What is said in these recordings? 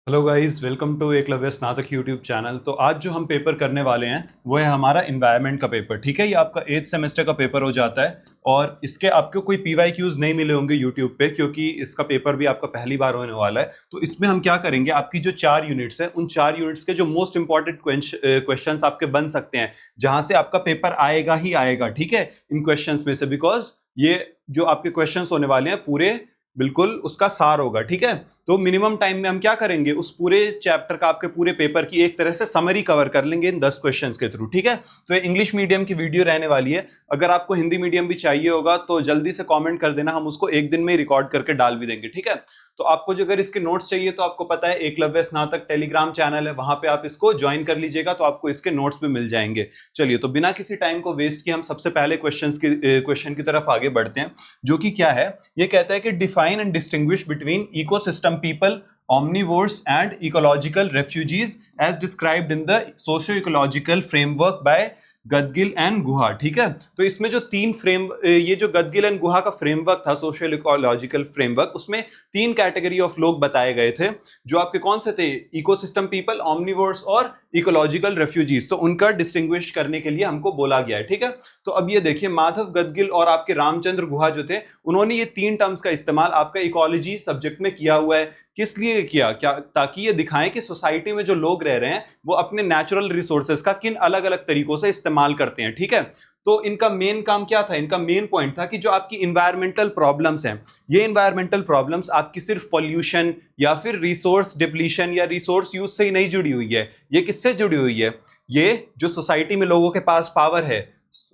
Hello guys, welcome to Eklavya Snatak YouTube channel. तो आज जो हम पेपर करने वाले हैं वो है हमारा इन्वायरमेंट का पेपर। ठीक है, ये आपका 8th सेमेस्टर का पेपर हो जाता है और इसके आपको कोई पीवाईक्यूज नहीं मिले होंगे यूट्यूब पे, क्योंकि इसका पेपर भी आपका पहली बार होने वाला है। तो इसमें हम क्या करेंगे, आपकी जो 4 यूनिट्स है उन 4 यूनिट्स के जो मोस्ट इंपॉर्टेंट क्वेश्चंस आपके बन सकते हैं, जहां से आपका पेपर आएगा ही आएगा। ठीक है, इन क्वेश्चंस में से, बिकॉज ये जो आपके क्वेश्चंस होने वाले हैं पूरे बिल्कुल उसका सार होगा। ठीक है, तो मिनिमम टाइम में हम क्या करेंगे, उस पूरे चैप्टर का, आपके पूरे पेपर की एक तरह से समरी कवर कर लेंगे इन 10 क्वेश्चंस के थ्रू। ठीक है, तो ये इंग्लिश मीडियम की वीडियो रहने वाली है। अगर आपको हिंदी मीडियम भी चाहिए होगा तो जल्दी से कमेंट कर देना, हम उसको एक दिन में रिकॉर्ड करके डाल भी देंगे। ठीक है, तो आपको जो अगर इसके नोट्स चाहिए तो आपको पता है एकलव्य स्नातक टेलीग्राम चैनल है, वहां पे आप इसको ज्वाइन कर लीजिएगा तो आपको इसके नोट्स भी मिल जाएंगे। चलिए, तो बिना किसी टाइम को वेस्ट किए हम सबसे पहले क्वेश्चन की तरफ आगे बढ़ते हैं, जो कि क्या है, ये कहता है कि define and distinguish between ecosystem people, omnivores and ecological refugees as described in the socio-ecological framework by Gadgil and Guha. ठीक है, तो इसमें जो ये जो गदगिल एंड गुहा का फ्रेमवर्क था, सोशल इकोलॉजिकल फ्रेमवर्क, उसमें 3 कैटेगरी ऑफ लोग बताए गए थे, जो आपके कौन से थे, इकोसिस्टम पीपल, ऑमनिवोर्स और इकोलॉजिकल रेफ्यूजीज। तो उनका डिस्टिंग्विश करने के लिए हमको बोला गया है। ठीक है, तो अब ये देखिए, माधव गदगिल और आपके रामचंद्र गुहा जो थे, उन्होंने ये 3 टर्म्स का इस्तेमाल आपका इकोलॉजी सब्जेक्ट में किया हुआ है। किस लिए किया, क्या, ताकि ये दिखाएं कि सोसाइटी में जो लोग रह रहे हैं वो अपने नेचुरल रिसोर्सेज का किन अलग अलग तरीकों से इस्तेमाल करते हैं। ठीक है, तो इनका मेन काम क्या था, इनका मेन पॉइंट था कि जो आपकी इन्वायरमेंटल प्रॉब्लम्स हैं, ये इन्वायरमेंटल प्रॉब्लम्स आपकी सिर्फ पॉल्यूशन या फिर रिसोर्स डिप्लीशन या रिसोर्स यूज से ही नहीं जुड़ी हुई है। ये किससे जुड़ी हुई है, ये जो सोसाइटी में लोगों के पास पावर है,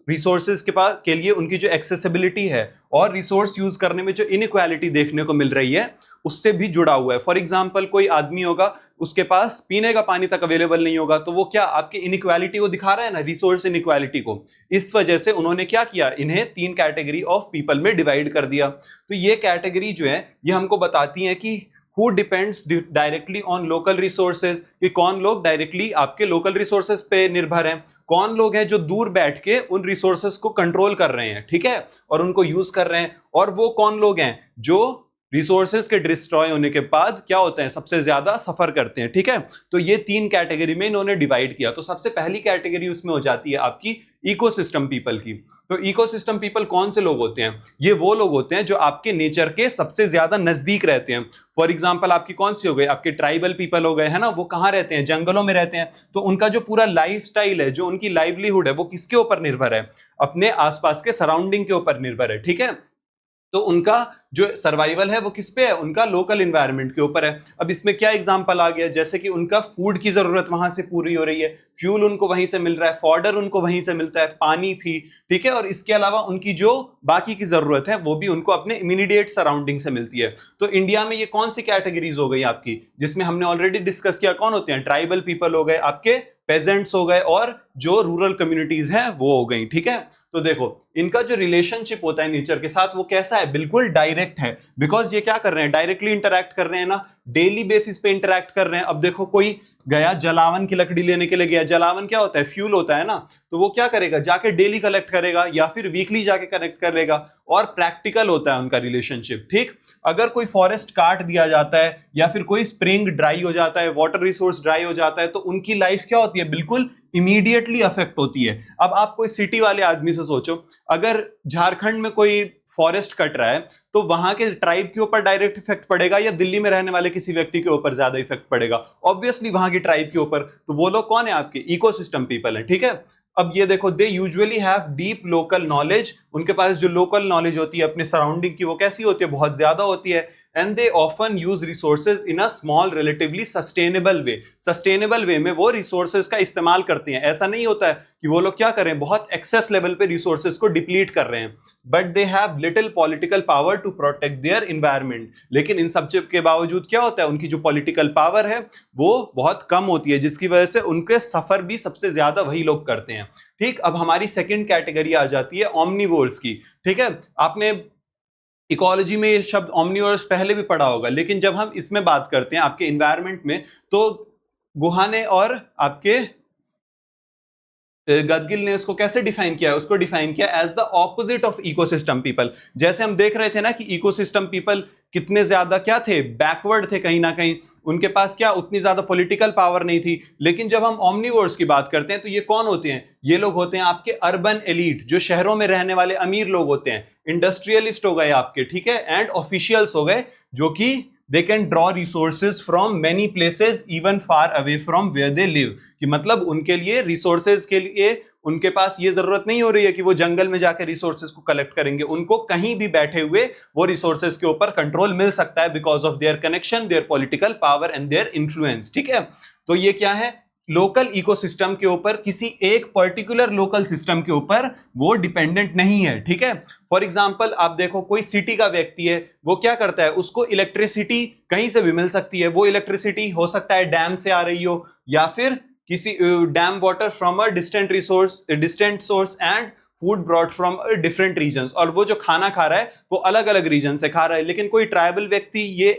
रिसोर्सेज के लिए उनकी जो एक्सेसिबिलिटी है और रिसोर्स यूज करने में जो इनइक्वालिटी देखने को मिल रही है, उससे भी जुड़ा हुआ है। फॉर एग्जांपल, कोई आदमी होगा, उसके पास पीने का पानी तक अवेलेबल नहीं होगा, तो वो क्या आपकी इनइक्वालिटी को दिखा रहा है ना, रिसोर्स इनइक्वालिटी को। इस वजह से उन्होंने क्या किया, इन्हें 3 कैटेगरी ऑफ पीपल में डिवाइड कर दिया। तो ये कैटेगरी जो है ये हमको बताती है कि who depends directly on local resources, कि कौन लोग डायरेक्टली आपके लोकल रिसोर्सेज पे निर्भर हैं, कौन लोग हैं जो दूर बैठ के उन रिसोर्सेज को कंट्रोल कर रहे हैं, ठीक है, और उनको यूज कर रहे हैं, और वो कौन लोग हैं जो रिसोर्सेज के डिस्ट्रॉय होने के बाद क्या होते हैं, सबसे ज्यादा सफर करते हैं। ठीक है, तो ये 3 कैटेगरी में इन्होंने डिवाइड किया। तो सबसे पहली कैटेगरी उसमें हो जाती है आपकी इकोसिस्टम पीपल की। तो इकोसिस्टम पीपल कौन से लोग होते हैं, ये वो लोग होते हैं जो आपके नेचर के सबसे ज्यादा नजदीक रहते हैं। फॉर एग्जाम्पल, आपकी कौन सी हो गई, आपके ट्राइबल पीपल हो गए, है ना, वो कहाँ रहते हैं, जंगलों में रहते हैं। तो उनका जो पूरा लाइफ स्टाइल है, जो उनकी लाइवलीहुड है, वो किसके ऊपर निर्भर है, अपने आसपास के सराउंडिंग के ऊपर निर्भर है। ठीक है, तो उनका जो सर्वाइवल है वो किस पे है, उनका लोकल एनवायरनमेंट के ऊपर है। अब इसमें क्या एग्जांपल आ गया, जैसे कि उनका फूड की जरूरत वहां से पूरी हो रही है, फ्यूल उनको वहीं से मिल रहा है, फॉर्डर उनको वहीं से मिलता है, पानी भी। ठीक है, और इसके अलावा उनकी जो बाकी की जरूरत है वो भी उनको अपने इमीडिएट सराउंडिंग से मिलती है। तो इंडिया में ये कौन सी कैटेगरीज हो गई आपकी, जिसमें हमने ऑलरेडी डिस्कस किया, कौन होते हैं, ट्राइबल पीपल हो गए, आपके पेजेंट्स हो गए, और जो रूरल कम्युनिटीज हैं वो हो गई। ठीक है, तो देखो इनका जो रिलेशनशिप होता है नेचर के साथ वो कैसा है, बिल्कुल डायरेक्ट है, बिकॉज ये क्या कर रहे हैं, डायरेक्टली इंटरैक्ट कर रहे हैं ना, डेली बेसिस पे इंटरैक्ट कर रहे हैं। अब देखो, कोई गया जलावन की लकड़ी लेने के लिए गया, जलावन क्या होता है, फ्यूल होता है ना, तो वो क्या करेगा, जाके डेली कलेक्ट करेगा या फिर वीकली जाके कलेक्ट करेगा, और प्रैक्टिकल होता है उनका रिलेशनशिप। ठीक, अगर कोई फॉरेस्ट काट दिया जाता है या फिर कोई स्प्रिंग ड्राई हो जाता है, वाटर रिसोर्स ड्राई हो जाता है, तो उनकी लाइफ क्या होती है, बिल्कुल इमीडिएटली अफेक्ट होती है। अब आप कोई सिटी वाले आदमी से सोचो, अगर झारखंड में कोई फॉरेस्ट कट रहा है तो वहां के ट्राइब के ऊपर डायरेक्ट इफेक्ट पड़ेगा या दिल्ली में रहने वाले किसी व्यक्ति के ऊपर ज्यादा इफेक्ट पड़ेगा, ऑब्वियसली वहां की ट्राइब के ऊपर। तो वो लोग कौन है, आपके इकोसिस्टम पीपल है। ठीक है, अब ये देखो, they usually have deep local knowledge, उनके पास जो लोकल नॉलेज होती है अपने सराउंडिंग की वो कैसी होती है, बहुत ज्यादा होती है। And they often use resources in a small relatively sustainable way, sustainable way में वो रिसोर्सेज का इस्तेमाल करते हैं। ऐसा नहीं होता है कि वो लोग क्या करें, बहुत एक्सेस लेवल पे रिसोर्सेज को डिप्लीट कर रहे हैं, but they have little political power to protect their environment. लेकिन इन सब के बावजूद क्या होता है, उनकी जो पॉलिटिकल पावर है वो बहुत कम होती है, जिसकी वजह से उनके सफर भी सबसे ज्यादा वही लोग करते हैं। ठीक, अब हमारी सेकंड कैटेगरी आ जाती है ओमनिवोर्स की। ठीक है, आपने इकोलॉजी में ये शब्द ओमनिवोर्स पहले भी पढ़ा होगा, लेकिन जब हम इसमें बात करते हैं आपके इन्वायरमेंट में, तो गुहा ने और आपके गदगिल ने उसको कैसे डिफाइन किया है, उसको डिफाइन किया as the opposite of ecosystem people. जैसे हम देख रहे थे ना कि इकोसिस्टम पीपल कितने ज्यादा क्या थे, बैकवर्ड थे कहीं ना कहीं, उनके पास क्या उतनी ज्यादा पॉलिटिकल पावर नहीं थी। लेकिन जब हम ओमनिवोर्स की बात करते हैं तो ये कौन होते हैं, ये लोग होते हैं आपके अर्बन एलीट, जो शहरों में रहने वाले अमीर लोग होते हैं, इंडस्ट्रियलिस्ट हो गए आपके, ठीक है, एंड ऑफिशियल्स हो गए, जो कि they can draw resources from many places even far away from where they live, कि मतलब उनके लिए रिसोर्सेज के लिए उनके पास ये जरूरत नहीं हो रही है कि वो जंगल में जाकर रिसोर्सेज को कलेक्ट करेंगे, उनको कहीं भी बैठे हुए वो रिसोर्सेज के ऊपर कंट्रोल मिल सकता है because of their connection, there political power and their influence, ठीक है। तो ये क्या है, लोकल इकोसिस्टम के ऊपर, किसी एक पर्टिकुलर लोकल सिस्टम के ऊपर वो डिपेंडेंट नहीं है, ठीक है। फॉर एग्जांपल आप देखो, कोई सिटी का व्यक्ति है, वो क्या करता है, उसको इलेक्ट्रिसिटी कहीं से भी मिल सकती है, वो इलेक्ट्रिसिटी हो सकता है डैम से आ रही हो, या फिर किसी dam water from a distant source and food brought from different regions, और वो जो खाना खा रहा है वो अलग अलग रीजन से खा रहा है। लेकिन कोई ट्राइबल व्यक्ति ये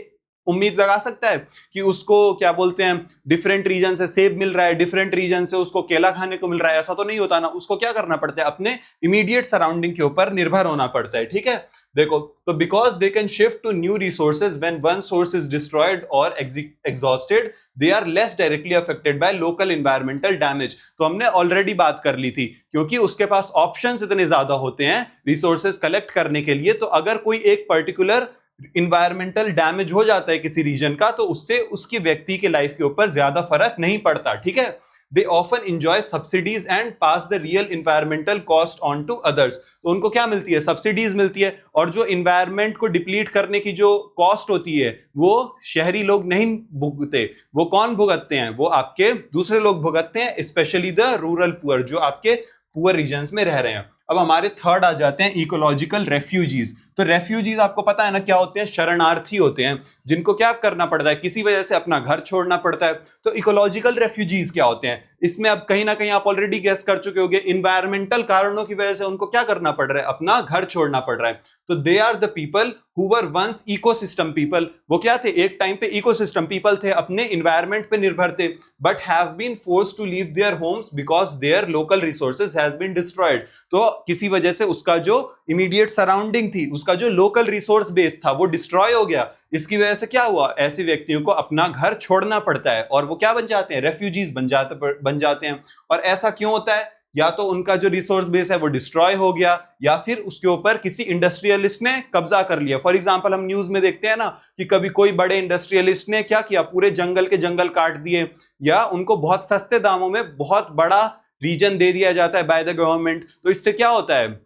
उम्मीद लगा सकता है कि उसको क्या बोलते हैं, डिफरेंट रीजन से सेब मिल रहा है, डिफरेंट रीजन से उसको केला खाने को मिल रहा है, ऐसा तो नहीं होता ना। उसको क्या करना पड़ता है, अपने इमीडिएट सराउंडिंग के ऊपर निर्भर होना पड़ता है, ठीक है। देखो, तो because they can shift to new resources when one source is destroyed और exhausted, they are less directly affected by local environmental damage. तो हमने ऑलरेडी बात कर ली थी, क्योंकि उसके पास ऑप्शंस इतने ज्यादा होते हैं रिसोर्सेज कलेक्ट करने के लिए, तो अगर कोई एक पर्टिकुलर इन्वायरमेंटल डैमेज हो जाता है किसी रीजन का, तो उससे उसकी व्यक्ति के लाइफ के ऊपर ज्यादा फर्क नहीं पड़ता, ठीक है। They often enjoy subsidies and pass the real environmental cost on to others. तो उनको क्या मिलती है, सब्सिडीज मिलती है, और जो इन्वायरमेंट को डिप्लीट करने की जो कॉस्ट होती है वो शहरी लोग नहीं भुगतते, वो कौन भुगतते हैं, वो आपके दूसरे लोग भुगतते हैं, स्पेशली द रूरल पुअर, जो आपके पुअर रीजन्स में रह रहे हैं। अब हमारे थर्ड आ जाते हैं इकोलॉजिकल रेफ्यूजीज। तो रेफ्यूजीज आपको पता है ना क्या होते हैं, शरणार्थी होते हैं, जिनको क्या करना पड़ता है, किसी वजह से अपना घर छोड़ना पड़ता है। तो इकोलॉजिकल रेफ्यूजीज क्या होते हैं, इसमें अब कहीं ना कहीं आप ऑलरेडी गेस कर चुके होंगे, इन्वायरमेंटल कारणों की वजह से उनको क्या करना पड़ रहा है, अपना घर छोड़ना पड़ रहा है। तो they are the people who were once ecosystem people, वो क्या थे, एक टाइम पे इकोसिस्टम पीपल थे, अपने इन्वायरमेंट पे निर्भर थे, but have been forced to leave their homes because their local resources has been destroyed. तो किसी वजह से उसका जो इमीडिएट सराउंडिंग थी, उसका जो लोकल रिसोर्स बेस था, वो डिस्ट्रॉय हो गया। इसकी वजह से क्या हुआ, ऐसे व्यक्तियों को अपना घर छोड़ना पड़ता है, और वो क्या बन जाते हैं, रेफ्यूजीज बन जाते हैं। और ऐसा क्यों होता है, या तो उनका जो रिसोर्स बेस है वो डिस्ट्रॉय हो गया, या फिर उसके ऊपर किसी इंडस्ट्रियलिस्ट ने कब्जा कर लिया। फॉर एग्जांपल हम न्यूज में देखते हैं ना कि कभी कोई बड़े इंडस्ट्रियलिस्ट ने क्या किया, पूरे जंगल के जंगल काट दिए, या उनको बहुत सस्ते दामों में बहुत बड़ा रीजन दे दिया जाता है बाय द गवर्नमेंट। तो इससे क्या होता है,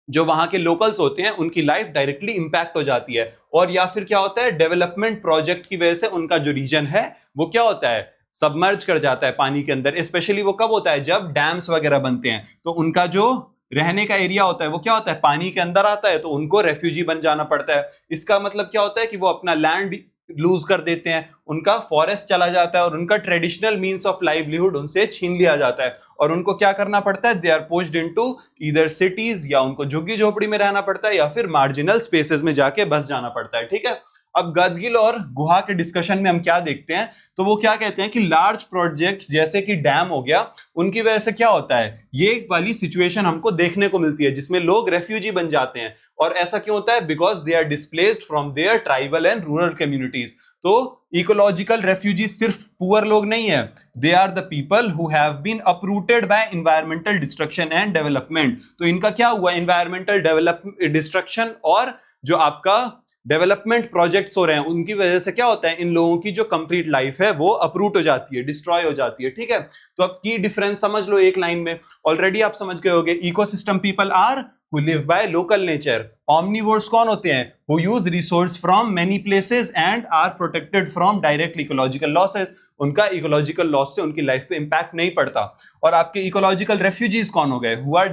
जो वहां के लोकल्स होते हैं उनकी लाइफ डायरेक्टली इंपैक्ट हो जाती है। और या फिर क्या होता है, डेवलपमेंट प्रोजेक्ट की वजह से उनका जो रीजन है वो क्या होता है, सबमर्ज कर जाता है पानी के अंदर। स्पेशली वो कब होता है, जब डैम्स वगैरह बनते हैं, तो उनका जो रहने का एरिया होता है वो क्या होता है, पानी के अंदर आता है, तो उनको रेफ्यूजी बन जाना पड़ता है। इसका मतलब क्या होता है कि वो अपना लैंड लूज कर देते हैं, उनका फॉरेस्ट चला जाता है, और उनका ट्रेडिशनल मींस ऑफ लाइवलीहुड उनसे छीन लिया जाता है, और उनको क्या करना पड़ता है, they are pushed into either cities, या उनको झुग्गी झोपड़ी में रहना पड़ता है, या फिर मार्जिनल स्पेसेस में जाके बस जाना पड़ता है, ठीक है। अब गादगिल और गुहा के डिस्कशन में हम क्या देखते हैं, तो वो क्या कहते हैं कि लार्ज प्रोजेक्ट्स जैसे कि डैम हो गया, उनकी वजह से क्या होता है, ये वाली सिचुएशन हमको देखने को मिलती है जिसमें लोग रेफ्यूजी बन जाते हैं। और ऐसा क्यों होता है, because they are displaced from their tribal and rural communities. तो इकोलॉजिकल रेफ्यूजी सिर्फ पुअर लोग नहीं है, they are the people who have been uprooted by environmental destruction and development. तो इनका क्या हुआ, एनवायरमेंटल डिस्ट्रक्शन और जो आपका डेवलपमेंट प्रोजेक्ट्स हो रहे हैं, उनकी वजह से क्या होता है, इन लोगों की जो कंप्लीट लाइफ है वो अप्रूट हो जाती है, डिस्ट्रॉय हो जाती है, ठीक है। तो अब की डिफरेंस समझ लो एक लाइन में, ऑलरेडी आप समझ गए होंगे, ecosystem people are who live by local nature. Omnivores कौन होते हैं, who use resource from many places and are protected from direct ecological losses. उनका इकोलॉजिकल लॉस से उनकी लाइफ पे इंपैक्ट नहीं पड़ता। और आपके इकोलॉजिकल रेफ्यूजीज कौन हो गए, who are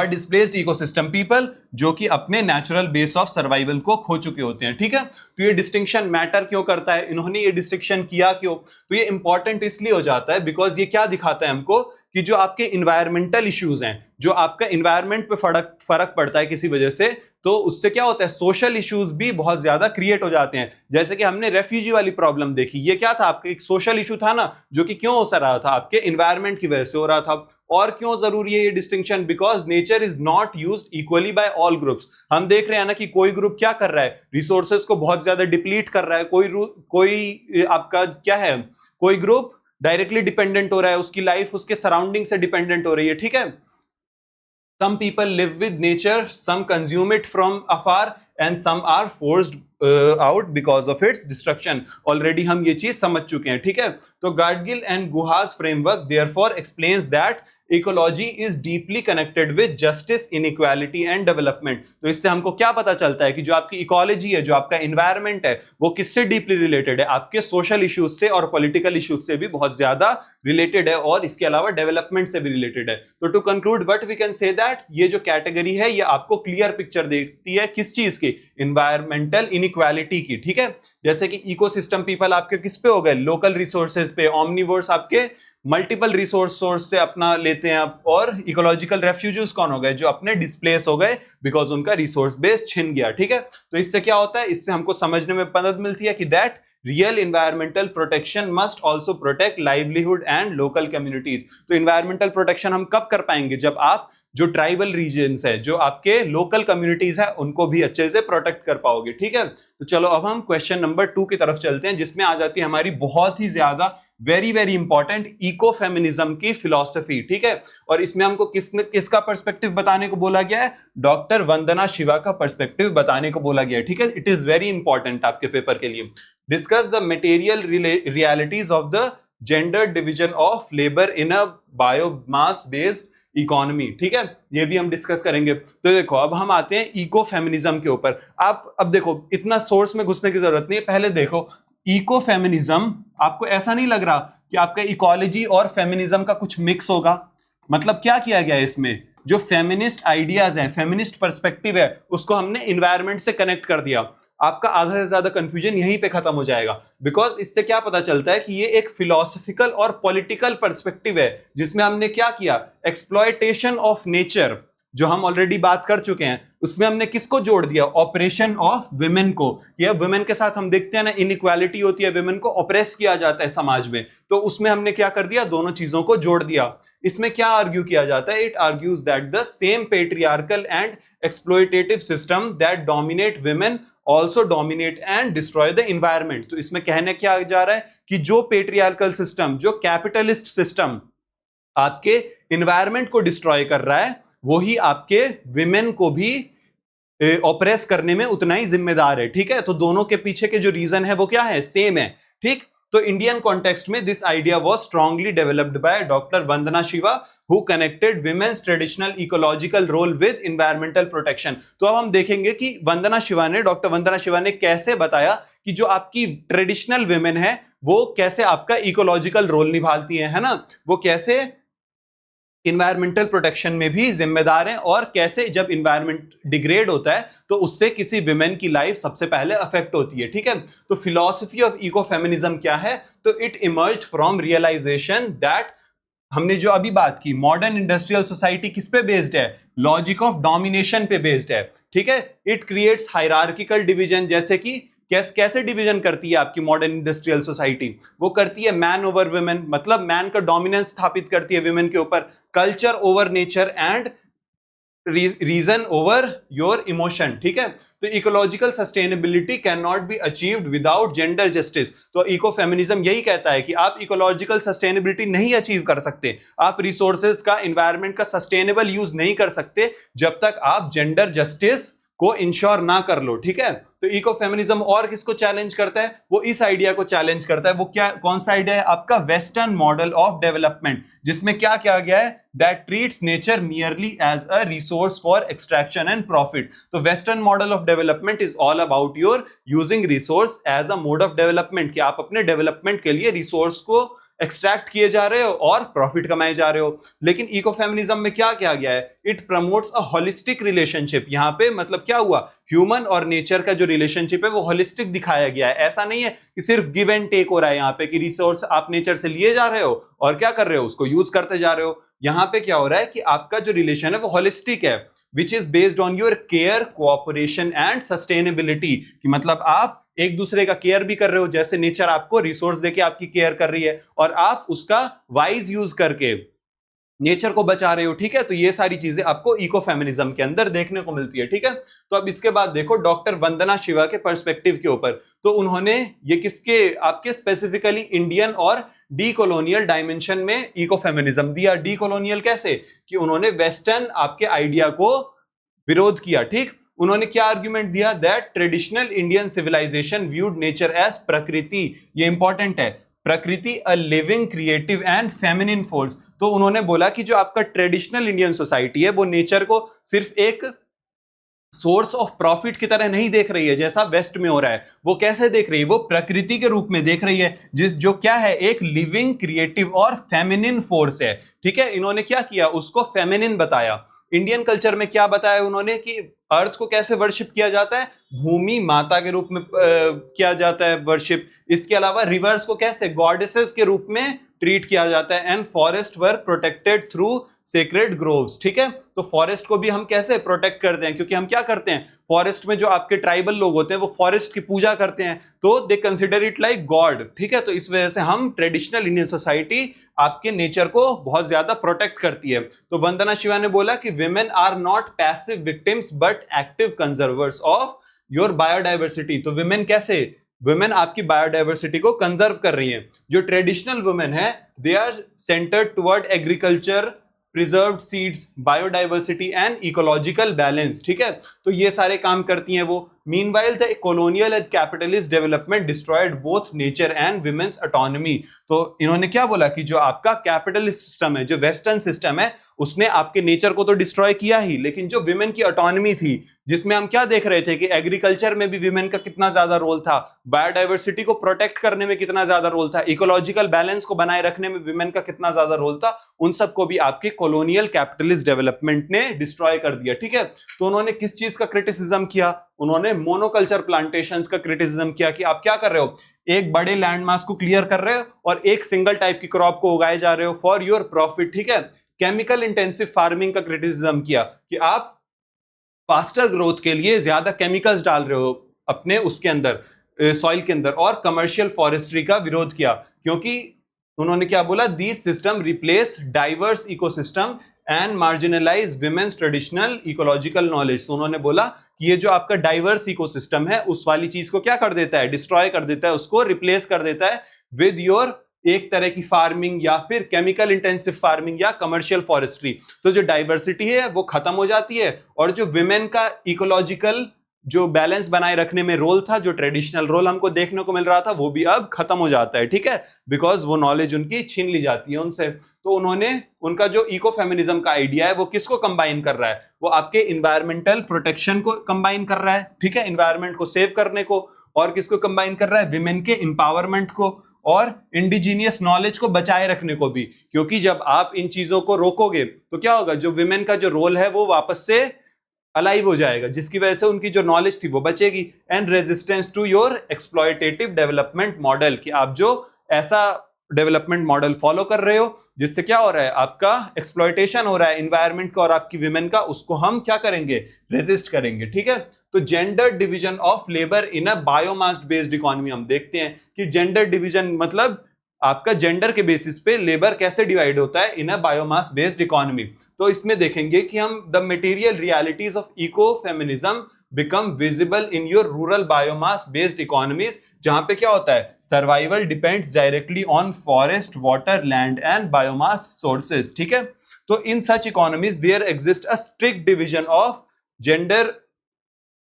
displaced ecosystem people, जो कि अपने नेचुरल बेस ऑफ सर्वाइवल को खो चुके होते हैं, ठीक है। तो ये डिस्टिंक्शन मैटर क्यों करता है, इन्होंने ये डिस्टिंक्शन किया क्यों, तो ये इंपॉर्टेंट इसलिए हो जाता है बिकॉज ये क्या दिखाता है हमको कि जो आपके इन्वायरमेंटल इश्यूज हैं, जो आपका इन्वायरमेंट पे फर्क पड़ता है किसी वजह से, तो उससे क्या होता है, सोशल इश्यूज भी बहुत ज्यादा क्रिएट हो जाते हैं। जैसे कि हमने रेफ्यूजी वाली प्रॉब्लम देखी, ये क्या था, आपका एक सोशल इशू था ना, जो कि क्यों हो रहा था, आपके इन्वायरमेंट की वजह से हो रहा था। और क्यों जरूरी है ये distinction, because nature is not used equally by all groups. हम देख रहे हैं ना कि कोई ग्रुप क्या कर रहा है, रिसोर्सेज को बहुत ज्यादा डिप्लीट कर रहा है, कोई आपका क्या है, कोई ग्रुप डायरेक्टली डिपेंडेंट हो रहा है, उसकी लाइफ उसके सराउंडिंग से डिपेंडेंट हो रही है, ठीक है। Some people live with nature, some consume it from afar, and some are forced out because of its destruction. Already हम ये चीज समझ चुके हैं, ठीक है। तो Gadgil and Guha's framework therefore explains that ecology is deeply connected with justice, inequality and development. तो इससे हमको क्या पता चलता है कि जो आपकी इकोलॉजी है, जो आपका इन्वायरमेंट है, वो किससे डीपली रिलेटेड है, आपके सोशल इश्यूज से और पॉलिटिकल इश्यूज से भी बहुत ज्यादा रिलेटेड है, और इसके अलावा डेवलपमेंट से भी रिलेटेड है। तो to conclude what we can say that ये जो कैटेगरी है ये आपको क्लियर पिक्चर देती है किस चीज की, इन्वायरमेंटल इनइक्वालिटी की, ठीक है। जैसे कि इकोसिस्टम पीपल आपके किस पे हो गए, लोकल रिसोर्सेज पे, ऑमनिवोर्स आपके मल्टीपल रिसोर्स सोर्स से अपना लेते हैं आप, और इकोलॉजिकल रेफ्यूजीज कौन हो गए, जो अपने डिस्प्लेस हो गए बिकॉज उनका रिसोर्स बेस छिन गया, ठीक है। तो इससे क्या होता है, इससे हमको समझने में मदद मिलती है कि that real environmental protection must also protect livelihood and local communities. तो इन्वायरमेंटल प्रोटेक्शन हम कब कर पाएंगे, जब आप जो ट्राइबल रीजन्स है, जो आपके लोकल कम्युनिटीज है, उनको भी अच्छे से प्रोटेक्ट कर पाओगे, ठीक है। तो चलो अब हम क्वेश्चन नंबर 2 की तरफ चलते हैं, जिसमें आ जाती है हमारी बहुत ही ज्यादा very very important eco feminism की फिलॉसफी, ठीक है। और इसमें हमको किसका पर्सपेक्टिव बताने को बोला गया है, डॉक्टर वंदना शिवा का पर्सपेक्टिव बताने को बोला गया है, ठीक है। इट इज वेरी इंपॉर्टेंट आपके पेपर के लिए। Discuss the material realities of the gender division of labour in a biomass based economy, ठीक है, ये भी हम डिस्कस करेंगे। तो देखो अब हम आते हैं इको फेमिनिज्म के ऊपर। आप अब देखो, इतना सोर्स में घुसने की जरूरत नहीं है, पहले देखो इको फेमिनिज्म, आपको ऐसा नहीं लग रहा कि आपका इकोलॉजी और फेमिनिज्म का कुछ मिक्स होगा? मतलब क्या किया गया है इसमें, जो फेमिनिस्ट आइडियाज हैं, फेमिनिस्ट पर्सपेक्टिव है, उसको हमने इन्वायरमेंट से कनेक्ट कर दिया। आपका आधा से ज्यादा कंफ्यूजन यहीं पे खत्म हो जाएगा, बिकॉज इससे क्या पता चलता है कि ये एक फिलोसफिकल और पॉलिटिकल पर्सपेक्टिव है, जिसमें हमने क्या किया, एक्सप्लॉयटेशन ऑफ नेचर, जो हम ऑलरेडी बात कर चुके हैं, उसमें हमने किसको जोड़ दिया, ऑपरेशन ऑफ वुमेन को। ये वुमेन के साथ हम देखते हैं ना, इनइक्वालिटी होती है, वुमेन को ऑपरेस किया जाता है समाज में, तो उसमें हमने क्या कर दिया, दोनों चीजों को जोड़ दिया। इसमें क्या आर्ग्यू किया जाता है, it argues that the same patriarchal and exploitative system that dominate women also dominate and destroy the environment। तो इसमें कहने क्या जा रहा है कि जो पेट्रियार्कल सिस्टम, जो कैपिटलिस्ट सिस्टम आपके इन्वायरमेंट को डिस्ट्रॉय कर रहा है, वही आपके विमेन को भी ऑपरेस करने में उतना ही जिम्मेदार है, ठीक है। तो दोनों के पीछे के जो रीजन है वो क्या है, सेम है, ठीक। तो इंडियन कॉन्टेक्स्ट में this idea was strongly developed by doctor Vandana Shiva who connected women's traditional ecological role with environmental protection। तो अब हम देखेंगे कि वंदना शिवा ने, डॉक्टर वंदना शिवा ने कैसे बताया कि जो आपकी ट्रेडिशनल वुमेन है वो कैसे आपका इकोलॉजिकल रोल निभाती है ना, वो कैसे इन्वायरमेंटल प्रोटेक्शन में भी जिम्मेदार हैं, और कैसे जब इन्वायरमेंट डिग्रेड होता है तो उससे किसी विमेन की लाइफ सबसे पहले अफेक्ट होती है, ठीक है। तो फिलॉसफी ऑफ इको फेमिनिज्म क्या है, तो it emerged from realisation that, हमने जो अभी बात की, मॉडर्न इंडस्ट्रियल सोसाइटी किस पे बेस्ड है, लॉजिक ऑफ डोमिनेशन पे बेस्ड है, ठीक है। इट क्रिएट्स हायरार्किकल डिवीजन, जैसे कि कैसे डिवीजन करती है आपकी मॉडर्न इंडस्ट्रियल सोसाइटी, वो करती है मैन ओवर वुमेन, मतलब मैन का डोमिनेंस स्थापित करती है वुमेन के ऊपर, culture over nature and reason over your emotion, ठीक है। तो ecological sustainability can not be achieved without gender justice. तो इको फेमिनिज्म यही कहता है कि आप इकोलॉजिकल सस्टेनेबिलिटी नहीं अचीव कर सकते, आप रिसोर्सेज का, इन्वायरमेंट का सस्टेनेबल यूज नहीं कर सकते जब तक आप जेंडर जस्टिस को इंश्योर ना कर लो, ठीक है। तो इको फेमिनिज्म और किसको चैलेंज करता है, वो इस आइडिया को चैलेंज करता है। वो क्या, कौन सा आइडिया है आपका, वेस्टर्न मॉडल ऑफ डेवलपमेंट, जिसमें क्या किया गया है, that treats nature merely as a resource for extraction and profit. तो western model of development is all about your using resource as a mode of development, कि आप अपने डेवलपमेंट के लिए रिसोर्स को एक्सट्रैक्ट किए जा रहे हो और प्रॉफिट कमाए जा रहे हो। लेकिन इको फेमिनिज्म में क्या किया गया है, it promotes a holistic relationship. यहाँ पे मतलब क्या हुआ, ह्यूमन और नेचर का जो रिलेशनशिप है वो होलिस्टिक दिखाया गया है। ऐसा नहीं है कि सिर्फ गिव एंड टेक हो रहा है यहाँ पे, कि रिसोर्स आप नेचर से लिए जा रहे हो और क्या कर रहे हो, उसको यूज करते जा रहे हो, यहाँ पे क्या हो रहा है कि आपका जो रिलेशन है वो होलिस्टिक है, which is based on your care, cooperation and sustainability. कि मतलब आप एक दूसरे का केयर भी कर रहे हो, जैसे नेचर आपको रिसोर्स देके आपकी केयर कर रही है और आप उसका वाइज यूज करके नेचर को बचा रहे हो, ठीक है। तो ये सारी चीजें आपको इको फेमिनिज्म के अंदर देखने को मिलती है, ठीक है। तो अब इसके बाद देखो डॉक्टर वंदना शिवा के पर्सपेक्टिव के ऊपर, तो उन्होंने ये किसके आपके स्पेसिफिकली इंडियन और डी कॉलोनियल डायमेंशन में इको फेमिनिज्म दिया। डी कॉलोनियल कैसे, कि उन्होंने वेस्टर्न आपके आइडिया को विरोध किया, ठीक। उन्होंने क्या आर्ग्यूमेंट दिया, that traditional Indian civilisation viewed nature as prakriti, ये इंपॉर्टेंट है, prakriti a living creative and feminine force. तो उन्होंने बोला कि जो आपका ट्रेडिशनल इंडियन सोसाइटी है वो नेचर को सिर्फ एक सोर्स ऑफ प्रॉफिट की तरह नहीं देख रही है जैसा वेस्ट में हो रहा है। वो कैसे देख रही है, वो प्रकृति के रूप में देख रही है, जिस जो क्या है एक लिविंग क्रिएटिव और फेमिनिन फोर्स है, ठीक है। इन्होंने क्या किया, उसको फेमिनिन बताया। इंडियन कल्चर में क्या बताया उन्होंने कि अर्थ को कैसे वर्शिप किया जाता है, भूमि माता के रूप में किया जाता है वर्शिप। इसके अलावा रिवर्स को कैसे गॉडेसेस के रूप में ट्रीट किया जाता है। And forest were protected through sacred groves, ठीक है। तो फॉरेस्ट को भी हम कैसे प्रोटेक्ट करते हैं, क्योंकि हम क्या करते हैं, फॉरेस्ट में जो आपके ट्राइबल लोग होते हैं वो फॉरेस्ट की पूजा करते हैं, तो they consider it like God, ठीक है। तो इस वजह से हम ट्रेडिशनल इंडियन सोसाइटी आपके नेचर को बहुत ज्यादा प्रोटेक्ट करती है। तो वंदना शिवा ने बोला कि women are not passive victims but active conservers of your biodiversity. तो विमेन कैसे, वुमेन आपकी बायोडाइवर्सिटी को कंजर्व कर रही है। जो ट्रेडिशनल वुमेन है they are centered toward agriculture, preserved seeds, biodiversity and ecological balance, ठीक है। तो ये सारे काम करती हैं वो। Meanwhile the colonial and capitalist development destroyed both nature and women's autonomy. तो इन्होंने क्या बोला कि जो आपका कैपिटलिस्ट सिस्टम है, जो वेस्टर्न सिस्टम है, उसने आपके नेचर को तो डिस्ट्रॉय किया ही, लेकिन जो विमेन की ऑटोनॉमी थी, जिसमें हम क्या देख रहे थे कि एग्रीकल्चर में भी विमेन का कितना ज्यादा रोल था, बायोडाइवर्सिटी को प्रोटेक्ट करने में कितना ज्यादा रोल था, इकोलॉजिकल बैलेंस को बनाए रखने में विमेन का कितना ज्यादा रोल था, उन सबको भी आपके कॉलोनियल कैपिटलिस्ट डेवलपमेंट ने डिस्ट्रॉय कर दिया, ठीक है। तो उन्होंने किस चीज का क्रिटिसिज्म किया, उन्होंने मोनोकल्चर प्लांटेशंस का क्रिटिसिज्म किया कि आप क्या कर रहे हो, एक बड़े लैंड मास को क्लियर कर रहे हो और एक सिंगल टाइप की क्रॉप को उगाए जा रहे हो फॉर योर प्रॉफिट, ठीक है। केमिकल इंटेंसिव फार्मिंग का क्रिटिसिज्म किया कि आप फास्टर ग्रोथ के लिए ज्यादा केमिकल्स डाल रहे हो अपने उसके अंदर सॉइल के अंदर, और कमर्शियल फॉरेस्ट्री का विरोध किया, क्योंकि उन्होंने क्या बोला, these system replace diverse ecosystem and marginalise women's traditional ecological knowledge. तो उन्होंने बोला कि ये जो आपका डाइवर्स इकोसिस्टम है उस वाली चीज को क्या कर देता है, डिस्ट्रॉय कर देता है, उसको रिप्लेस कर देता है विद योर एक तरह की फार्मिंग या फिर केमिकल इंटेंसिव फार्मिंग या कमर्शियल फॉरेस्ट्री। तो जो डाइवर्सिटी है वो खत्म हो जाती है, और जो विमेन का इकोलॉजिकल जो बैलेंस बनाए रखने में रोल था, जो ट्रेडिशनल रोल हमको देखने को मिल रहा था, वो भी अब खत्म हो जाता है, ठीक है, बिकॉज वो नॉलेज उनकी छीन ली जाती है उनसे। तो उन्होंने उनका जो इको फेमिनिज्म का आइडिया है वो किसको कंबाइन कर रहा है, वो आपके इन्वायरमेंटल प्रोटेक्शन को कंबाइन कर रहा है, ठीक है, इन्वायरमेंट को सेव करने को, और किसको कंबाइन कर रहा है, विमेन के एम्पावरमेंट को और इंडिजीनियस नॉलेज को बचाए रखने को भी। क्योंकि जब आप इन चीजों को रोकोगे तो क्या होगा, जो विमेन का जो रोल है वो वापस से अलाइव हो जाएगा, जिसकी वजह से उनकी जो नॉलेज थी वो बचेगी। And resistance to your exploitative development model, कि आप जो ऐसा डेवलपमेंट मॉडल फॉलो कर रहे हो जिससे क्या हो रहा है, आपका एक्सप्लॉयटेशन हो रहा है एनवायरनमेंट का और आपकी विमेन का, उसको हम क्या करेंगे, रेजिस्ट करेंगे, ठीक है। तो gender division of labour in a biomass based economy, हम देखते हैं कि जेंडर डिवीजन मतलब आपका जेंडर के बेसिस पे लेबर कैसे डिवाइड होता है in a biomass based economy. तो इसमें देखेंगे कि हम the material realities of ecofeminism become visible in your rural biomass based economies, जहां पे क्या होता है, survival depends directly on forest, water, land and biomass sources, ठीक है। तो in such economies there exist a strict division of gender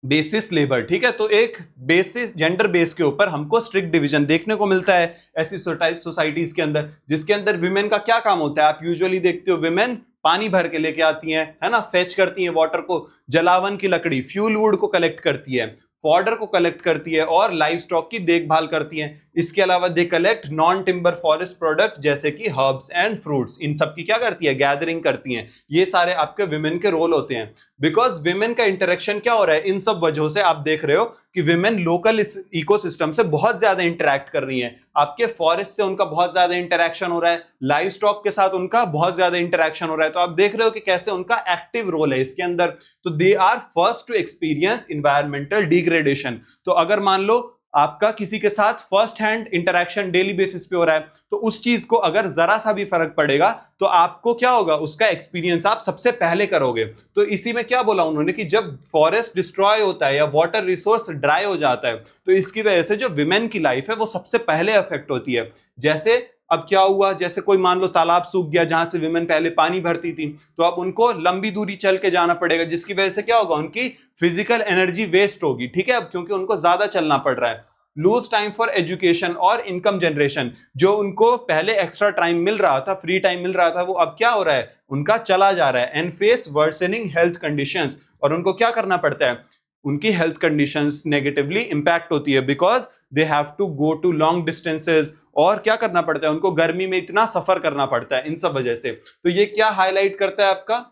basis labour, ठीक है। तो एक बेसिस जेंडर बेस के ऊपर हमको स्ट्रिक्ट डिवीजन देखने को मिलता है ऐसी सोसाइटीज के अंदर, जिसके अंदर विमेन का क्या काम होता है, आप यूजुअली देखते हो विमेन पानी भर के लेके आती हैं, है ना, फेच करती हैं वाटर को, जलावन की लकड़ी फ्यूल वुड को कलेक्ट करती है, फॉडर को कलेक्ट करती है और लाइव स्टॉक की देखभाल करती हैं। इसके अलावा they collect non timber forest product जैसे कि हर्ब्स एंड फ्रूट्स, इन सब की क्या करती है, गैदरिंग करती हैं। ये सारे आपके विमेन के रोल होते हैं। बिकॉज विमेन का इंटरेक्शन क्या हो रहा है इन सब वजहों से। आप देख रहे हो कि विमेन लोकल इस इकोसिस्टम से बहुत ज्यादा इंटरेक्ट कर रही हैं। आपके फॉरेस्ट से उनका बहुत ज्यादा इंटरेक्शन हो रहा है, लाइव स्टॉक के साथ उनका बहुत ज्यादा इंटरेक्शन हो रहा है। तो आप देख रहे हो कि कैसे उनका एक्टिव रोल है इसके अंदर। तो they are first to experience environmental degradation. तो अगर मान लो आपका किसी के साथ first hand interaction daily basis पे हो रहा है, तो उस चीज को अगर जरा सा भी फर्क पड़ेगा तो आपको क्या होगा, उसका एक्सपीरियंस आप सबसे पहले करोगे। तो इसी में क्या बोला उन्होंने कि जब फॉरेस्ट डिस्ट्रॉय होता है या वाटर रिसोर्स ड्राई हो जाता है, तो इसकी वजह से जो विमेन की लाइफ है वो सबसे पहले अफेक्ट होती है। जैसे अब क्या हुआ, जैसे कोई मान लो तालाब सूख गया जहां से विमेन पहले पानी भरती थी, तो अब उनको लंबी दूरी चल के जाना पड़ेगा, जिसकी वजह से क्या होगा, उनकी फिजिकल एनर्जी वेस्ट होगी, ठीक है, अब क्योंकि उनको ज्यादा चलना पड़ रहा है। लूज टाइम फॉर एजुकेशन और इनकम जनरेशन, जो उनको पहले एक्स्ट्रा टाइम मिल रहा था, फ्री टाइम मिल रहा था, वो अब क्या हो रहा है, उनका चला जा रहा है। And face worsening health conditions, और उनको क्या करना पड़ता है, उनकी हेल्थ कंडीशंस नेगेटिवली इंपैक्ट होती है, because they have to go to long distances, और क्या करना पड़ता है, उनको गर्मी में इतना सफर करना पड़ता है इन सब वजह से। तो ये क्या हाईलाइट करता है आपका,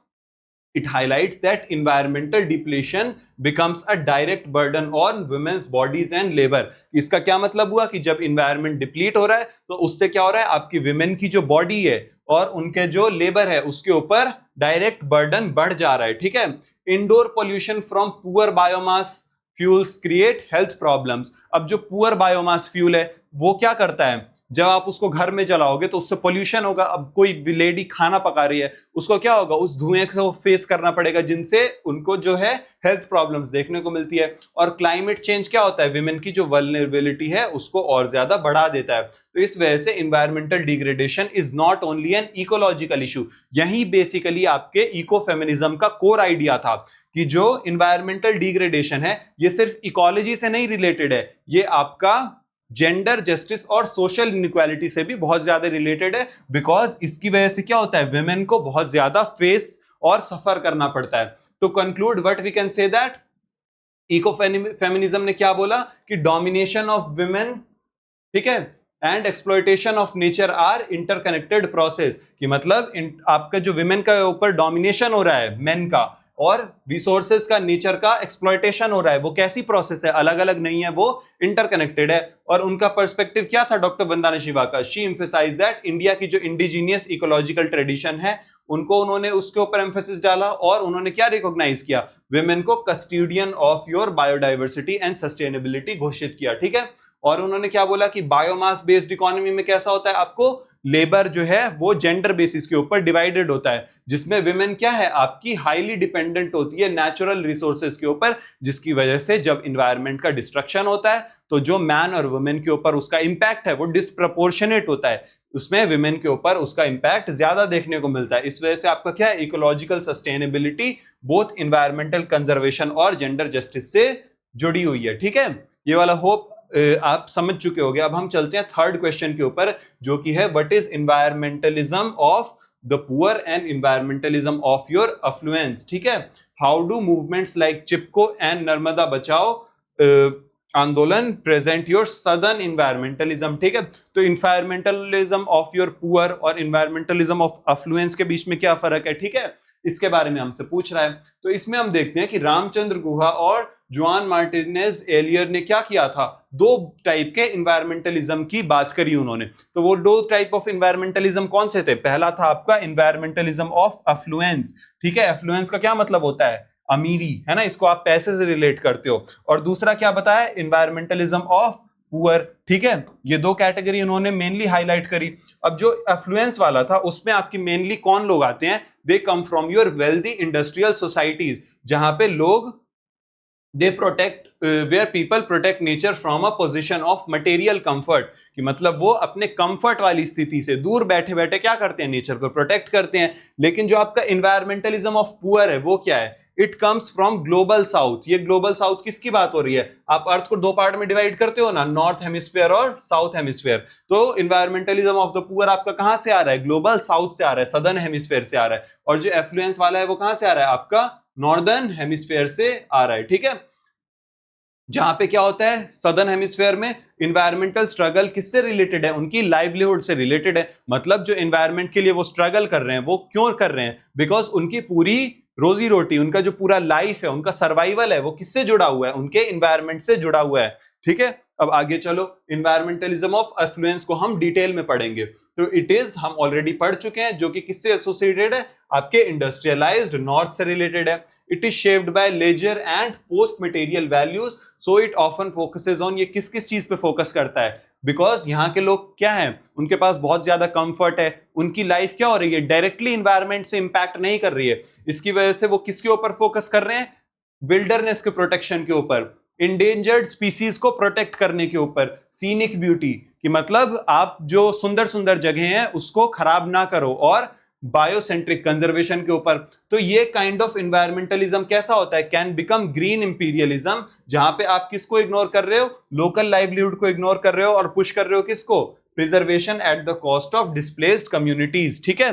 it highlights that environmental depletion becomes a direct burden on women's bodies and labor। इसका क्या मतलब हुआ कि जब environment deplete हो रहा है तो उससे क्या हो रहा है, आपकी women की जो body है और उनके जो लेबर है उसके ऊपर डायरेक्ट बर्डन बढ़ जा रहा है, ठीक है। Indoor pollution from poor biomass fuels create health problems. अब जो पुअर बायोमास फ्यूल है वो क्या करता है, जब आप उसको घर में जलाओगे तो उससे पोल्यूशन होगा। अब कोई लेडी खाना पका रही है, उसको क्या होगा, उस धुएं से फेस करना पड़ेगा, जिनसे उनको जो है हेल्थ प्रॉब्लम्स देखने को मिलती है। और क्लाइमेट चेंज क्या होता है, विमेन की जो वल्नरेबिलिटी है उसको और ज्यादा बढ़ा देता है। तो इस वजह से environmental degradation is not only an ecological issue. यही बेसिकली आपके इको फेमिनिज्म का कोर आइडिया था कि जो इन्वायरमेंटल डिग्रेडेशन है ये सिर्फ इकोलॉजी से नहीं रिलेटेड है, ये आपका जेंडर जस्टिस और सोशल इनइक्वालिटी से भी बहुत ज्यादा रिलेटेड है। बिकॉज इसकी वजह से क्या होता है, विमेन को बहुत ज्यादा फेस और सफर करना पड़ता है। तो conclude what we can say that eco feminism ने क्या बोला कि डोमिनेशन ऑफ विमेन, ठीक है, and exploitation of nature are interconnected process. कि मतलब आपका जो विमेन का ऊपर डोमिनेशन हो रहा है मेन का, और रिसोर्सेज का, नेचर का एक्सप्लॉयटेशन हो रहा है, वो कैसी प्रोसेस है, अलग अलग नहीं है, वो इंटरकनेक्टेड है। और उनका पर्सपेक्टिव क्या था डॉक्टर वंदना शिवा का, शी एम्फसाइज दैट इंडिया की जो इंडिजीनियस इकोलॉजिकल ट्रेडिशन है उनको उन्होंने उसके ऊपर एम्फेसिस डाला, और उन्होंने क्या रिकॉग्नाइज किया, विमेन को custodian of your biodiversity and sustainability घोषित किया, ठीक है। और उन्होंने क्या बोला कि बायोमास बेस्ड इकोनॉमी में कैसा होता है, आपको लेबर जो है वो जेंडर बेसिस के ऊपर डिवाइडेड होता है, जिसमें विमेन क्या है, आपकी हाईली डिपेंडेंट होती है नेचुरल रिसोर्सेज के ऊपर, जिसकी वजह से जब इन्वायरमेंट का डिस्ट्रक्शन होता है तो जो मैन और वुमेन के ऊपर उसका इंपैक्ट है वो डिस्प्रपोर्शनेट होता है, उसमें विमेन के ऊपर उसका इंपैक्ट ज्यादा देखने को मिलता है। इस वजह से आपका क्या है, ecological sustainability both environmental conservation और जेंडर जस्टिस से जुड़ी हुई है, ठीक है। ये वाला होप आप समझ चुके होंगे। अब हम चलते हैं थर्ड क्वेश्चन के ऊपर, जो कि है what is environmentalism of the poor and environmentalism of your affluence, ठीक है। How do movements like Chipko and Narmada Bachao Andolan present your southern इन्वायरमेंटलिज्म, ठीक है। तो इन्वायरमेंटलिज्म ऑफ योर पुअर और इन्वायरमेंटलिज्म ऑफ अफ्लुएंस के बीच में क्या फर्क है, ठीक है, इसके बारे में हमसे पूछ रहा है। तो इसमें हम देखते हैं कि रामचंद्र गुहा और जुआन मार्टिनेज एलियर ने क्या किया था, दो टाइप के इन्वायरमेंटलिज्म की बात करी उन्होंने। तो वो दो टाइप ऑफ इन्वायरमेंटलिज्म कौन से थे, पहला था आपका इन्वायरमेंटलिज्म ऑफ अफ्लुएंस, ठीक है। अफ्लुएंस का क्या मतलब होता है, अमीरी, है ना, इसको आप पैसे से रिलेट करते हो। और दूसरा क्या बताया, इन्वायरमेंटलिज्म ऑफ पुअर, ठीक है। ये दो कैटेगरी उन्होंने मेनली हाईलाइट करी। अब जो अफ्लुएंस वाला था उसमें आपकी मेनली कौन लोग आते हैं, they come from your wealthy industrial societies, जहां पे लोग they protect where people protect nature from a position of material comfort, कि मतलब वो अपने कंफर्ट वाली स्थिति से दूर बैठे बैठे क्या करते हैं, नेचर को प्रोटेक्ट करते हैं। लेकिन जो आपका इन्वायरमेंटलिज्म ऑफ पुअर है वो क्या है, it comes from global south. ये ग्लोबल साउथ किसकी बात हो रही है, आप अर्थ को दो पार्ट में डिवाइड करते हो ना, नॉर्थ हेमिस्फीयर और साउथ हेमिस्फीयर। तो इन्वायरमेंटलिज्म ऑफ द पुअर आपका कहां से आ रहा है, ग्लोबल साउथ से आ रहा है, सदर्न हेमिस्फीयर से आ रहा है। और जो एफ्लुएंस वाला है वो कहां से आ रहा है, आपका नॉर्दर्न हेमिस्फीयर से आ रहा है, ठीक है। जहां पे क्या होता है, सदर्न हेमिस्फीयर में इन्वायरमेंटल स्ट्रगल किससे रिलेटेड है, उनकी लाइवलीहुड से रिलेटेड है। मतलब जो इन्वायरमेंट के लिए वो स्ट्रगल कर रहे हैं वो क्यों कर रहे हैं, बिकॉज उनकी पूरी रोजी रोटी, उनका जो पूरा लाइफ है, उनका सर्वाइवल है, वो किससे जुड़ा हुआ है? उनके इन्वायरमेंट से जुड़ा हुआ है। ठीक है, अब आगे चलो, इन्वायरमेंटलिज्म ऑफ एफ्लुएंस को हम डिटेल में पढ़ेंगे। तो इट इज, हम ऑलरेडी पढ़ चुके हैं, जो कि किससे एसोसिएटेड है? आपके इंडस्ट्रियलाइज्ड नॉर्थ से रिलेटेड है। It is shaped by leisure and post material values, so it often focuses on, ये किस किस चीज पे फोकस करता है? बिकॉज यहाँ के लोग क्या है, उनके पास बहुत ज्यादा कंफर्ट है, उनकी लाइफ क्या हो रही है, डायरेक्टली इन्वायरमेंट से इंपैक्ट नहीं कर रही है। इसकी वजह से वो किसके ऊपर फोकस कर रहे हैं? विल्डरनेस के प्रोटेक्शन के ऊपर, इंडेंजर्ड स्पीसीज को प्रोटेक्ट करने के ऊपर, सीनिक ब्यूटी कि मतलब आप जो सुंदर सुंदर जगह हैं उसको खराब ना करो, और बायोसेंट्रिक कंजर्वेशन के ऊपर। तो ये काइंड ऑफ इन्वायरमेंटलिज्म कैसा होता है? कैन बिकम ग्रीन इंपीरियलिज्म, जहां पे आप किसको इग्नोर कर रहे हो? लोकल लाइवलीहुड को इग्नोर कर रहे हो, और पुश कर रहे हो किसको? Preservation at the cost of displaced communities. ठीक है,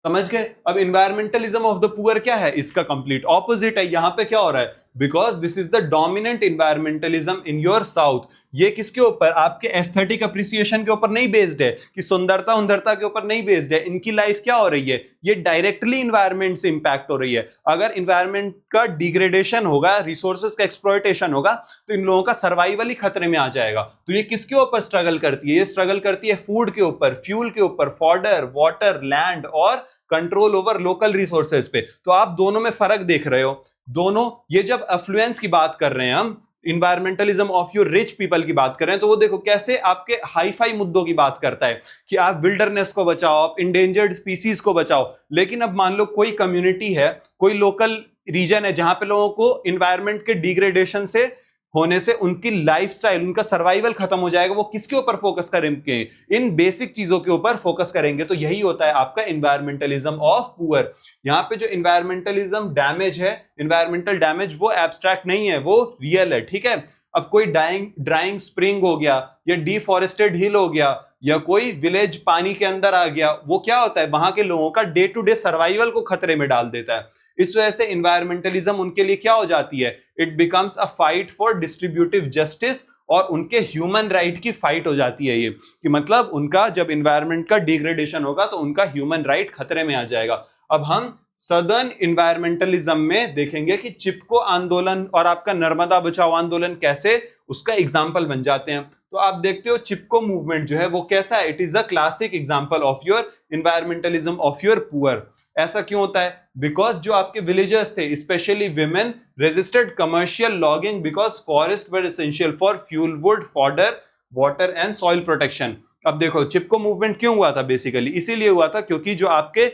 समझ गए? अब इन्वायरमेंटलिज्म ऑफ द पुअर क्या है? इसका कंप्लीट ऑपोजिट है। यहां पे क्या हो रहा है? Because this is the dominant environmentalism in your south. ये किसके ऊपर? आपके एस्थेटिक अप्रिसिएशन के ऊपर नहीं बेस्ड है, कि सुंदरता उंदरता के ऊपर नहीं बेस्ड है। इनकी लाइफ क्या हो रही है? ये डायरेक्टली इन्वायरमेंट से इंपैक्ट हो रही है। अगर इन्वायरमेंट का डिग्रेडेशन होगा, रिसोर्सेज का एक्सप्लॉयटेशन होगा, तो इन लोगों का सर्वाइवल ही खतरे में आ जाएगा। तो ये किसके ऊपर स्ट्रगल करती है? ये स्ट्रगल करती है फूड के ऊपर, फ्यूल के ऊपर, फॉडर, वाटर, लैंड और कंट्रोल ओवर लोकल रिसोर्सेज पे। तो आप दोनों में फर्क देख रहे हो। दोनों, ये जब अफ्लुएंस की बात कर रहे हैं हम, इन्वायरमेंटलिज्म ऑफ योर रिच पीपल की बात कर रहे हैं, तो वो देखो कैसे आपके हाई फाई मुद्दों की बात करता है कि आप विल्डरनेस को बचाओ, आप इंडेंजर्ड स्पीसीज को बचाओ। लेकिन अब मान लो कोई कम्युनिटी है, कोई लोकल रीजन है, जहां पे लोगों को इन्वायरमेंट के डिग्रेडेशन से होने से उनकी लाइफस्टाइल, उनका सर्वाइवल खत्म हो जाएगा। वो किसके ऊपर फोकस करेंगे? इन बेसिक चीजों के ऊपर फोकस करेंगे। तो यही होता है आपका इन्वायरमेंटलिज्म ऑफ पुअर। यहाँ पे जो इन्वायरमेंटलिज्म डैमेज है, इन्वायरमेंटल डैमेज, वो एब्स्ट्रैक्ट नहीं है, वो रियल है। ठीक है, अब कोई ड्राइंग स्प्रिंग हो गया, या डिफॉरेस्टेड हिल हो गया, या कोई विलेज पानी के अंदर आ गया, वो क्या होता है? वहां के लोगों का डे टू डे सर्वाइवल को खतरे में डाल देता है। इस वजह से इन्वायरमेंटलिज्म उनके लिए क्या हो जाती है? It becomes a fight for distributive justice, और उनके ह्यूमन राइट की फाइट हो जाती है। ये कि मतलब उनका जब इन्वायरमेंट का डिग्रेडेशन होगा तो उनका ह्यूमन राइट खतरे में आ जाएगा। अब हम सदर्न इन्वायरमेंटलिज्म में देखेंगे कि चिपको आंदोलन और आपका नर्मदा बचाओ आंदोलन कैसे उसका एग्जाम्पल बन जाते हैं। तो आप देखते हो चिपको मूवमेंट जो है वो कैसा है? It is a classic example of your environmentalism of your poor. ऐसा क्यों होता है? बिकॉज जो आपके विलेजर्स थे, especially women, resisted commercial logging because forest were essential for fuel, wood, fodder, water and soil protection. अब देखो चिपको मूवमेंट क्यों हुआ था? बेसिकली इसीलिए हुआ था क्योंकि जो आपके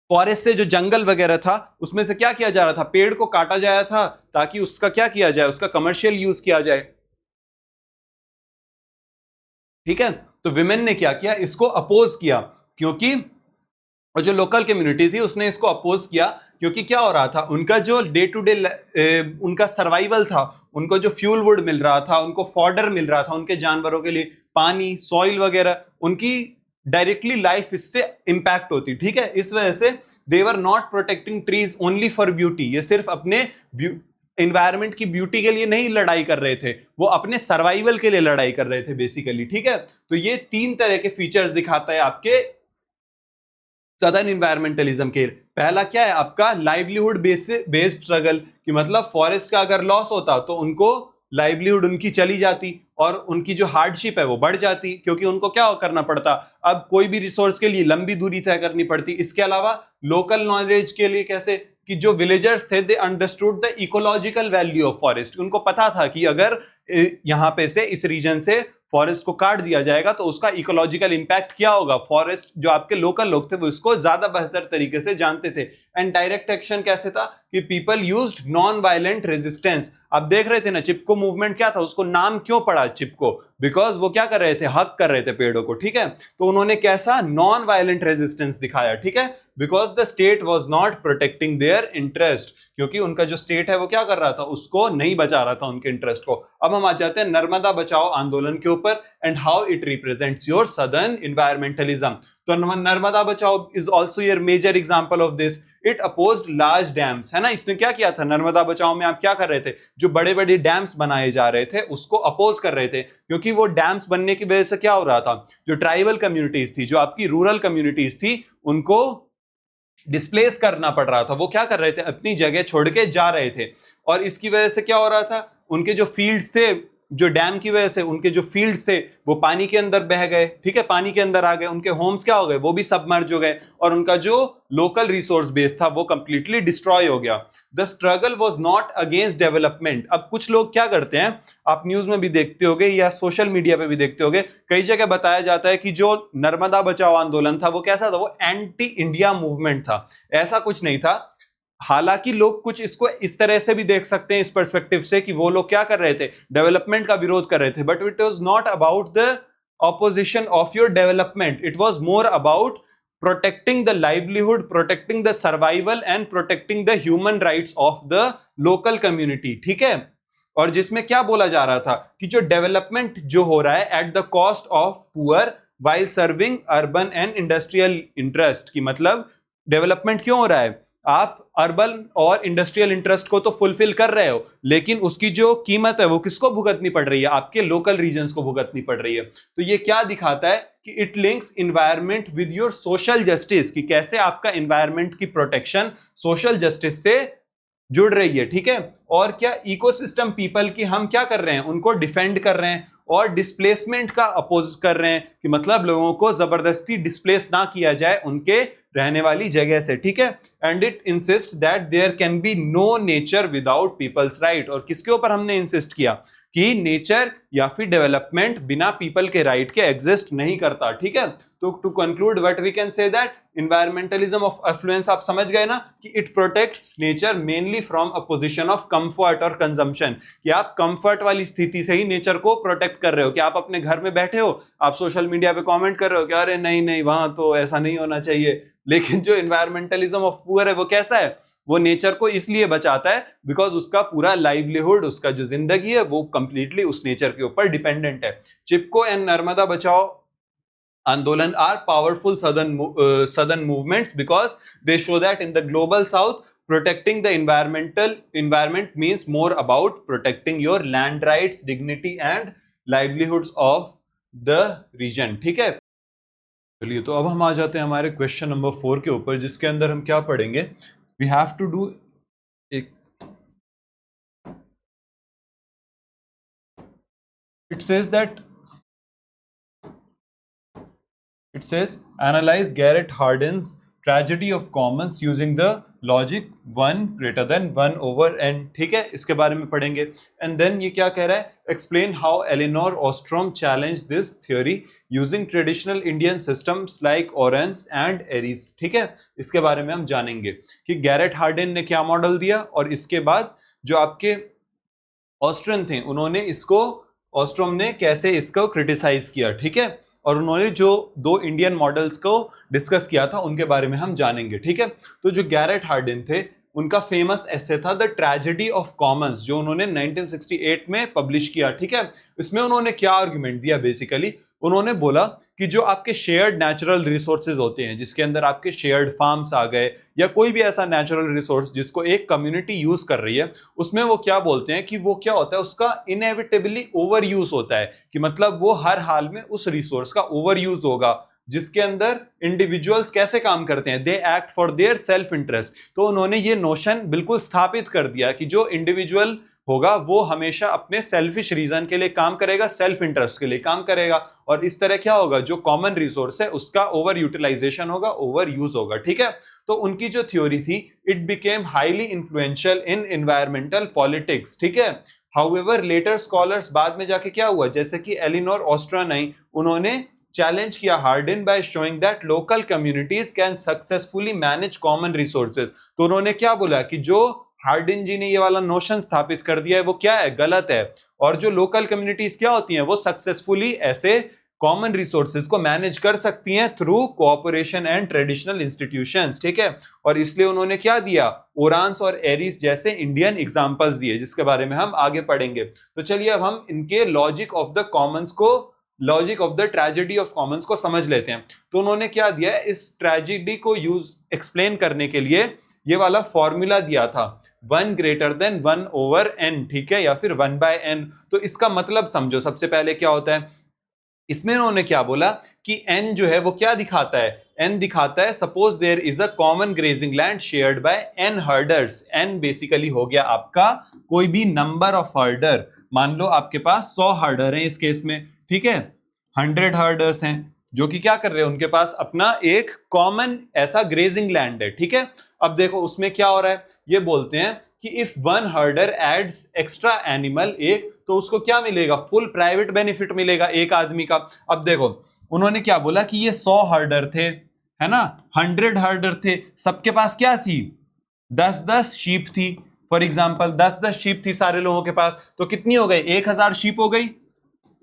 फॉरेस्ट से जो जंगल वगैरह था, उसमें से क्या किया जा रहा था? पेड़ को काटा जा रहा था ताकि उसका क्या किया जाए? उसका कमर्शियल यूज किया जाए। ठीक है, तो विमेन ने क्या किया? इसको अपोज किया, क्योंकि और जो लोकल कम्युनिटी थी उसने इसको अपोज किया, क्योंकि क्या हो रहा था? उनका जो डे टू डे उनका सर्वाइवल था, उनको जो फ्यूल वुड मिल रहा था, उनको फॉडर मिल रहा था, उनके जानवरों के लिए पानी, सॉइल वगैरह, उनकी डायरेक्टली लाइफ इससे इंपैक्ट होती। ठीक है, इस वजह से they were not protecting trees only for beauty. ये सिर्फ अपने इन्वायरमेंट की ब्यूटी के लिए नहीं लड़ाई कर रहे थे, वो अपने सर्वाइवल के लिए लड़ाई कर रहे थे बेसिकली। ठीक है, तो ये तीन तरह के फीचर्स दिखाता है आपके सदर्न इन्वायरमेंटलिज्म के। पहला क्या है? आपका लाइवलीहुड बेस्ड स्ट्रगल, कि मतलब फॉरेस्ट का अगर लॉस होता तो उनको लाइवलीहुड उनकी चली जाती, और उनकी जो हार्डशिप है वो बढ़ जाती, क्योंकि उनको क्या करना पड़ता? अब कोई भी रिसोर्स के लिए लंबी दूरी तय करनी पड़ती। इसके अलावा लोकल नॉलेज के लिए कैसे? कि जो विलेजर्स थे, they understood the ecological value of forest. उनको पता था कि अगर यहां पे से, इस रीजन से फॉरेस्ट को काट दिया जाएगा तो उसका इकोलॉजिकल इंपैक्ट क्या होगा। फॉरेस्ट जो आपके लोकल लोग थे वो इसको ज्यादा बेहतर तरीके से जानते थे। एंड डायरेक्ट एक्शन कैसे था? कि people used non violent resistance. आप देख रहे थे ना चिपको मूवमेंट क्या था? उसको नाम क्यों पड़ा चिपको? बिकॉज वो क्या कर रहे थे? हक कर रहे थे पेड़ों को। ठीक है, तो उन्होंने कैसा नॉन वायलेंट रेजिस्टेंस दिखाया। ठीक है, because the state was not protecting their interest, क्योंकि उनका जो स्टेट है वो क्या कर रहा था? उसको नहीं बचा रहा था, उनके इंटरेस्ट को। अब हम आ जाते हैं नर्मदा बचाओ आंदोलन के ऊपर, and how it represents your southern environmentalism. तो Narmada Bachao is also your major example of this. It opposed large dams, है ना? इसने क्या किया था? नर्मदा बचाओ में आप क्या कर रहे थे? जो बड़े बड़े डैम्स बनाए जा रहे थे उसको अपोज कर रहे थे, क्योंकि वो डैम्स बनने की वजह से क्या हो रहा था? जो ट्राइबल कम्युनिटीज थी, जो आपकी रूरल कम्युनिटीज थी, उनको डिस्प्लेस करना पड़ रहा था, वो क्या कर रहे थे, अपनी जगह छोड़ के जा रहे थे। और इसकी वजह से क्या हो रहा था, उनके जो फील्ड्स थे, जो डैम की वजह से उनके जो फील्ड्स थे वो पानी के अंदर बह गए, ठीक है, पानी के अंदर आ गए, उनके होम्स क्या हो गए, वो भी सबमर्ज हो गए, और उनका जो लोकल रिसोर्स बेस था वो कंप्लीटली डिस्ट्रॉय हो गया। The struggle was not against development. अब कुछ लोग क्या करते हैं, आप न्यूज में भी देखते होगे या सोशल मीडिया पे भी देखते होगे, कई जगह बताया जाता है कि जो नर्मदा बचाओ आंदोलन था वो कैसा था, वो एंटी इंडिया मूवमेंट था। ऐसा कुछ नहीं था। हालांकि लोग कुछ इसको इस तरह से भी देख सकते हैं, इस पर्सपेक्टिव से, कि वो लोग क्या कर रहे थे, डेवलपमेंट का विरोध कर रहे थे, but it was not about the opposition of your development, it was more about protecting the livelihood, protecting the survival and protecting the human rights of the local community, ठीक है। और जिसमें क्या बोला जा रहा था कि जो डेवलपमेंट जो हो रहा है at the cost of poor while serving urban and industrial interest, की मतलब डेवलपमेंट क्यों हो रहा है, आप अर्बन और इंडस्ट्रियल इंटरेस्ट को तो फुलफिल कर रहे हो, लेकिन उसकी जो कीमत है वो किसको भुगतनी पड़ रही है, आपके लोकल रीजन्स को भुगतनी पड़ रही है। तो ये क्या दिखाता है कि it links environment with your social justice, कि कैसे आपका इन्वायरमेंट की प्रोटेक्शन सोशल जस्टिस से जुड़ रही है, ठीक है। और क्या इकोसिस्टम पीपल की हम क्या कर रहे हैं, उनको डिफेंड कर रहे हैं, और डिस्प्लेसमेंट का अपोज कर रहे हैं, कि मतलब लोगों को जबरदस्ती डिस्प्लेस ना किया जाए उनके रहने वाली जगह से, ठीक है। And it insist that there can be no nature without people's right. और किसके ऊपर हमने इंसिस्ट किया कि नेचर या फिर डेवलपमेंट बिना पीपल के राइट के एग्जिस्ट नहीं करता, ठीक है। तो to conclude what we can say that environmentalism of affluence, आप समझ गए ना, कि it protects nature mainly from a position of comfort और कंजम्पशन, कि आप कंफर्ट वाली स्थिति से ही नेचर को प्रोटेक्ट कर रहे हो, कि आप अपने घर में बैठे हो, आप सोशल मीडिया पे कमेंट कर रहे हो कि अरे नहीं नहीं वहां तो ऐसा नहीं होना चाहिए, लेकिन जो इन्वायरमेंटलिज्म ऑफ पुअर है वो कैसा है, वो नेचर को इसलिए बचाता है बिकॉज उसका पूरा लाइवलीहुड, उसका जो जिंदगी है वो कंप्लीटली उस नेचर के ऊपर डिपेंडेंट है। चिपको and Narmada Bachao Andolan are powerful southern movements because they show that in the global south protecting the environment means more about protecting your land rights, dignity and livelihoods of the region, ठीक है। चलिए, तो अब हम आ जाते हैं हमारे क्वेश्चन नंबर 4 के ऊपर, जिसके अंदर हम क्या पढ़ेंगे, वी हैव टू डू एक, it says that, it says analyze Garrett Hardin's tragedy of commons using the logic 1 greater than 1 over n, ठीक है, इसके बारे में पढ़ेंगे। एंड देन ये क्या कह रहा है, explain how Elinor Ostrom challenge this theory using traditional Indian systems like orans and eris, ठीक है। इसके बारे में हम जानेंगे कि गैरेट हार्डिन ने क्या मॉडल दिया, और इसके बाद जो आपके ऑस्ट्रियन थे उन्होंने इसको, ऑस्ट्रोम ने कैसे इसको क्रिटिसाइज किया, ठीक है। और उन्होंने जो दो इंडियन मॉडल्स को डिस्कस किया था उनके बारे में हम जानेंगे, ठीक है। तो जो गैरेट हार्डिन थे उनका फेमस एसे था द ट्रेजेडी ऑफ कॉमन्स, जो उन्होंने 1968 में पब्लिश किया, ठीक है। इसमें उन्होंने क्या आर्गुमेंट दिया, बेसिकली उन्होंने बोला कि जो आपके शेयर्ड नेचुरल रिसोर्सेज होते हैं, जिसके अंदर आपके शेयर्ड फार्म्स आ गए या कोई भी ऐसा नेचुरल रिसोर्स जिसको एक कम्युनिटी यूज कर रही है, उसमें वो क्या बोलते हैं कि वो क्या होता है, उसका इनएविटेबली ओवर यूज होता है, कि मतलब वो हर हाल में उस रिसोर्स का ओवर यूज होगा, जिसके अंदर इंडिविजुअल्स कैसे काम करते हैं, they act for their self interest. तो उन्होंने ये नोशन बिल्कुल स्थापित कर दिया कि जो इंडिविजुअल होगा वो हमेशा अपने सेल्फिश रीजन के लिए काम करेगा, सेल्फ इंटरेस्ट के लिए काम करेगा, और इस तरह क्या होगा, जो कॉमन रिसोर्स है उसका ओवर यूटिलाइजेशन होगा, ओवर यूज होगा, ठीक है। तो उनकी जो थ्योरी थी, it became highly influential in environmental politics, ठीक है। हाउएवर लेटर स्कॉलर्स, बाद में जाके क्या हुआ, जैसे कि एलिनोर ऑस्ट्रियन आई, उन्होंने चैलेंज किया Hardin by showing that local communities can successfully manage common resources. तो उन्होंने क्या बोला कि जो हार्डिन जी ने ये वाला नोशन स्थापित कर दिया है वो क्या है, गलत है, और जो लोकल कम्युनिटीज क्या होती हैं, वो सक्सेसफुली ऐसे कॉमन रिसोर्सेज को मैनेज कर सकती हैं through cooperation and traditional institutions, ठीक है। और इसलिए उन्होंने क्या दिया, ओरांस और एरिस जैसे इंडियन एग्जांपल्स दिए, जिसके बारे में हम आगे पढ़ेंगे। तो चलिए अब हम इनके लॉजिक ऑफ द कॉमन्स को, logic of the tragedy of Commons को समझ लेते हैं। तो उन्होंने क्या दिया है, इस ट्रेजेडी को यूज एक्सप्लेन करने के लिए ये वाला फॉर्मूला दिया था, 1 greater than 1 over n, ठीक है, या फिर 1 by n। तो इसका मतलब समझो, सबसे पहले क्या होता है, इसमें उन्होंने क्या बोला कि एन जो है वो क्या दिखाता है, एन दिखाता है suppose there is a common grazing land shared by N herders. And basically हो गया आपका कोई भी नंबर ऑफ हर्डर, मान लो आपके पास 100 हर्डर हैं इस केस में, ठीक है, 100 हर्डर्स हैं जो कि क्या कर रहे हैं, उनके पास अपना एक कॉमन ऐसा ग्रेजिंग लैंड है, ठीक है। अब देखो उसमें क्या हो रहा है, ये बोलते हैं कि if one herder adds extra animal एक, तो उसको क्या मिलेगा, फुल प्राइवेट बेनिफिट मिलेगा एक आदमी का। अब देखो उन्होंने क्या बोला कि ये 100 हर्डर थे, है ना, 100 हर्डर थे, सबके पास क्या थी, 10-10 शीप थी। फॉर एग्जाम्पल 10-10 शीप थी सारे लोगों के पास, तो कितनी हो गई, 1000 शीप हो गई।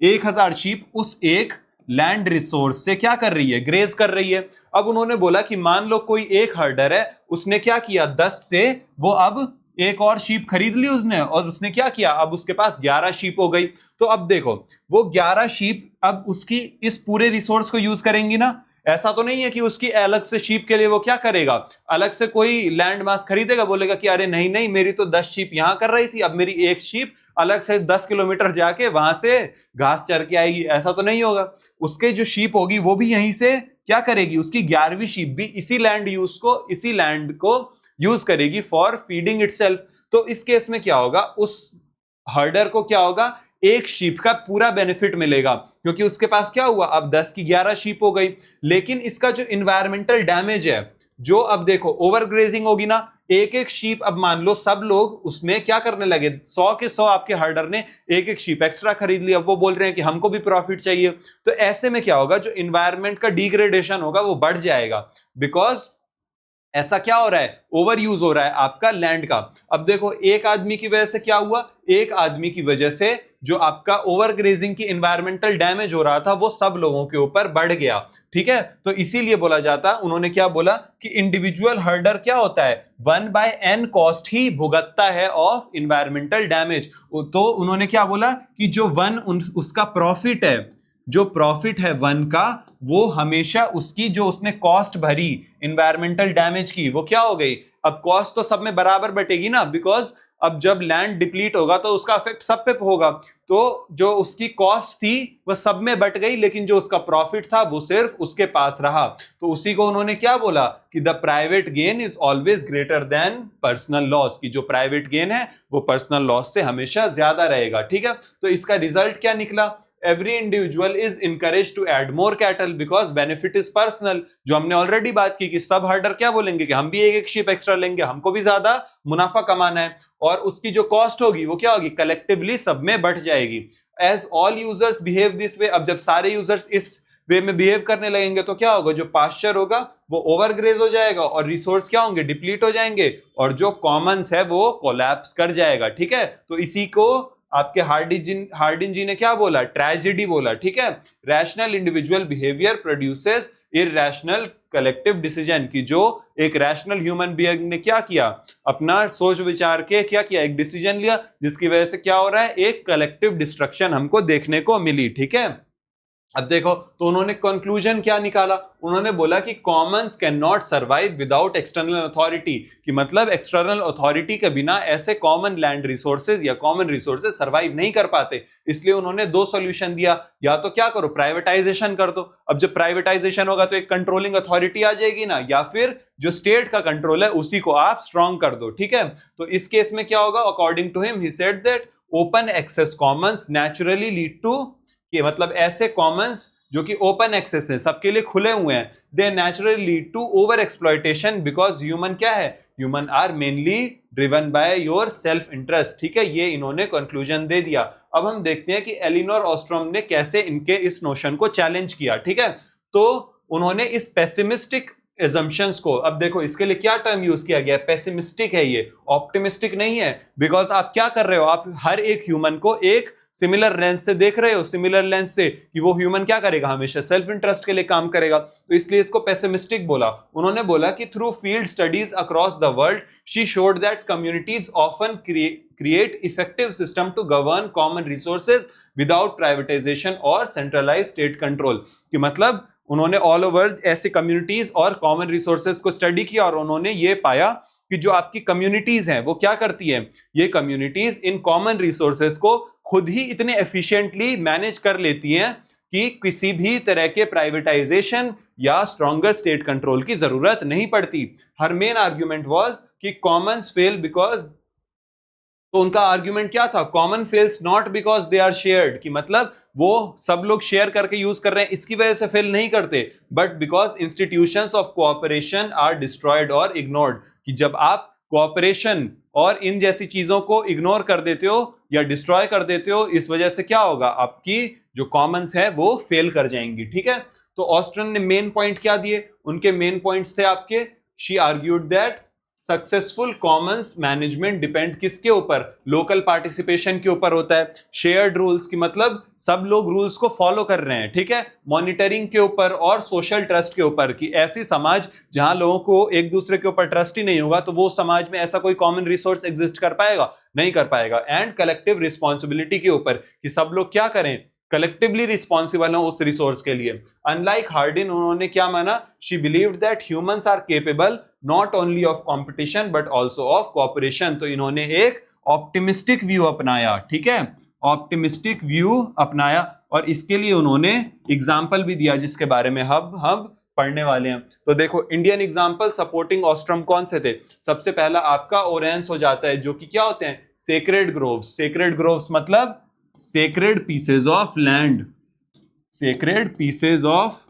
1000 शीप उस एक लैंड रिसोर्स से क्या कर रही है, ग्रेज कर रही है। अब उन्होंने बोला कि मान लो कोई एक हर्डर है, उसने क्या किया, 10 से वो अब एक और शीप खरीद ली उसने, और उसने क्या किया, अब उसके पास 11 शीप हो गई। तो अब देखो वो 11 शीप अब उसकी इस पूरे रिसोर्स को यूज करेंगी ना। ऐसा तो नहीं है कि उसकी अलग से शीप के लिए वो क्या करेगा, अलग से कोई लैंड मास खरीदेगा, बोलेगा कि अरे नहीं नहीं मेरी तो 10 शीप यहां कर रही थी, अब मेरी एक शीप अलग से 10 किलोमीटर जाके वहां से घास चर के आएगी, ऐसा तो नहीं होगा। उसके जो शीप होगी वो भी यहीं से क्या करेगी, उसकी 11वीं शीप भी इसी लैंड को यूज करेगी फॉर फीडिंग इटसेल्फ। तो इस केस में क्या होगा, उस हर्डर को क्या होगा, एक शीप का पूरा बेनिफिट मिलेगा, क्योंकि उसके पास क्या हुआ, अब 10 की 11 शीप हो गई। लेकिन इसका जो इन्वायरमेंटल डैमेज है, जो अब देखो ओवर ग्रेजिंग होगी ना, एक एक शीप, अब मान लो सब लोग उसमें क्या करने लगे, 100 के 100 आपके हर्डर ने एक एक शीप एक्स्ट्रा खरीद ली, अब वो बोल रहे हैं कि हमको भी प्रॉफिट चाहिए। तो ऐसे में क्या होगा, जो इन्वायरमेंट का डिग्रेडेशन होगा वो बढ़ जाएगा, बिकॉज ऐसा क्या हो रहा है, ओवर यूज हो रहा है आपका लैंड का। अब देखो एक आदमी की वजह से क्या हुआ, एक आदमी की वजह से जो आपका ओवर ग्रेजिंग की एनवायरमेंटल डैमेज हो रहा था वो सब लोगों के ऊपर बढ़ गया, ठीक है। तो इसीलिए बोला जाता, उन्होंने क्या बोला कि इंडिविजुअल हर्डर क्या होता है, 1/n कॉस्ट ही भुगतता है ऑफ इन्वायरमेंटल डैमेज। तो उन्होंने क्या बोला कि जो उसका प्रॉफिट है, जो प्रॉफिट है वन का, वो हमेशा उसकी जो उसने कॉस्ट भरी इन्वायरमेंटल डैमेज की, वो क्या हो गई, अब कॉस्ट तो सब में बराबर बटेगी ना, बिकॉज अब जब लैंड डिप्लीट होगा तो उसका इफेक्ट सब पे होगा। तो जो उसकी कॉस्ट थी वह सब में बट गई, लेकिन जो उसका प्रॉफिट था वो सिर्फ उसके पास रहा। तो उसी को उन्होंने क्या बोला कि the private gain is always greater than personal loss, की जो प्राइवेट गेन है वो पर्सनल लॉस से हमेशा ज्यादा रहेगा, ठीक है। तो इसका रिजल्ट क्या निकला, every individual is encouraged to add more cattle because benefit is personal। जो हमने ऑलरेडी बात की कि सब हर्डर क्या बोलेंगे कि हम भी एक एक शीप एक्स्ट्रा लेंगे, हमको भी ज्यादा मुनाफा कमाना है, और उसकी जो कॉस्ट होगी वो क्या होगी, कलेक्टिवली सब में बढ़ जाएगी। As all users behave this way, अब जब सारे यूजर्स इस वे में बिहेव करने लगेंगे तो क्या होगा, जो पास्चर होगा वो ओवरग्रेज हो जाएगा और रिसोर्स क्या होंगे, डिप्लीट हो जाएंगे, और जो कॉमन्स है वो कोलैप्स कर जाएगा, ठीक है। तो इसी को आपके हार्डिन जी ने क्या बोला, ट्रेजेडी बोला, ठीक है। Rational individual behaviour produces irrational collective decision, की जो एक रैशनल ह्यूमन बीइंग ने क्या किया, अपना सोच विचार के क्या किया, एक डिसीजन लिया, जिसकी वजह से क्या हो रहा है, एक कलेक्टिव डिस्ट्रक्शन हमको देखने को मिली, ठीक है। अब देखो तो उन्होंने कंक्लूजन क्या निकाला, उन्होंने बोला कि Commons can not survive without external authority, कि मतलब एक्सटर्नल अथॉरिटी के बिना ऐसे कॉमन लैंड रिसोर्सेज या कॉमन रिसोर्सेज सर्वाइव नहीं कर पाते। इसलिए उन्होंने दो सॉल्यूशन दिया, या तो क्या करो, प्राइवेटाइजेशन कर दो। अब जब प्राइवेटाइजेशन होगा तो एक कंट्रोलिंग अथॉरिटी आ जाएगी ना, या फिर जो स्टेट का कंट्रोल है उसी को आप स्ट्रॉन्ग कर दो, ठीक है। तो इस केस में क्या होगा, according to him he said that open access commons naturally lead to, कि मतलब ऐसे कॉमन्स जो कि ओपन एक्सेस है, सबके लिए खुले हुए हैं, they naturally lead to overexploitation, because human क्या है, human are mainly driven by your self interest, ठीक है। ये इन्होंने कंक्लूजन दे दिया। अब हम देखते हैं कि एलिनोर ऑस्ट्रोम ने कैसे इनके इस नोशन को चैलेंज किया, ठीक है। तो उन्होंने इस पेसिमिस्टिक एजम्पशंस को, अब देखो इसके लिए क्या टर्म यूज किया गया, पेसिमिस्टिक है ये, ऑप्टिमिस्टिक नहीं है, बिकॉज आप क्या कर रहे हो, आप हर एक ह्यूमन को एक सिमिलर लेंस से देख रहे हो, सिमिलर लेंस से कि वो ह्यूमन क्या करेगा, हमेशा सेल्फ इंटरेस्ट के लिए काम करेगा, तो इसलिए इसको पेसिमिस्टिक बोला। उन्होंने बोला कि through field studies across the world she showed that communities often create effective system to govern common resources without privatisation और सेंट्रलाइज स्टेट कंट्रोल, कि मतलब उन्होंने ऑल ओवर ऐसे कम्युनिटीज और कॉमन रिसोर्सेज को स्टडी किया, और उन्होंने ये पाया कि जो आपकी कम्युनिटीज हैं वो क्या करती है, ये कम्युनिटीज इन कॉमन रिसोर्सेज को खुद ही इतने एफिशिएंटली मैनेज कर लेती हैं कि किसी भी तरह के प्राइवेटाइजेशन या स्ट्रॉन्गर स्टेट कंट्रोल की जरूरत नहीं पड़ती। हर मेन आर्ग्यूमेंट वाज कि कॉमन्स फेल बिकॉज, तो उनका आर्ग्यूमेंट क्या था, common fails not because they are shared, कि मतलब वो सब लोग शेयर करके यूज कर रहे हैं इसकी वजह से फेल नहीं करते, but because institutions of cooperation are destroyed और इग्नोर्ड, कि जब आप कोऑपरेशन और इन जैसी चीजों को इग्नोर कर देते हो या डिस्ट्रॉय कर देते हो, इस वजह से क्या होगा, आपकी जो कॉमन्स है वो फेल कर जाएंगी। ठीक है, तो ऑस्ट्रन ने मेन पॉइंट क्या दिए, उनके मेन पॉइंट्स थे आपके, she argued that successful Commons management depend किसके ऊपर, लोकल पार्टिसिपेशन के ऊपर होता है, शेयर्ड रूल्स की मतलब सब लोग रूल्स को फॉलो कर रहे हैं, ठीक है, मॉनिटरिंग के ऊपर और सोशल ट्रस्ट के ऊपर, कि ऐसी समाज जहां लोगों को एक दूसरे के ऊपर ट्रस्ट ही नहीं होगा तो वो समाज में ऐसा कोई कॉमन रिसोर्स एग्जिस्ट कर पाएगा, नहीं कर पाएगा। एंड कलेक्टिव रिस्पॉन्सिबिलिटी के ऊपर, कि सब लोग क्या करें, कलेक्टिवली रिस्पॉन्सिबल हो उस रिसोर्स के लिए। अनलाइक हार्डिन, उन्होंने क्या माना, she believed that humans are capable not only of competition but also of cooperation. तो इन्होंने एक ऑप्टिमिस्टिक व्यू अपनाया, ठीक है, ऑप्टिमिस्टिक व्यू अपनाया, और इसके लिए उन्होंने एग्जाम्पल भी दिया जिसके बारे में हम पढ़ने वाले हैं। तो देखो इंडियन एग्जाम्पल सपोर्टिंग ऑस्ट्रम कौन से थे, सबसे पहला आपका ओरेंस हो जाता है, जो कि क्या होते हैं, सेक्रेड ग्रोव्स। सेक्रेड ग्रोव्स मतलब sacred pieces of land, sacred pieces of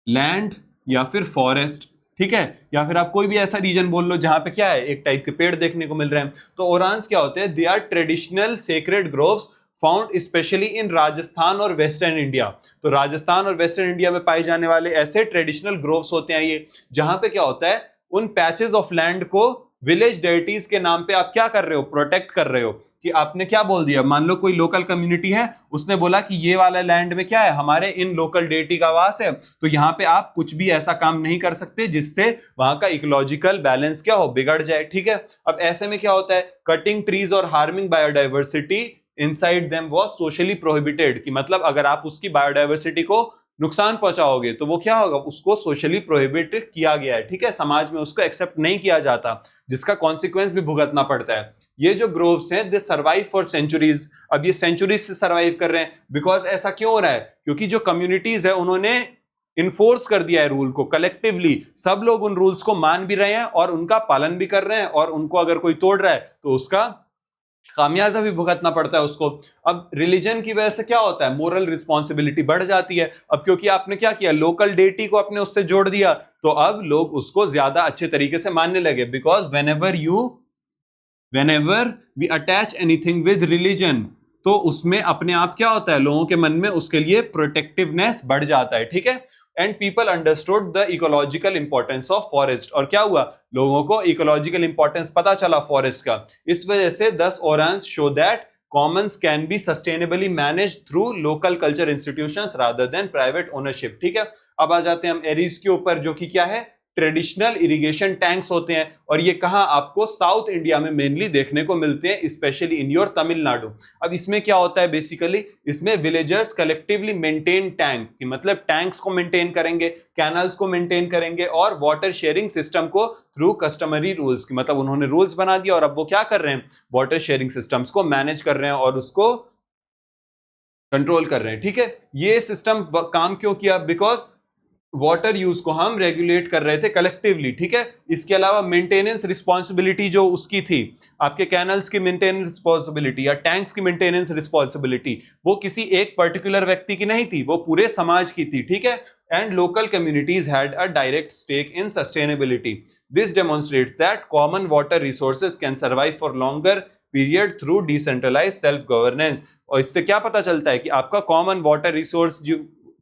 land या फिर फॉरेस्ट, ठीक है, या फिर आप कोई भी ऐसा रीजन बोल लो जहां पे क्या है, एक टाइप के पेड़ देखने को मिल रहे हैं। तो ओरांस क्या होते हैं, they are traditional sacred groves found specially in Rajasthan और वेस्टर्न इंडिया। तो राजस्थान और वेस्टर्न इंडिया में पाए जाने वाले ऐसे ट्रेडिशनल ग्रोव्स होते हैं ये, जहां पे क्या होता है, उन पैचेस ऑफ लैंड को विलेज डेटिज के नाम पे आप क्या कर रहे हो, प्रोटेक्ट कर रहे हो। कि आपने क्या बोल दिया, मान लो कोई लोकल कम्युनिटी है, उसने बोला कि ये वाला लैंड में क्या है, हमारे इन लोकल डेटी का वास है, तो यहाँ पे आप कुछ भी ऐसा काम नहीं कर सकते जिससे वहां का इकोलॉजिकल बैलेंस क्या हो, बिगड़ जाए, ठीक है। अब ऐसे में क्या होता है, कटिंग ट्रीज और harming biodiversity inside them was socially prohibited, कि मतलब अगर आप उसकी बायोडाइवर्सिटी को नुकसान पहुंचाओगे तो वो क्या होगा, उसको सोशली प्रोहिबिट किया गया है, ठीक है, समाज में उसको एक्सेप्ट नहीं किया जाता, जिसका कॉन्सिक्वेंस भी भुगतना पड़ता है। ये जो ग्रोव्स हैं दे सर्वाइव फॉर सेंचुरीज। अब ये सेंचुरीज से सर्वाइव कर रहे हैं, बिकॉज ऐसा क्यों हो रहा है, क्योंकि जो कम्युनिटीज है उन्होंने इन्फोर्स कर दिया है रूल को, कलेक्टिवली सब लोग उन रूल्स को मान भी रहे हैं और उनका पालन भी कर रहे हैं, और उनको अगर कोई तोड़ रहा है तो उसका खामियाजा भी भुगतना पड़ता है उसको। अब रिलीजन की वजह से क्या होता है, मोरल रिस्पॉन्सिबिलिटी बढ़ जाती है। अब क्योंकि आपने क्या किया, लोकल डेटी को अपने उससे जोड़ दिया, तो अब लोग उसको ज्यादा अच्छे तरीके से मानने लगे, because whenever we attach anything with religion, तो उसमें अपने आप क्या होता है, लोगों के मन में उसके लिए प्रोटेक्टिवनेस बढ़ जाता है, ठीक है। And people understood the ecological importance of forest, और क्या हुआ, लोगों को इकोलॉजिकल इंपॉर्टेंस पता चला फॉरेस्ट का। इस वजह से 10 orans show that commons can be sustainably managed through local culture institutions rather than private ownership, ठीक है। अब आ जाते हैं हम एरीज के ऊपर, जो कि क्या है, ट्रेडिशनल इरिगेशन टैंक्स होते हैं, और ये कहां आपको साउथ इंडिया में मेनली देखने को मिलते हैं, स्पेशली इन योर तमिलनाडु। अब इसमें क्या होता है, बेसिकली इसमें विलेजर्स कलेक्टिवली मेंटेन टैंक, कि मतलब टैंक्स को मेंटेन करेंगे, कैनल्स को मेंटेन करेंगे, और वाटर शेयरिंग सिस्टम को थ्रू कस्टमरी रूल्स, की मतलब उन्होंने रूल्स बना दिया और अब वो क्या कर रहे हैं, वाटर शेयरिंग सिस्टम्स को मैनेज कर रहे हैं और उसको कंट्रोल कर रहे हैं, ठीक है। ये सिस्टम काम क्यों किया, बिकॉज वाटर यूज को हम रेगुलेट कर रहे थे कलेक्टिवली, ठीक है। इसके अलावा मेंटेनेंस रिस्पॉन्सिबिलिटी जो उसकी थी, आपके कैनल्स की मेंटेनेंस रिस्पॉन्सिबिलिटी या टैंक्स की मेंटेनेंस रिस्पॉन्सिबिलिटी, वो किसी एक पर्टिकुलर व्यक्ति की नहीं थी, वो पूरे समाज की थी, ठीक है। And local communities had a direct stake in sustainability. This demonstrates that common water resources can survive for longer period through decentralise self governance. और इससे क्या पता चलता है कि आपका कॉमन वाटर रिसोर्स जो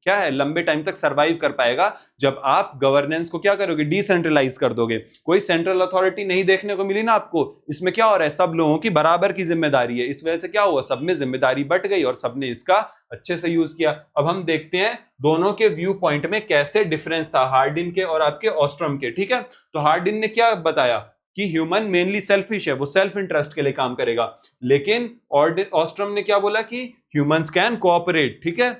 क्या है, लंबे टाइम तक सरवाइव कर पाएगा जब आप गवर्नेंस को क्या करोगे, डिसेंट्रलाइज कर दोगे। कोई सेंट्रल अथॉरिटी नहीं देखने को मिली ना आपको, इसमें क्या हो रहा है, सब लोगों की बराबर की जिम्मेदारी है, इस वजह से क्या हुआ, सब में जिम्मेदारी बंट गई और सबने इसका अच्छे से यूज किया। अब हम देखते हैं दोनों के व्यू पॉइंट में कैसे डिफरेंस था, हार्डिन के और आपके ऑस्ट्रम के, ठीक है। तो हार्डिन ने क्या बताया कि ह्यूमन मेनली सेल्फिश है, वो सेल्फ इंटरेस्ट के लिए काम करेगा, लेकिन ऑस्ट्रम ने क्या बोला कि ह्यूमंस कैन कोऑपरेट, ठीक है,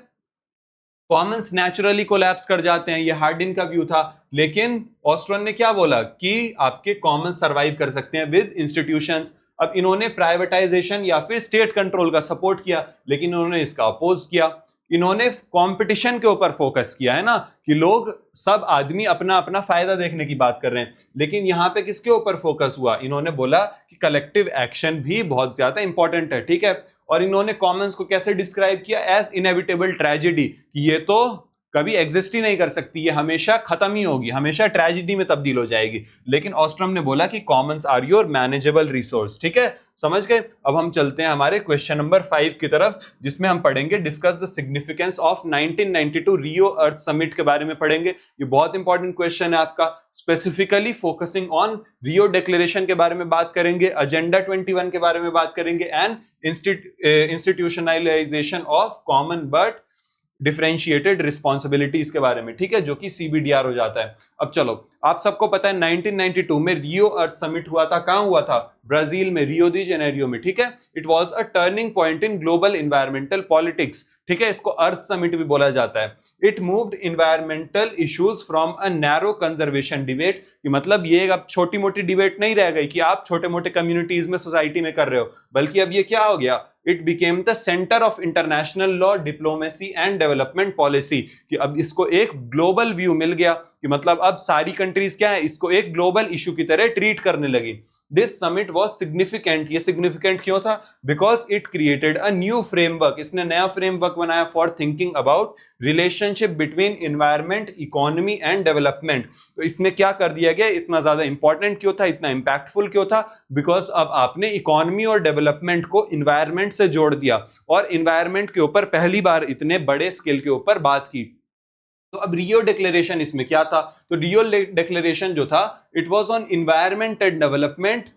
कॉमन्स नेचुरली कोलैप्स कर जाते हैं, ये हार्डिन का व्यू था। लेकिन ऑस्ट्रन ने क्या बोला कि आपके कॉमन्स सरवाइव कर सकते हैं विद इंस्टीट्यूशंस। अब इन्होंने प्राइवेटाइजेशन या फिर स्टेट कंट्रोल का सपोर्ट किया, लेकिन उन्होंने इसका अपोज किया। इन्होंने कंपटीशन के ऊपर फोकस किया है ना, कि लोग सब आदमी अपना अपना फायदा देखने की बात कर रहे हैं, लेकिन यहाँ पे किसके ऊपर फोकस हुआ, इन्होंने बोला कि कलेक्टिव एक्शन भी बहुत ज्यादा इंपॉर्टेंट है, ठीक है। और इन्होंने कॉमन्स को कैसे डिस्क्राइब किया, एज इनएविटेबल ट्रेजेडी, कि ये तो कभी एग्जिस्ट ही नहीं कर सकती, ये हमेशा खत्म ही होगी, हमेशा ट्रेजेडी में तब्दील हो जाएगी। लेकिन ऑस्ट्रम ने बोला कि commons are your manageable resource, ठीक है, समझ गए। अब हम चलते हैं हमारे क्वेश्चन नंबर 5 की तरफ, जिसमें हम पढ़ेंगे discuss the significance of 1992 Rio earth summit के बारे में पढ़ेंगे। ये बहुत इंपॉर्टेंट क्वेश्चन है आपका, specifically focusing on Rio declaration के बारे में बात करेंगे, एजेंडा 21 के बारे में बात करेंगे, and institutionalisation of common but differentiated responsibilities के बारे में, ठीक है, जो कि सीबीडीआर हो जाता है। अब चलो, आप सबको पता है 1992 में रियो अर्थ समिट हुआ था, कहां हुआ था, ब्राजील में, रियो दी जेनेरियो में, ठीक है। It was a turning point in global environmental politics, ठीक है, इसको अर्थ समिट भी बोला जाता है। It moved environmental issues from a narrow conservation debate, कि मतलब ये अब छोटी मोटी डिबेट नहीं रह गई कि आप छोटे मोटे कम्युनिटीज में, सोसाइटी में कर रहे हो, बल्कि अब ये क्या हो गया, it became the centre of international law, diplomacy and development policy, कि अब इसको एक ग्लोबल व्यू मिल गया, कि मतलब अब सारी कंट्रीज क्या है, इसको एक ग्लोबल इशू की तरह ट्रीट करने लगी। दिस समिट वाज सिग्निफिकेंट, ये सिग्निफिकेंट क्यों था, because it created a new framework, इसने नया फ्रेमवर्क बनाया for thinking about relationship between environment, economy and development. तो इसमें क्या कर दिया गया, इतना ज्यादा इंपॉर्टेंट क्यों था, इतना इंपैक्टफुल क्यों था, बिकॉज अब आपने इकोनॉमी और डेवलपमेंट को एनवायरमेंट से जोड़ दिया, और एनवायरमेंट के ऊपर पहली बार इतने बड़े स्केल के ऊपर बात की। तो अब रियो डिक्लेरेशन इसमें क्या था, तो रियो डिक्लेरेशन जो था, it was on environment and development,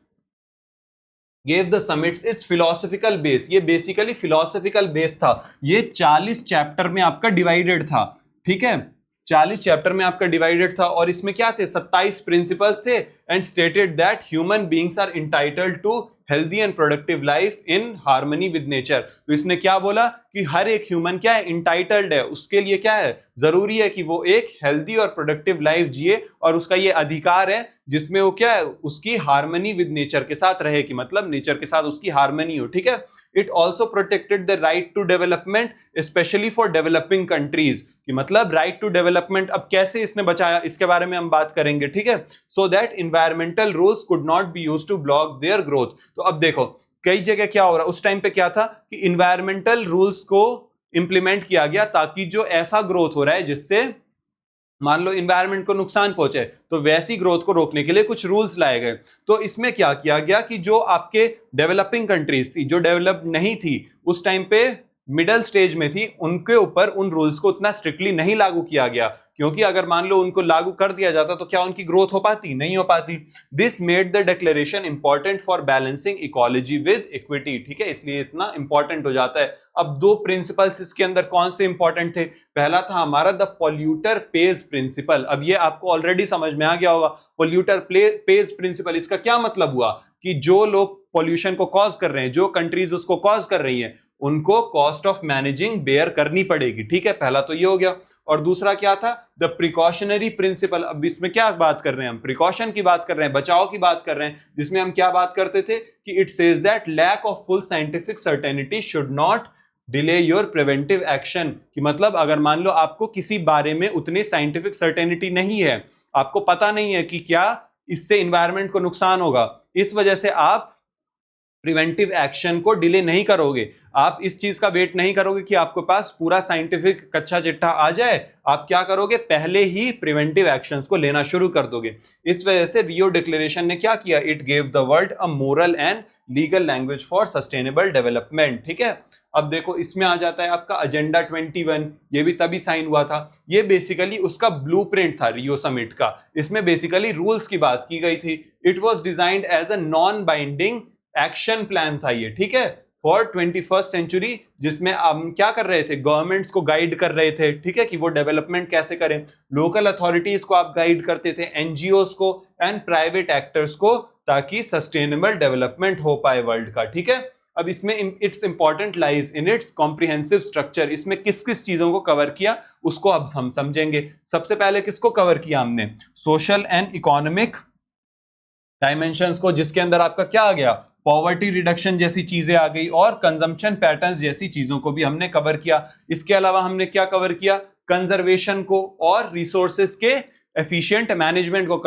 gave the summits its philosophical base, ये बेसिकली फिलोसॉफिकल बेस था। ये 40 चैप्टर में आपका डिवाइडेड था, ठीक है, 40 चैप्टर में आपका डिवाइडेड था, और इसमें क्या थे, 27 प्रिंसिपल्स थे, and stated that human beings are entitled to healthy and productive life in harmony with nature. तो इसने क्या बोला कि हर एक ह्यूमन क्या है, इंटाइटल्ड है, उसके लिए क्या है, जरूरी है कि वो एक हेल्दी और प्रोडक्टिव लाइफ जिए, और उसका ये अधिकार है जिसमें वो क्या है, उसकी हार्मनी विद नेचर के साथ रहे, कि मतलब नेचर के साथ उसकी हार्मनी हो, ठीक है। It also protected the right to development, specially for developing countries, कि मतलब राइट टू डेवलपमेंट अब कैसे इसने बचाया, इसके बारे में हम बात करेंगे, ठीक है। So that environmental rules could not be used to block their growth. तो अब देखो, कई जगह क्या हो रहा है, उस टाइम पे क्या था कि एनवायरमेंटल रूल्स को इंप्लीमेंट किया गया, ताकि जो ऐसा ग्रोथ हो रहा है जिससे मान लो इन्वायरमेंट को नुकसान पहुंचे, तो वैसी ग्रोथ को रोकने के लिए कुछ रूल्स लाए गए। तो इसमें क्या किया गया कि जो आपके डेवलपिंग कंट्रीज थी, जो डेवलप नहीं थी उस टाइम पे, मिडल स्टेज में थी, उनके ऊपर उन रूल्स को उतना स्ट्रिक्टली नहीं लागू किया गया, क्योंकि अगर मान लो उनको लागू कर दिया जाता तो क्या उनकी ग्रोथ हो पाती, नहीं हो पाती। This made the declaration important for balancing ecology with equity, ठीक है, इसलिए इतना इंपॉर्टेंट हो जाता है। अब दो प्रिंसिपल्स इसके अंदर कौन से इंपॉर्टेंट थे, पहला था हमारा द पोल्यूटर पेज प्रिंसिपल। अब ये आपको ऑलरेडी समझ में आ गया होगा, पोल्यूटर पेज प्रिंसिपल, इसका क्या मतलब हुआ कि जो लोग पॉल्यूशन को कॉज कर रहे हैं, जो कंट्रीज उसको कॉज कर रही हैं, उनको कॉस्ट ऑफ मैनेजिंग बेयर करनी पड़ेगी, ठीक है, पहला तो ये हो गया। और दूसरा क्या था, द प्रिकॉशनरी प्रिंसिपल। अब इसमें क्या बात कर रहे हैं हम, प्रिकॉशन की बात कर रहे हैं, बचाव की बात कर रहे हैं, जिसमें हम क्या बात करते थे कि it says that lack of full scientific certainty should not delay your preventive action, कि मतलब अगर मान लो आपको किसी बारे में उतनी साइंटिफिक सर्टेनिटी नहीं है, आपको पता नहीं है कि क्या इससे एनवायरनमेंट को नुकसान होगा, इस वजह से आप प्रिवेंटिव एक्शन को डिले नहीं करोगे, आप इस चीज का वेट नहीं करोगे कि आपके पास पूरा साइंटिफिक कच्चा चिट्ठा आ जाए, आप क्या करोगे, पहले ही प्रिवेंटिव एक्शंस को लेना शुरू कर दोगे। इस वजह से रियो डिक्लेरेशन ने क्या किया, it gave the world a moral and legal language for sustainable development, ठीक है। अब देखो, इसमें आ जाता है आपका एजेंडा 21, ये भी तभी साइन हुआ था, ये बेसिकली उसका ब्लूप्रिंट था रियो समिट का, इसमें बेसिकली रूल्स की बात की गई थी। It was designed as a non binding action plan था ये, ठीक है, फॉर 21st सेंचुरी, जिसमें हम क्या कर रहे थे, गवर्नमेंट्स को गाइड कर रहे थे, ठीक है, कि वो डेवलपमेंट कैसे करें, लोकल अथॉरिटीज को आप गाइड करते थे, एनजीओस को एंड प्राइवेट एक्टर्स को, ताकि सस्टेनेबल डेवलपमेंट हो पाए वर्ल्ड का, ठीक है। अब इसमें it's important lies in its comprehensive structure, इसमें किस किस चीजों को कवर किया उसको अब हम समझेंगे। सबसे पहले किसको कवर किया हमने, सोशल एंड इकोनॉमिक डायमेंशंस को, जिसके अंदर आपका क्या आ गया, पॉवर्टी रिडक्शन जैसी चीजें आ गई और कंजम्पशन पैटर्न्स जैसी चीजों को भी हमने कवर किया। इसके अलावा हमने क्या कवर किया, कंजर्वेशन को और रिसोर्सेज के एफिशिएंट मैनेजमेंट को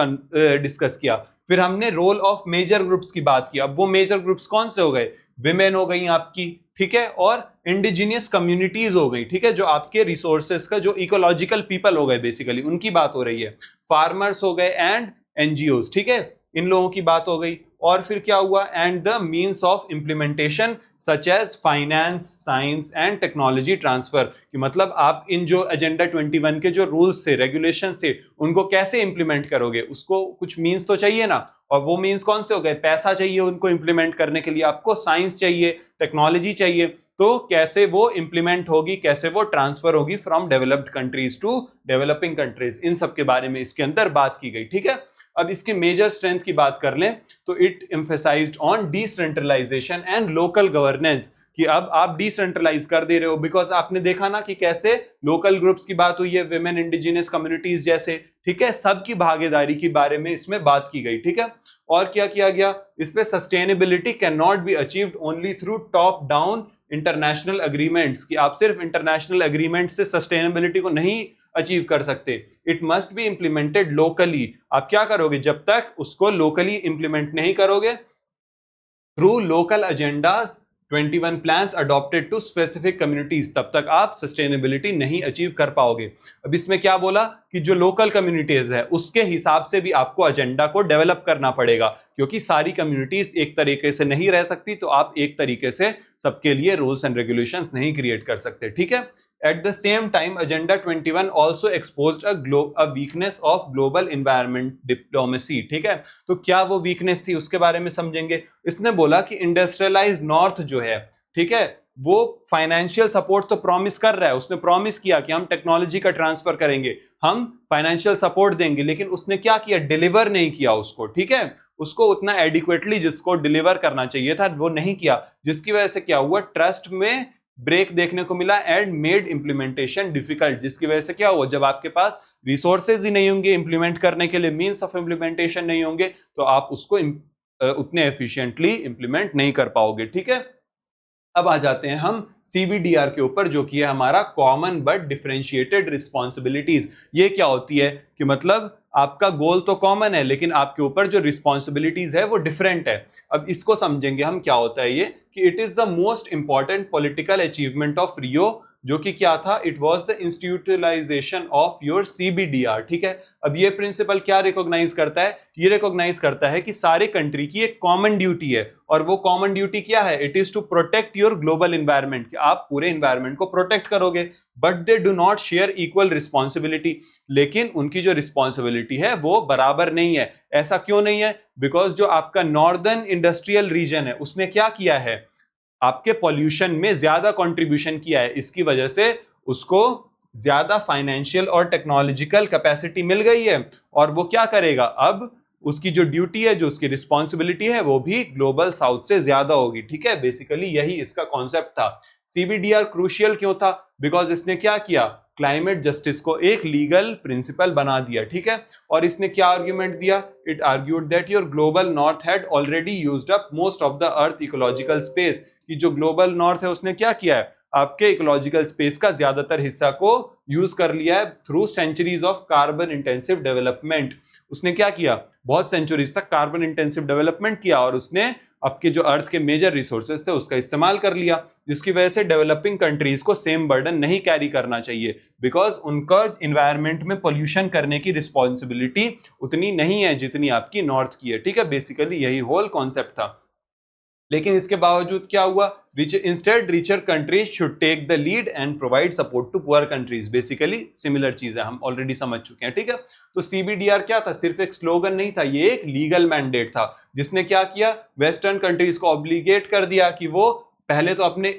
डिस्कस किया। फिर हमने रोल ऑफ मेजर ग्रुप्स की बात की। अब वो मेजर ग्रुप्स कौन से हो गए, विमेन हो गई आपकी, ठीक है, और इंडिजिनियस कम्युनिटीज हो गई, ठीक है, जो आपके रिसोर्सेज का जो इकोलॉजिकल पीपल हो गए बेसिकली उनकी बात हो रही है, फार्मर्स हो गए एंड एनजीओज, ठीक है, इन लोगों की बात हो गई। और फिर क्या हुआ, and the means of implementation such as finance, science and technology transfer, कि मतलब आप इन जो एजेंडा 21 के जो रूल्स थे, रेगुलेशंस थे, उनको कैसे इंप्लीमेंट करोगे, उसको कुछ मीन्स तो चाहिए ना, और वो मीन्स कौन से हो गए, पैसा चाहिए उनको इंप्लीमेंट करने के लिए, आपको साइंस चाहिए, टेक्नोलॉजी चाहिए, तो कैसे वो इंप्लीमेंट होगी, कैसे वो ट्रांसफर होगी from developed countries to developing countries, इन सब के बारे में इसके अंदर बात की गई, ठीक है। अब इसकी मेजर स्ट्रेंथ की बात कर लें तो it emphasised on decentralisation and local governance, कि अब आप डिसेंट्रलाइज कर दे रहे हो, बिकॉज आपने देखा ना कि कैसे लोकल ग्रुप्स की बात हुई है, विमेन, इंडिजिनियस कम्युनिटीज जैसे, ठीक है, सबकी भागीदारी के बारे में इसमें बात की गई, ठीक है। और क्या किया गया इसमें, sustainability can not be achieved only through top down international agreements, कि आप सिर्फ इंटरनेशनल अग्रीमेंट से सस्टेनेबिलिटी को नहीं अचीव कर सकते, it must be implemented locally. आप क्या करोगे, जब तक उसको लोकली इंप्लीमेंट नहीं करोगे through local agendas 21 plans adopted to specific communities, तब तक आप सस्टेनेबिलिटी नहीं अचीव कर पाओगे। अब इसमें क्या बोला कि जो लोकल कम्युनिटीज है उसके हिसाब से भी आपको एजेंडा को डेवलप करना पड़ेगा, क्योंकि सारी कम्युनिटीज एक तरीके से नहीं रह सकती, तो आप एक तरीके से सबके लिए रूल्स एंड रेगुलेशंस नहीं क्रिएट कर सकते, ठीक है। At the same time agenda 21 also exposed a weakness of global environment diplomacy, ठीक है। तो क्या वो वीकनेस थी उसके बारे में समझेंगे। इसने बोला कि इंडस्ट्रियलाइज नॉर्थ जो है, ठीक है, वो फाइनेंशियल सपोर्ट तो प्रॉमिस कर रहा है, उसने प्रॉमिस किया कि हम टेक्नोलॉजी का ट्रांसफर करेंगे, हम फाइनेंशियल सपोर्ट देंगे, लेकिन उसने क्या किया, डिलीवर नहीं किया उसको, ठीक है, उसको उतना एडिक्वेटली जिसको डिलीवर करना चाहिए था वो नहीं किया, जिसकी वजह से क्या हुआ, ट्रस्ट में ब्रेक देखने को मिला एंड मेड इंप्लीमेंटेशन डिफिकल्ट, जिसकी वजह से क्या हुआ, जब आपके पास रिसोर्सेज ही नहीं होंगे इंप्लीमेंट करने के लिए, मींस ऑफ इंप्लीमेंटेशन नहीं होंगे, तो आप उसको उतने एफिशिएंटली इंप्लीमेंट नहीं कर पाओगे, ठीक है। अब आ जाते हैं हम सीबीडीआर के ऊपर, जो कि है हमारा कॉमन बट डिफरेंशिएटेड रिस्पॉन्सिबिलिटीज। ये क्या होती है कि मतलब आपका गोल तो कॉमन है, लेकिन आपके ऊपर जो रिस्पॉन्सिबिलिटीज है वो डिफरेंट है। अब इसको समझेंगे हम, क्या होता है ये, कि it is the most important political achievement of Rio, जो कि क्या था, it was the institutionalization of your CBDR, ठीक है। अब ये प्रिंसिपल क्या रिकॉग्नाइज करता है, ये रिकॉग्नाइज करता है कि सारे कंट्री की एक कॉमन ड्यूटी है, और वो कॉमन ड्यूटी क्या है, it is to protect your global environment, कि आप पूरे एनवायरनमेंट को प्रोटेक्ट करोगे, but they do not share equal responsibility, लेकिन उनकी जो रिस्पॉन्सिबिलिटी है वो बराबर नहीं है। ऐसा क्यों नहीं है, बिकॉज जो आपका नॉर्दर्न इंडस्ट्रियल रीजन है उसने क्या किया है, आपके पॉल्यूशन में ज्यादा कंट्रीब्यूशन किया है, इसकी वजह से उसको ज्यादा फाइनेंशियल और टेक्नोलॉजिकल कैपेसिटी मिल गई है, और वो क्या करेगा, अब उसकी जो ड्यूटी है, जो उसकी रिस्पॉन्सिबिलिटी है, वो भी ग्लोबल साउथ से ज्यादा होगी, ठीक है। बेसिकली यही इसका कॉन्सेप्ट था। सीबीडीआर क्रूशियल क्यों था, बिकॉज इसने क्या किया, क्लाइमेट जस्टिस को एक लीगल प्रिंसिपल बना दिया, ठीक है। और इसने क्या आर्ग्यूमेंट दिया, it argued that your global north had already used up most of the earth ecological space, कि जो ग्लोबल नॉर्थ है उसने क्या किया है, आपके इकोलॉजिकल स्पेस का ज्यादातर हिस्सा को यूज कर लिया है through centuries of carbon intensive development. उसने क्या किया, बहुत सेंचुरीज तक कार्बन इंटेंसिव डेवलपमेंट किया, और उसने आपके जो अर्थ के मेजर रिसोर्सेज थे उसका इस्तेमाल कर लिया, जिसकी वजह से डेवलपिंग कंट्रीज को सेम बर्डन नहीं कैरी करना चाहिए, बिकॉज उनका इन्वायरमेंट में पोल्यूशन करने की रिस्पॉन्सिबिलिटी उतनी नहीं है जितनी आपकी नॉर्थ की है, ठीक है। बेसिकली यही होल कॉन्सेप्ट था। लेकिन इसके बावजूद क्या हुआ, instead richer countries should take the lead and provide support to poor countries. Basically similar चीज है, हम ऑलरेडी समझ चुके हैं, ठीक है। तो सीबीडीआर क्या था, सिर्फ एक स्लोगन नहीं था, ये एक लीगल मैंडेट था, जिसने क्या किया, वेस्टर्न कंट्रीज को ऑब्लिगेट कर दिया कि वो पहले तो अपने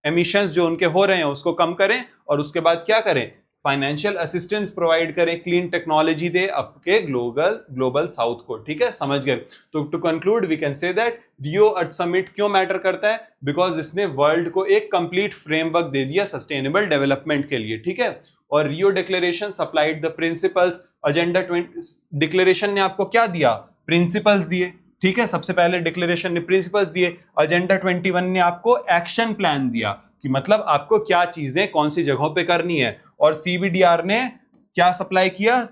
एमिशंस जो उनके हो रहे हैं उसको कम करें, और उसके बाद क्या करें, फाइनेंशियल असिस्टेंस प्रोवाइड करें, क्लीन टेक्नोलॉजी दे आपके ग्लोबल साउथ को, ठीक है, समझ गए। तो to conclude we can say that Rio earth summit क्यों मैटर करता है, बिकॉज इसने वर्ल्ड को एक कंप्लीट फ्रेमवर्क दे दिया सस्टेनेबल डेवलपमेंट के लिए, ठीक है। और Rio declaration supplied the principles, agenda 20 declaration ने आपको क्या दिया, प्रिंसिपल्स दिए, ठीक है, सबसे पहले डिक्लेरेशन ने प्रिंसिपल्स दिए, एजेंडा 21 ने आपको एक्शन प्लान दिया कि मतलब आपको क्या चीजें कौन सी जगहों पे करनी है, और सीबीडीआर ने क्या सप्लाई किया,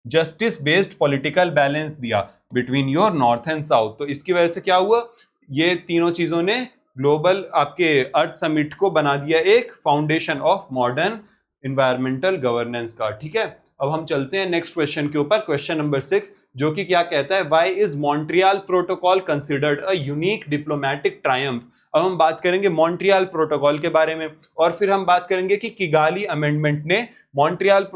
जस्टिस बेस्ड पॉलिटिकल बैलेंस दिया between your north and south. तो इसकी वजह से क्या हुआ, ये तीनों चीजों ने ग्लोबल आपके अर्थ समिट को बना दिया एक foundation of modern environmental governance का। ठीक है, अब हम चलते हैं नेक्स्ट क्वेश्चन के ऊपर, क्वेश्चन नंबर 6, जो कि क्या कहता है, why is Montreal protocol considered a unique diplomatic Triumph. अब हम बात करेंगे मॉन्ट्रियल प्रोटोकॉल के बारे में, और फिर हम बात करेंगे कि किगाली अमेंडमेंट ने मॉन्ट्रियल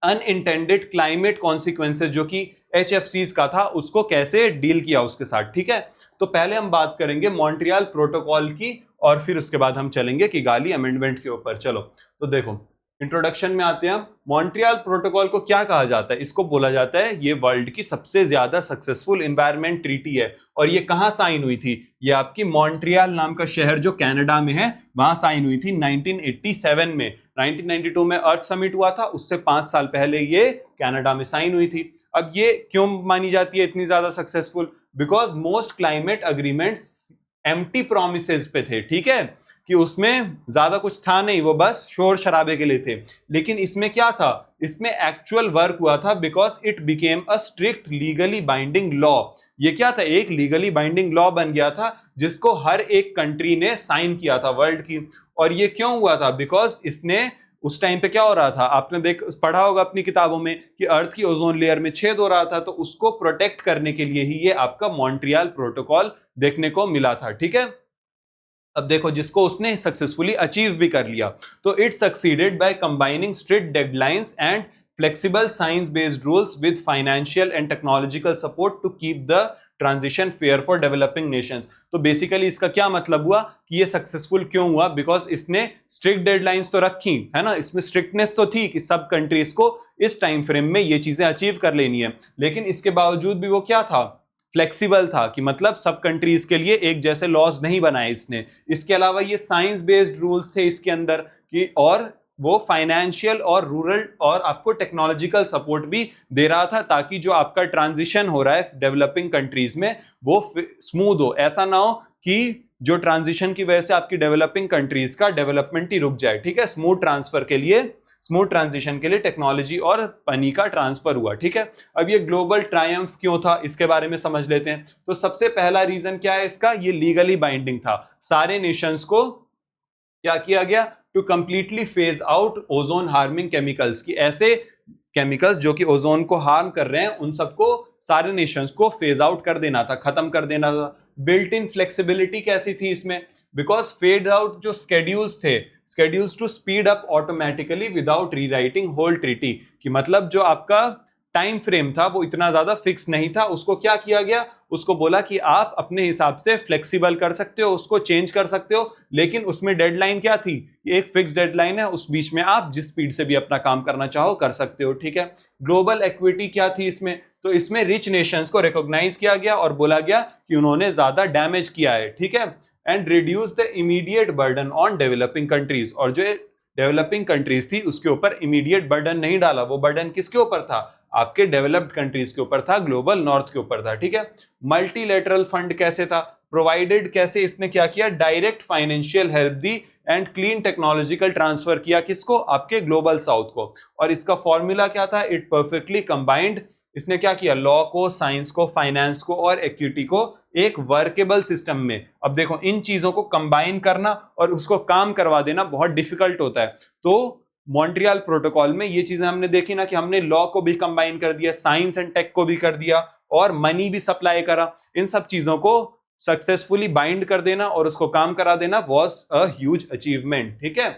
अनइंटेंडेड क्लाइमेट कॉन्सिक्वेंसेज जो कि HFCs का था उसको कैसे डील किया उसके साथ। ठीक है, तो पहले हम बात करेंगे मॉन्ट्रियल प्रोटोकॉल की, और फिर उसके बाद हम चलेंगे किगाली अमेंडमेंट के ऊपर। चलो तो देखो, इंट्रोडक्शन में आते हैं। मॉन्ट्रियल प्रोटोकॉल को क्या कहा जाता है, इसको बोला जाता है ये वर्ल्ड की सबसे ज्यादा सक्सेसफुल एनवायरमेंट ट्रीटी है। और ये कहां साइन हुई थी, ये आपकी मॉन्ट्रियल नाम का शहर जो कनाडा में है वहां साइन हुई थी 1987 में। 1992 में अर्थ समिट हुआ था, उससे 5 साल पहले ये कनाडा में साइन हुई थी। अब ये क्यों मानी जाती है इतनी ज्यादा successful, because most climate agreements empty promises पे थे। ठीक है, कि उसमें ज्यादा कुछ था नहीं, वो बस शोर शराबे के लिए थे। लेकिन इसमें क्या था, इसमें एक्चुअल वर्क हुआ था, because it became a strict legally binding law. ये क्या था, एक लीगली बाइंडिंग लॉ बन गया था जिसको हर एक कंट्री ने साइन किया था वर्ल्ड की। और ये क्यों हुआ था, बिकॉज इसने उस टाइम पे क्या हो रहा था, आपने पढ़ा होगा अपनी किताबों में कि अर्थ की ओजोन लेयर में छेद हो रहा था, तो उसको प्रोटेक्ट करने के लिए ही ये आपका मॉन्ट्रियल प्रोटोकॉल देखने को मिला था। ठीक है, अब देखो जिसको उसने सक्सेसफुली अचीव भी कर लिया। तो it succeeded by combining strict deadlines and flexible science based rules with financial and technological support to keep the transition fair for developing nations. तो बेसिकली इसका क्या मतलब हुआ कि ये सक्सेसफुल क्यों हुआ, बिकॉज इसने स्ट्रिक्ट डेडलाइंस तो रखी है ना, इसमें स्ट्रिक्टनेस तो थी कि सब कंट्रीज को इस टाइम फ्रेम में ये चीजें अचीव कर लेनी है, लेकिन इसके बावजूद भी वो क्या था, फ्लेक्सिबल था, कि मतलब सब कंट्रीज के लिए एक जैसे लॉज नहीं बनाए इसने। इसके अलावा ये साइंस बेस्ड रूल्स थे इसके अंदर कि, और वो फाइनेंशियल और रूरल और आपको टेक्नोलॉजिकल सपोर्ट भी दे रहा था, ताकि जो आपका ट्रांजिशन हो रहा है डेवलपिंग कंट्रीज में वो स्मूथ हो। ऐसा ना हो कि जो ट्रांजिशन की वजह से आपकी डेवलपिंग कंट्रीज का डेवलपमेंट ही रुक जाए। ठीक है, स्मूथ ट्रांसफर के लिए, स्मूथ ट्रांजिशन के लिए टेक्नोलॉजी और मनी का ट्रांसफर हुआ। ठीक है, अब ये ग्लोबल ट्रायम्फ क्यों था इसके बारे में समझ लेते हैं। तो सबसे पहला रीजन क्या है इसका, ये लीगली बाइंडिंग था। सारे नेशंस को क्या किया गया, to completely phase out ozone harming chemicals, की ऐसे केमिकल्स जो कि ओजोन को हार्म कर रहे हैं उन सबको सारे नेशंस को फेज आउट कर देना था, खत्म कर देना था। बिल्ट इन फ्लेक्सिबिलिटी कैसी थी इसमें, बिकॉज फेड आउट जो स्केड्यूल्स थे, schedules to speed up automatically without rewriting whole treaty, कि मतलब जो आपका टाइम फ्रेम था वो इतना ज्यादा फिक्स नहीं था, उसको क्या किया गया, उसको बोला कि आप अपने हिसाब से फ्लेक्सिबल कर सकते हो, उसको चेंज कर सकते हो, लेकिन उसमें डेडलाइन क्या थी, एक फिक्स डेडलाइन है, उस बीच में आप जिस स्पीड से भी अपना काम करना चाहो कर सकते हो। ठीक है, ग्लोबल इक्विटी क्या थी इसमें, तो इसमें रिच नेशंस को रिकॉग्नाइज किया गया और बोला गया कि उन्होंने ज्यादा डैमेज किया है। ठीक है, and reduce the immediate burden on developing countries, और जो डेवलपिंग कंट्रीज थी उसके ऊपर इमीडिएट बर्डन नहीं डाला, वो बर्डन किसके ऊपर था, आपके डेवलप्ड कंट्रीज के ऊपर था, ग्लोबल नॉर्थ के ऊपर था। ठीक है, मल्टीलेटरल फंड कैसे था प्रोवाइडेड, कैसे इसने क्या किया, direct financial help the and clean technological transfer किया, किसको, आपके ग्लोबल साउथ को। और इसका फॉर्मूला क्या था, इट परफेक्टली कंबाइंड, इसने क्या किया, लॉ को, साइंस को, फाइनेंस को और इक्विटी को एक वर्केबल सिस्टम में। अब देखो इन चीजों को कंबाइन करना और उसको काम करवा देना बहुत डिफिकल्ट होता है। तो मॉन्ट्रियल प्रोटोकॉल में ये चीजें हमने देखी ना कि हमने लॉ को भी कंबाइन कर दिया, साइंस एंड टेक को भी कर दिया और मनी भी सप्लाई करा। इन सब चीजों को सक्सेसफुली बाइंड कर देना और उसको काम करा देना वाज अ ह्यूज अचीवमेंट। ठीक है,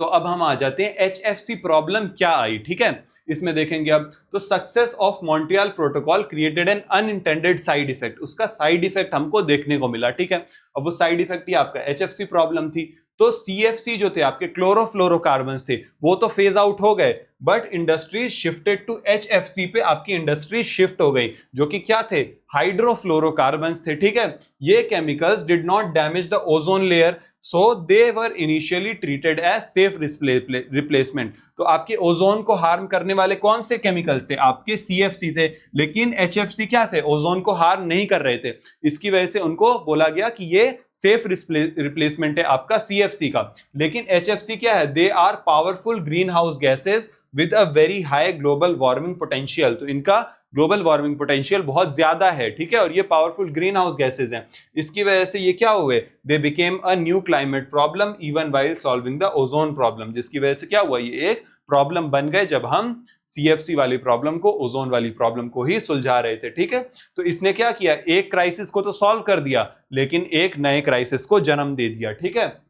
तो अब हम आ जाते हैं HFC प्रॉब्लम क्या आई। ठीक है, इसमें देखेंगे अब, तो success of Montreal protocol created an unintended side effect, उसका साइड इफेक्ट हमको देखने को मिला। ठीक है, अब वो साइड इफेक्ट ही आपका HFC प्रॉब्लम थी। तो CFC जो थे आपके क्लोरोफ्लोरोकार्बन्स थे वो तो फेज आउट हो गए, but industries shifted to HFC पे आपकी इंडस्ट्री शिफ्ट हो गई, जो कि क्या थे, हाइड्रोफ्लोरोकार्बन्स थे। ठीक है, ये chemicals did not damage the ozone layer, so they were initially treated as safe replacement. तो आपके ओजोन को हार्म करने वाले कौन से केमिकल्स थे? आपके CFC थे, लेकिन HFC क्या थे? ओजोन को हार्म नहीं कर रहे थे। इसकी वजह से उनको बोला गया कि ये सेफ रिप्लेसमेंट है आपका CFC का। लेकिन HFC क्या है? They are powerful green house gases with a very high global warming potential. तो इनका ग्लोबल वार्मिंग पोटेंशियल बहुत ज्यादा है, ठीक है, और ये पावरफुल ग्रीन हाउस गैसेज हैं। इसकी वजह से ये क्या हुए? They became a new climate problem even while solving the ozone problem. जिसकी वजह से क्या हुआ? ये एक प्रॉब्लम बन गए जब हम CFC वाली प्रॉब्लम को, ओजोन वाली प्रॉब्लम को ही सुलझा रहे थे, ठीक है। तो इसने क्या किया? एक क्राइसिस को तो सॉल्व कर दिया, लेकिन एक नए क्राइसिस को जन्म दे दिया, ठीक है।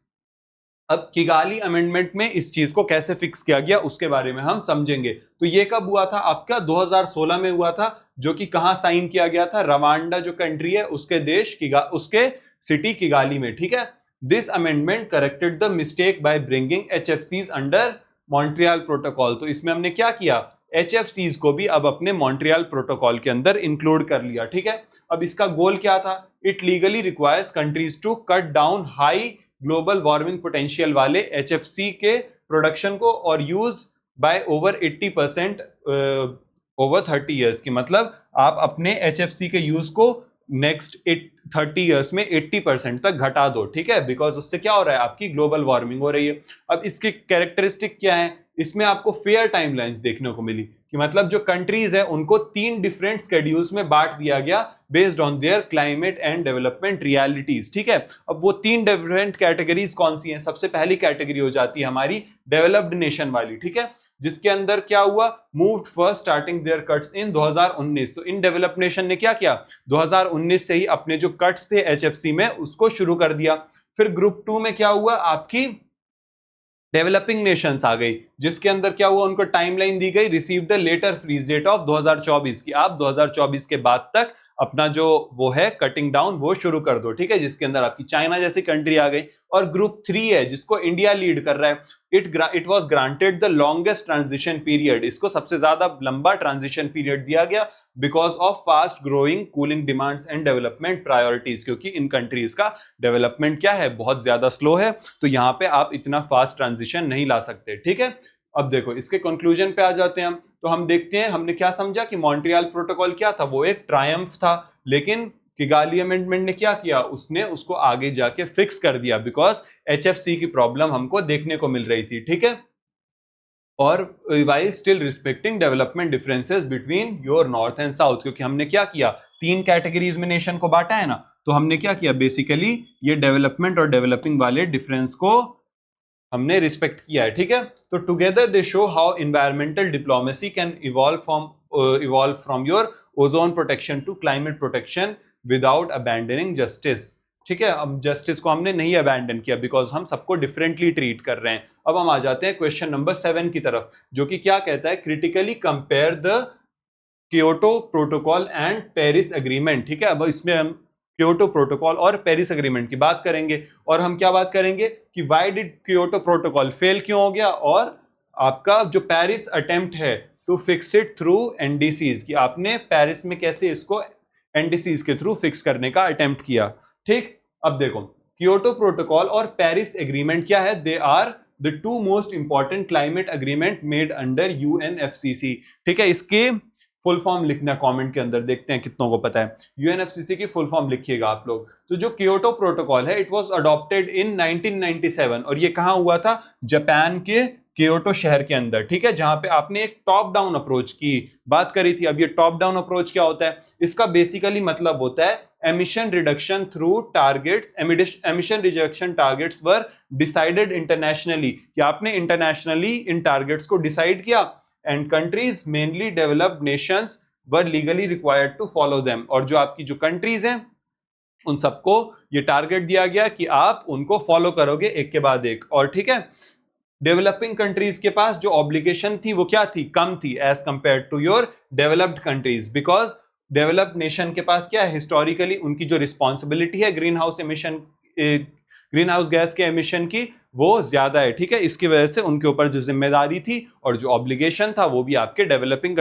अब किगाली अमेंडमेंट में इस चीज को कैसे फिक्स किया गया उसके बारे में हम समझेंगे। तो ये कब हुआ था? आपका 2016 में हुआ था, जो कि कहां साइन किया गया था? रवांडा जो कंट्री है उसके देश उसके सिटी किगाली में, ठीक है। This amendment corrected the mistake by bringing HFCs under Montreal protocol. तो इसमें हमने क्या किया? HFCs को भी अब अपने मॉन्ट्रियल प्रोटोकॉल के अंदर इंक्लूड कर लिया, ठीक है। अब इसका गोल क्या था? It legally requires countries to cut down high global warming potential वाले HFC के प्रोडक्शन को और use by over 80% over 30 years की। मतलब आप अपने HFC के यूज को नेक्स्ट 30 ईयर्स में 80% तक घटा दो, ठीक है, बिकॉज उससे क्या हो रहा है? आपकी ग्लोबल वार्मिंग हो रही है। अब इसकी कैरेक्टरिस्टिक क्या है? इसमें आपको फेयर टाइमलाइंस देखने को मिली कि मतलब जो कंट्रीज है उनको 3 डिफरेंट स्केड्यूल्स में बांट दिया गया based on their climate and development realities, ठीक है। अब वो 3 डिफरेंट कैटेगरीज कौन सी हैं? सबसे पहली कैटेगरी हो जाती है हमारी डेवलप्ड नेशन वाली, ठीक है, जिसके अंदर क्या हुआ? Moved first starting there cuts in 2019। तो इन डेवलप्ड नेशन ने क्या किया? 2019 से ही अपने जो कट्स थे HFC में उसको शुरू कर दिया। फिर ग्रुप 2 में क्या हुआ? आपकी डेवलपिंग नेशंस आ गई, जिसके अंदर क्या हुआ? उनको टाइमलाइन दी गई, received the later freeze date of 2024 की। आप 2024 के बाद तक अपना जो वो है कटिंग डाउन वो शुरू कर दो, ठीक है, जिसके अंदर आपकी चाइना जैसी कंट्री आ गई। और ग्रुप 3 है जिसको इंडिया लीड कर रहा है। It was granted the longest transition period. इसको सबसे ज्यादा लंबा ट्रांजिशन पीरियड दिया गया because of fast growing cooling demands and development priorities, क्योंकि इन कंट्रीज का डेवलपमेंट क्या है? बहुत ज्यादा स्लो है। तो यहां पे आप इतना फास्ट ट्रांजिशन नहीं ला सकते, ठीक है। अब देखो इसके कंक्लूजन पे आ जाते हैं हम। तो हम देखते हैं हमने क्या समझा कि मॉन्ट्रियल प्रोटोकॉल क्या था? वो एक ट्रायम्फ था। लेकिन किगाली अमेंडमेंट ने क्या किया? उसने उसको आगे जाके फिक्स कर दिया बिकॉज HFC की प्रॉब्लम हमको देखने को मिल रही थी, ठीक है। और while still respecting development differences between your north and south, क्योंकि हमने क्या किया? 3 कैटेगरीज में नेशन को बांटा है ना। तो हमने क्या किया? बेसिकली ये डेवलपमेंट और डेवलपिंग वाले डिफरेंस को हमने रिस्पेक्ट किया है, ठीक है। तो together they show how environmental diplomacy can evolve from your ozone protection to climate protection without abandoning justice, ठीक है। अब जस्टिस को हमने नहीं अबैंडन किया बिकॉज हम सबको डिफरेंटली ट्रीट कर रहे हैं। अब हम आ जाते हैं क्वेश्चन नंबर 7 की तरफ, जो कि क्या कहता है? Critically compare the Kyoto protocol and Paris agreement, ठीक है। अब इसमें हम क्योटो प्रोटोकॉल और पेरिस एग्रीमेंट की बात करेंगे। और हम क्या बात करेंगे कि why did Kyoto protocol fail क्यों हो गया, और आपका जो पेरिस अटेम्प्ट है to fix it through NDCs, कि आपने पेरिस में कैसे इसको NDCs के थ्रू फिक्स करने का अटेम्प्ट किया, ठीक। अब देखो क्योटो प्रोटोकॉल और पेरिस एग्रीमेंट क्या है? They are the 2 most important climate agreement made under UNFCCC, ठीक है। इसके फुल फॉर्म लिखना कमेंट के अंदर, देखते हैं कितनों को पता है। UNFCCC की फुल फॉर्म लिखिएगा आप लोग। तो जो क्योटो प्रोटोकॉल है इट वाज अडॉप्टेड इन 1997 और ये कहां हुआ था? जापान के क्योटो शहर के अंदर, ठीक है, जहां पे आपने एक टॉप डाउन अप्रोच की बात करी थी। अब ये टॉप डाउन अप्रोच क्या होता है? इसका बेसिकली मतलब होता है emission reduction through targets. Emission reduction targets were decided internationally, कि आपने इंटरनेशनली इन टारगेट्स को डिसाइड किया and countries mainly developed nations were legally required to follow them. और जो आपकी जो कंट्रीज हैं उन सबको ये टारगेट दिया गया कि आप उनको फॉलो करोगे एक के बाद एक, और ठीक है। डेवलपिंग कंट्रीज के पास जो ऑब्लिगेशन थी वो क्या थी? कम थी as compare to your developed countries, because developed nation के पास क्या है? हिस्टोरिकली उनकी जो रिस्पॉन्सिबिलिटी है ग्रीन हाउस गैस के एमिशन की, वो ज्यादा है, ठीक है। इसकी वजह से उनके ऊपर जो जिम्मेदारी थी और जो ऑब्लिगेशन था वो भी आपके डेवलपिंग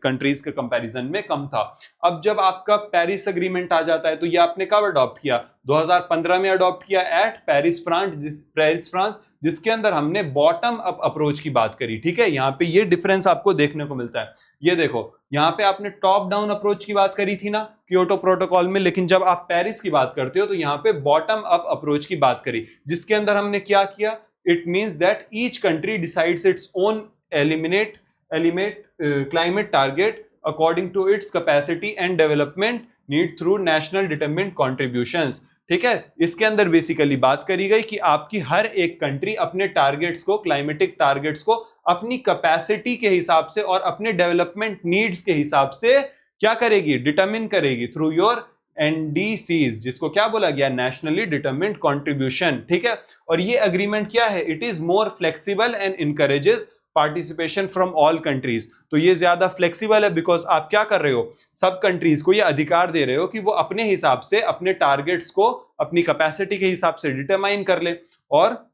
कंट्रीज के कंपैरिजन में कम था। अब जब आपका पेरिस एग्रीमेंट आ जाता है तो ये आपने कब अडॉप्ट किया? 2015 में अडॉप्ट किया एट पेरिस फ्रांस, जिसके अंदर हमने बॉटम अप अप्रोच की बात करी, ठीक है। यहाँ पे ये डिफरेंस आपको देखने को मिलता है। ये देखो, यहाँ पे आपने टॉप डाउन अप्रोच की बात करी थी ना क्योटो प्रोटोकॉल में, लेकिन जब आप पेरिस की बात करते हो तो यहाँ पे बॉटम अप अप्रोच की बात करी, जिसके अंदर हमने क्या किया? It means that each country decides its own एलिमेट climate target according to its capacity and development need through national determined contributions, ठीक है। इसके अंदर बेसिकली बात करी गई कि आपकी हर एक कंट्री अपने टारगेट्स को, क्लाइमेटिक टारगेट्स को अपनी कैपेसिटी के हिसाब से और अपने डेवलपमेंट नीड्स के हिसाब से क्या करेगी? डिटरमिन करेगी थ्रू योर एनडीसीज, जिसको क्या बोला गया? नेशनली डिटरमिन्ड कंट्रीब्यूशन, ठीक है। और ये अग्रीमेंट क्या है? It is more flexible and encourages participation from all countries. तो ये ज्यादा फ्लेक्सिबल है बिकॉज आप क्या कर रहे हो? सब कंट्रीज को ये अधिकार दे रहे हो कि वो अपने हिसाब से अपने टारगेट्स को अपनी कैपेसिटी के हिसाब से डिटरमाइन कर ले, और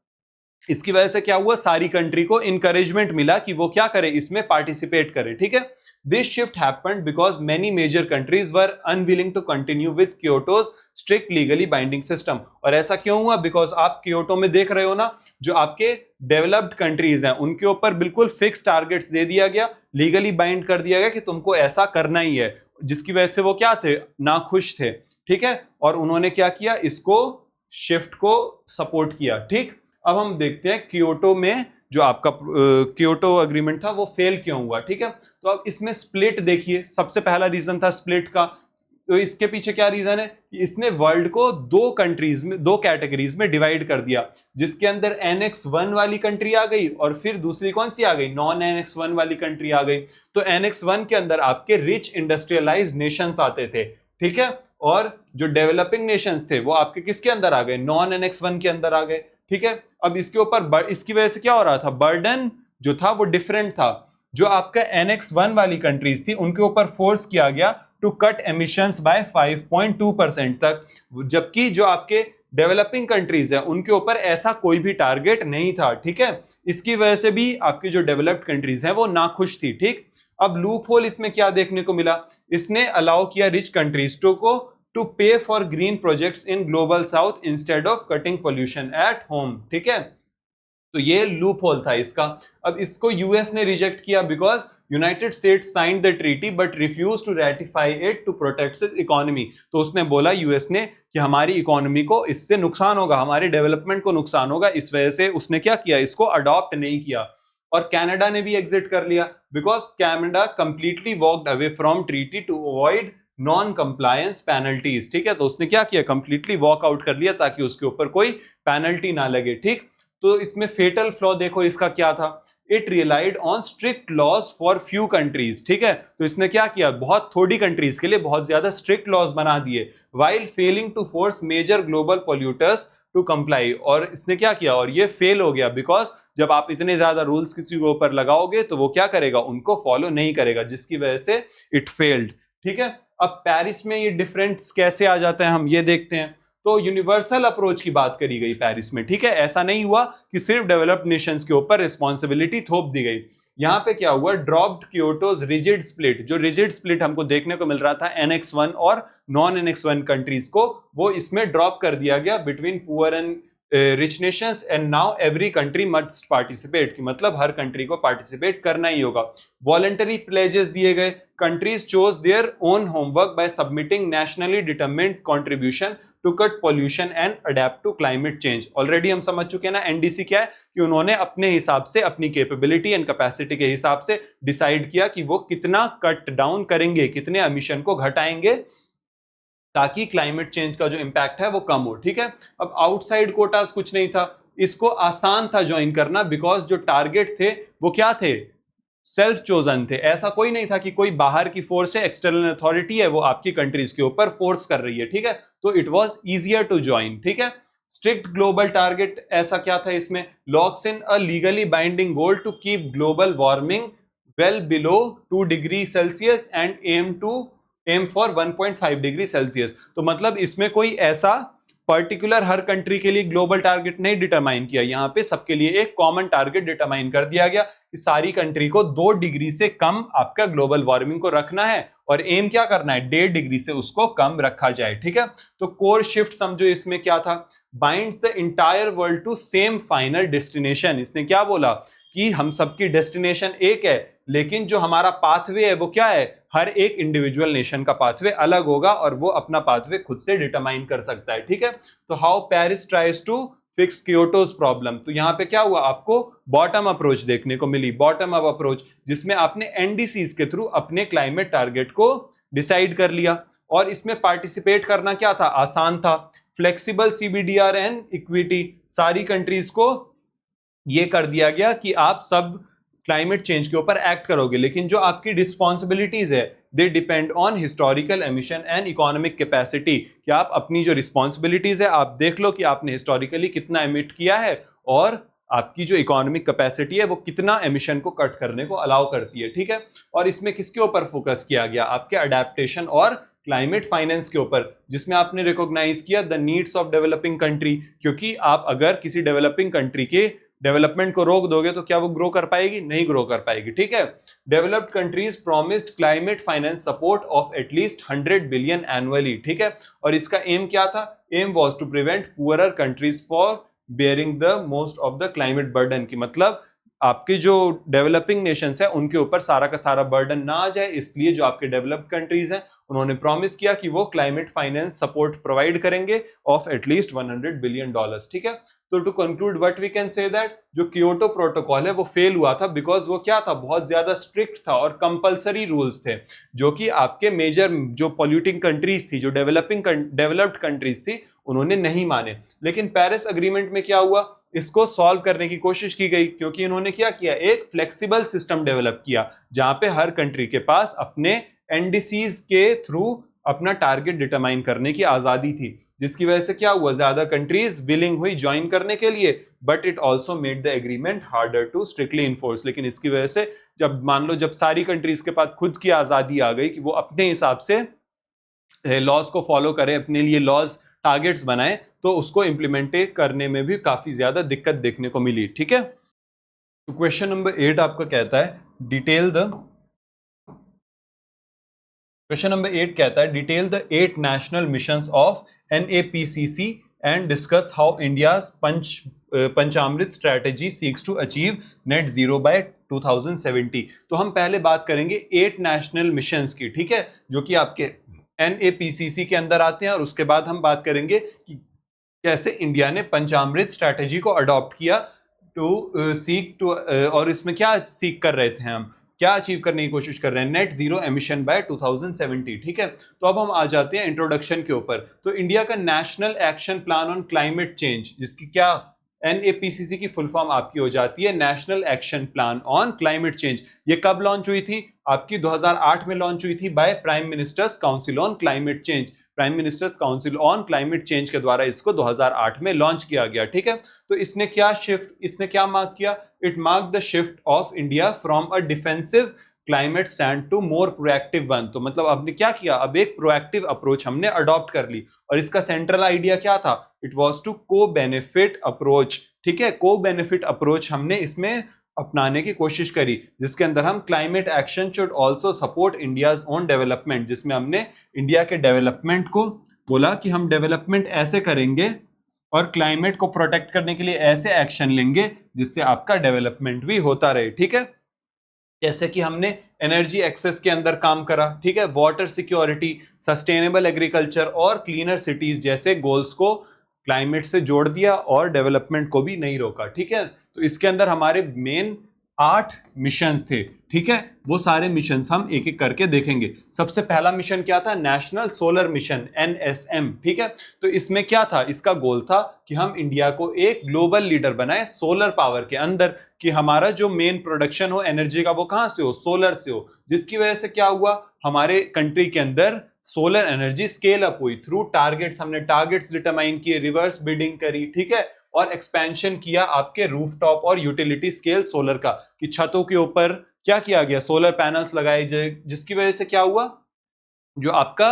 इसकी वजह से क्या हुआ? सारी कंट्री को इंकरेजमेंट मिला कि वो क्या करे? इसमें पार्टिसिपेट करे, ठीक है। This shift happened because many major countries were unwilling to continue with Kyoto's strict legally binding system. और ऐसा क्यों हुआ? बिकॉज आप क्योटो में देख रहे हो ना, जो आपके डेवलप्ड कंट्रीज हैं उनके ऊपर बिल्कुल फिक्स टारगेट्स दे दिया गया, लीगली बाइंड कर दिया गया कि तुमको ऐसा करना ही है, जिसकी वजह से वो क्या थे? नाखुश थे, ठीक है। और उन्होंने क्या किया? इसको शिफ्ट को सपोर्ट किया, ठीक। अब हम देखते हैं क्योटो में जो आपका क्योटो एग्रीमेंट था वो फेल क्यों हुआ, ठीक है। तो अब इसमें स्प्लिट देखिए, सबसे पहला रीजन था स्प्लिट का। तो इसके पीछे क्या रीजन है? इसने वर्ल्ड को दो कंट्रीज में, दो कैटेगरीज में डिवाइड कर दिया, जिसके अंदर NX1 वाली कंट्री आ गई और फिर दूसरी कौन सी आ गई? नॉन NX1 वाली कंट्री आ गई। तो NX1 के अंदर आपके रिच इंडस्ट्रियलाइज्ड नेशंस आते थे, ठीक है, और जो डेवलपिंग नेशंस थे वो आपके किसके अंदर आ गए? नॉन NX1 के अंदर आ गए, ठीक है। अब इसके ऊपर इसकी वजह से क्या हो रहा था? बर्डन जो था वो डिफरेंट था। जो आपका NX1 वाली कंट्रीज थी उनके ऊपर फोर्स किया गया टू कट एमिशंस बाय 5.2% तक, जबकि जो आपके डेवलपिंग कंट्रीज है उनके ऊपर ऐसा कोई भी टारगेट नहीं था, ठीक है। इसकी वजह से भी आपकी जो डेवलप्ड कंट्रीज हैं वो नाखुश थी, ठीक। अब लूप होल इसमें क्या देखने को मिला? इसने अलाउ किया rich countries to pay for green projects in global south instead of cutting pollution at home, ठीक है। तो ये लूप होल था इसका। अब इसको यूएस ने रिजेक्ट किया because United States signed the treaty but refuse to ratify it to protect its economy. तो उसने बोला यूएस ने कि हमारी इकोनॉमी को इससे नुकसान होगा, हमारे डेवलपमेंट को नुकसान होगा, इस वजह से उसने क्या किया? इसको अडॉप्ट नहीं किया। और कनाडा ने भी एग्जिट कर लिया because Canada completely walked away from treaty to avoid non compliance penalties, ठीक है। तो उसने क्या किया? कंप्लीटली वॉक आउट कर लिया ताकि उसके ऊपर कोई पेनल्टी ना लगे, ठीक। तो इसमें फेटल फ्लॉ देखो इसका क्या था? It relied on strict laws for few countries, ठीक है। तो इसने क्या किया? बहुत थोड़ी कंट्रीज के लिए बहुत ज्यादा स्ट्रिक्ट लॉज बना दिए, while failing to force major global polluters to comply. और इसने क्या किया? और ये फेल हो गया बिकॉज जब आप इतने ज्यादा रूल्स किसी के ऊपर लगाओगे तो वो क्या करेगा? उनको फॉलो नहीं करेगा, जिसकी वजह से इट फेल्ड, ठीक है। अब पेरिस में ये डिफरेंस कैसे आ जाता है हम ये देखते हैं। तो यूनिवर्सल अप्रोच की बात करी गई पेरिस में, ठीक है। ऐसा नहीं हुआ कि सिर्फ डेवलप्ड नेशंस के ऊपर रिस्पॉन्सिबिलिटी थोप दी गई। यहां पे क्या हुआ? Dropped Kyoto's rigid split. जो रिजिड स्प्लिट हमको देखने को मिल रहा था NX1 और नॉन NX1 कंट्रीज को, वो इसमें ड्रॉप कर दिया गया between poor and rich Nations, and now every country must participate, कि मतलब हर कंट्री को पार्टिसिपेट करना ही होगा। वॉलंटरी प्लेजेस दिए गए, countries chose their own homework by submitting nationally determined contribution to cut pollution and adapt to climate change. Already हम समझ चुके हैं ना एनडीसी क्या है, कि उन्होंने अपने हिसाब से, अपनी कैपेबिलिटी एंड कैपेसिटी के हिसाब से डिसाइड किया कि वो कितना कट डाउन करेंगे, कितने एमिशन को घटाएंगे ताकि क्लाइमेट चेंज का जो इंपैक्ट है वो कम हो, ठीक है। अब आउटसाइड कोटास कुछ नहीं था, इसको आसान था ज्वाइन करना बिकॉज जो टारगेट थे वो क्या थे? सेल्फ चोजन थे। ऐसा कोई नहीं था कि कोई बाहर की फोर्स है, एक्सटर्नल अथॉरिटी है, वो आपकी कंट्रीज के ऊपर फोर्स कर रही है, ठीक है। तो it was easier to join, ठीक है। स्ट्रिक्ट ग्लोबल टारगेट, ऐसा क्या था इसमें? Locks in a legally binding goal to keep global warming well below 2 degree Celsius and aim for 1.5 degree Celsius. तो मतलब इसमें कोई ऐसा पर्टिकुलर हर कंट्री के लिए ग्लोबल टारगेट नहीं डिटरमाइन किया, यहाँ पे सबके लिए एक कॉमन टारगेट डिटरमाइन कर दिया गया कि सारी कंट्री को 2 डिग्री से कम आपका ग्लोबल वार्मिंग को रखना है और एम क्या करना है, 1.5 डिग्री से उसको कम रखा जाए। ठीक है, तो कोर शिफ्ट समझो इसमें क्या था, binds the entire world to same final destination. इसने क्या बोला कि हम सबकी डेस्टिनेशन एक है, लेकिन जो हमारा पाथवे है वो क्या है, हर एक इंडिविजुअल नेशन का पाथवे अलग होगा और वो अपना पाथवे खुद से डिटरमाइन कर सकता है। ठीक है, तो how Paris tries to fix Kyoto's problem, तो यहां पे क्या हुआ, आपको बॉटम अप्रोच देखने को मिली, बॉटम अप अप्रोच, जिसमें आपने एनडीसीज के थ्रू अपने क्लाइमेट टारगेट को डिसाइड कर लिया। और इसमें पार्टिसिपेट करना क्या था, आसान था, फ्लेक्सिबल सीबीडीआर एंड इक्विटी, सारी कंट्रीज को ये कर दिया गया कि आप सब क्लाइमेट चेंज के ऊपर एक्ट करोगे, लेकिन जो आपकी रिस्पॉन्सिबिलिटीज है they depend on historical emission and economic capacity, कि आप अपनी जो रिस्पॉन्सिबिलिटीज है आप देख लो कि आपने हिस्टोरिकली कितना एमिट किया है और आपकी जो इकोनॉमिक कैपेसिटी है वो कितना एमिशन को कट करने को अलाउ करती है। ठीक है, और इसमें किसके ऊपर फोकस किया गया, आपके अडेप्टेशन और क्लाइमेट फाइनेंस के ऊपर, जिसमें आपने रिकॉग्नाइज किया the needs of developing country, क्योंकि आप अगर किसी डेवलपिंग कंट्री के डेवलपमेंट को रोक दोगे तो क्या वो ग्रो कर पाएगी, नहीं ग्रो कर पाएगी। ठीक है, developed countries promised climate finance support of at least 100 billion annually. ठीक है, और इसका एम क्या था, aim was to prevent poorer countries for bearing the most of the climate burden, की मतलब आपके जो डेवलपिंग नेशंस है उनके ऊपर सारा का सारा बर्डन ना आ जाए, इसलिए जो आपके डेवलप्ड कंट्रीज हैं उन्होंने प्रॉमिस किया कि वो क्लाइमेट फाइनेंस सपोर्ट प्रोवाइड करेंगे ऑफ एटलीस्ट 100 बिलियन डॉलर्स। ठीक है, तो to conclude what we can say that जो क्योटो प्रोटोकॉल है वो फेल हुआ था बिकॉज वो क्या था, बहुत ज्यादा स्ट्रिक्ट था और कंपलसरी रूल्स थे, जो कि आपके मेजर जो पॉल्यूटिंग कंट्रीज थी, जो डेवलप्ड कंट्रीज थी, उन्होंने नहीं माने। लेकिन पेरिस अग्रीमेंट में क्या हुआ, इसको सॉल्व करने की कोशिश की गई, क्योंकि इन्होंने क्या किया, एक फ्लेक्सिबल सिस्टम डेवलप किया जहां पे हर कंट्री के पास अपने एनडीसीज के थ्रू अपना टारगेट डिटरमाइन करने की आजादी थी, जिसकी वजह से क्या हुआ, ज्यादा कंट्रीज विलिंग हुई ज्वाइन करने के लिए, but it also made the agreement harder to strictly enforce. लेकिन इसकी वजह से जब मान लो जब सारी कंट्रीज के पास खुद की आजादी आ गई कि वो अपने हिसाब से लॉज को फॉलो करें, अपने लिए लॉज टारगेट्स बनाए, तो उसको इम्प्लीमेंट करने में भी काफी ज्यादा दिक्कत देखने को मिली। ठीक है, तो क्वेश्चन नंबर 8 आपका कहता है डिटेल द, क्वेश्चन नंबर 8 कहता है detail the 8 national missions of NAPCC and discuss how India's Panchamrit strategy seeks to achieve net zero by 2070। तो हम पहले बात करेंगे 8 नेशनल मिशंस की, ठीक है, जो कि आपके NAPCC के अंदर आते हैं, और उसके बाद हम बात करेंगे कि कैसे इंडिया ने पंचामृत स्ट्रेटेजी को अडॉप्ट किया टू सीक टू, और इसमें क्या सीख कर रहे थे, हम क्या अचीव करने की कोशिश कर रहे हैं, नेट जीरो एमिशन बाय 2070। ठीक है, तो अब हम आ जाते हैं इंट्रोडक्शन के ऊपर। तो इंडिया का national action plan on climate change, जिसकी क्या NAPCC की फुल फॉर्म आपकी हो जाती है national action plan on climate change. ये कब लॉन्च हुई थी, आपकी 2008 में लॉन्च हुई थी by prime ministers council on climate change. Prime ministers council on climate change के द्वारा इसको 2008 में लॉन्च किया गया। ठीक है, तो इसने क्या मार्क किया, it mark the shift of India from a defensive climate stand to more proactive one. तो मतलब आपने क्या किया, अब एक प्रोएक्टिव अप्रोच हमने अडॉप्ट कर ली, और इसका सेंट्रल आइडिया क्या था, इट वाज टू को बेनिफिट अप्रोच। ठीक है, को बेनिफिट अप्रोच हमने इसमें अपनाने की कोशिश करी, जिसके अंदर हम climate action should also support India's own development, जिसमें हमने इंडिया के डेवलपमेंट को बोला कि हम डेवलपमेंट ऐसे करेंगे और क्लाइमेट को प्रोटेक्ट करने के लिए ऐसे एक्शन लेंगे जिससे आपका डेवलपमेंट भी होता रहे। ठीक है, जैसे कि हमने एनर्जी एक्सेस के अंदर काम करा, ठीक है, वाटर सिक्योरिटी, सस्टेनेबल एग्रीकल्चर और क्लीनर सिटीज जैसे गोल्स को क्लाइमेट से जोड़ दिया और डेवलपमेंट को भी नहीं रोका। ठीक है, तो इसके अंदर हमारे मेन 8 मिशंस थे। ठीक है, वो सारे मिशंस हम एक एक करके देखेंगे। सबसे पहला मिशन क्या था, नेशनल सोलर मिशन NSM। ठीक है, तो इसमें क्या था, इसका गोल था कि हम इंडिया को एक ग्लोबल लीडर बनाए सोलर पावर के अंदर, कि हमारा जो मेन प्रोडक्शन हो एनर्जी का वो कहां से हो, सोलर से हो, जिसकी वजह से क्या हुआ, हमारे कंट्री के अंदर सोलर एनर्जी स्केल अप हुई थ्रू टारगेट्स, हमने टारगेट्स डिटरमाइन किए, रिवर्स बिडिंग करी, ठीक है, और एक्सपेंशन किया आपके रूफटॉप और यूटिलिटी स्केल सोलर का, कि छतों के ऊपर क्या किया गया, सोलर पैनल्स लगाए, जिसकी वजह से क्या हुआ, जो आपका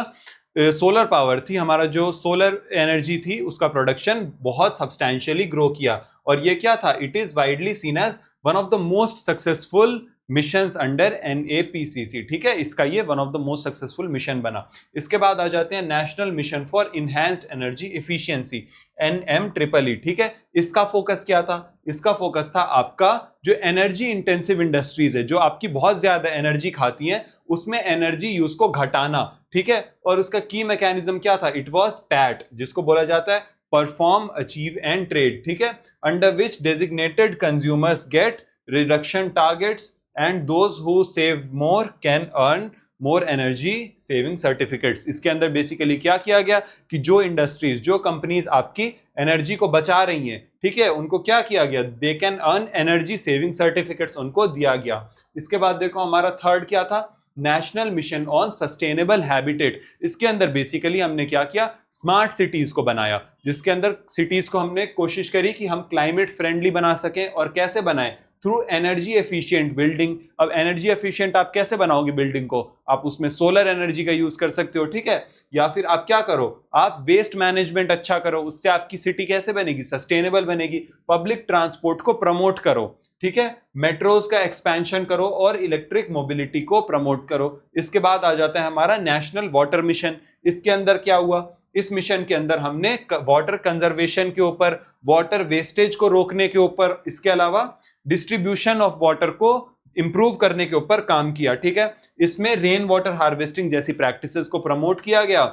सोलर पावर थी, हमारा जो सोलर एनर्जी थी उसका प्रोडक्शन बहुत सब्सटैंशियली ग्रो किया। और ये क्या था, it is widely seen as one of the most successful missions under NAPCC, ठीक है, इसका ये one of the most successful mission बना। इसके बाद आ जाते हैं national mission for enhanced energy efficiency, NMEEE, ठीक है। इसका फोकस क्या था, इसका फोकस था आपका जो एनर्जी इंटेंसिव इंडस्ट्रीज है, जो आपकी बहुत ज्यादा एनर्जी खाती हैं, उसमें एनर्जी यूज को घटाना, ठीक है। और उसका की मैकेनिज्म क्या था, इट वाज पैट, जिसको बोला जाता है परफॉर्म, अचीव एंड ट्रेड, ठीक है, under which designated consumers get reduction targets and those who save more can earn more energy saving certificates. इसके अंदर बेसिकली क्या किया गया कि जो इंडस्ट्रीज, जो कंपनीज आपकी एनर्जी को बचा रही हैं, ठीक है, उनको क्या किया गया, they can earn energy saving certificates उनको दिया गया। इसके बाद देखो हमारा थर्ड क्या था, national mission on sustainable habitat. इसके अंदर बेसिकली हमने क्या किया, स्मार्ट सिटीज को बनाया, जिसके अंदर सिटीज को हमने कोशिश करी कि हम क्लाइमेट फ्रेंडली बना सकें। और कैसे बनाए, थ्रू एनर्जी एफिशिएंट बिल्डिंग। अब एनर्जी एफिशिएंट आप कैसे बनाओगे बिल्डिंग को, आप उसमें सोलर एनर्जी का यूज कर सकते हो, ठीक है, या फिर आप क्या करो, आप वेस्ट मैनेजमेंट अच्छा करो, उससे आपकी सिटी कैसे बनेगी, सस्टेनेबल बनेगी। पब्लिक ट्रांसपोर्ट को प्रमोट करो, ठीक है, मेट्रोज का एक्सपेंशन करो और इलेक्ट्रिक मोबिलिटी को प्रमोट करो। इसके बाद आ जाता है हमारा नेशनल वाटर मिशन। इसके अंदर क्या हुआ, इस मिशन के अंदर हमने वाटर कंजर्वेशन के ऊपर, वाटर वेस्टेज को रोकने के ऊपर, इसके अलावा डिस्ट्रीब्यूशन ऑफ वाटर को इंप्रूव करने के ऊपर काम किया, ठीक है। इसमें रेन वाटर हार्वेस्टिंग जैसी प्रैक्टिसेस को प्रमोट किया गया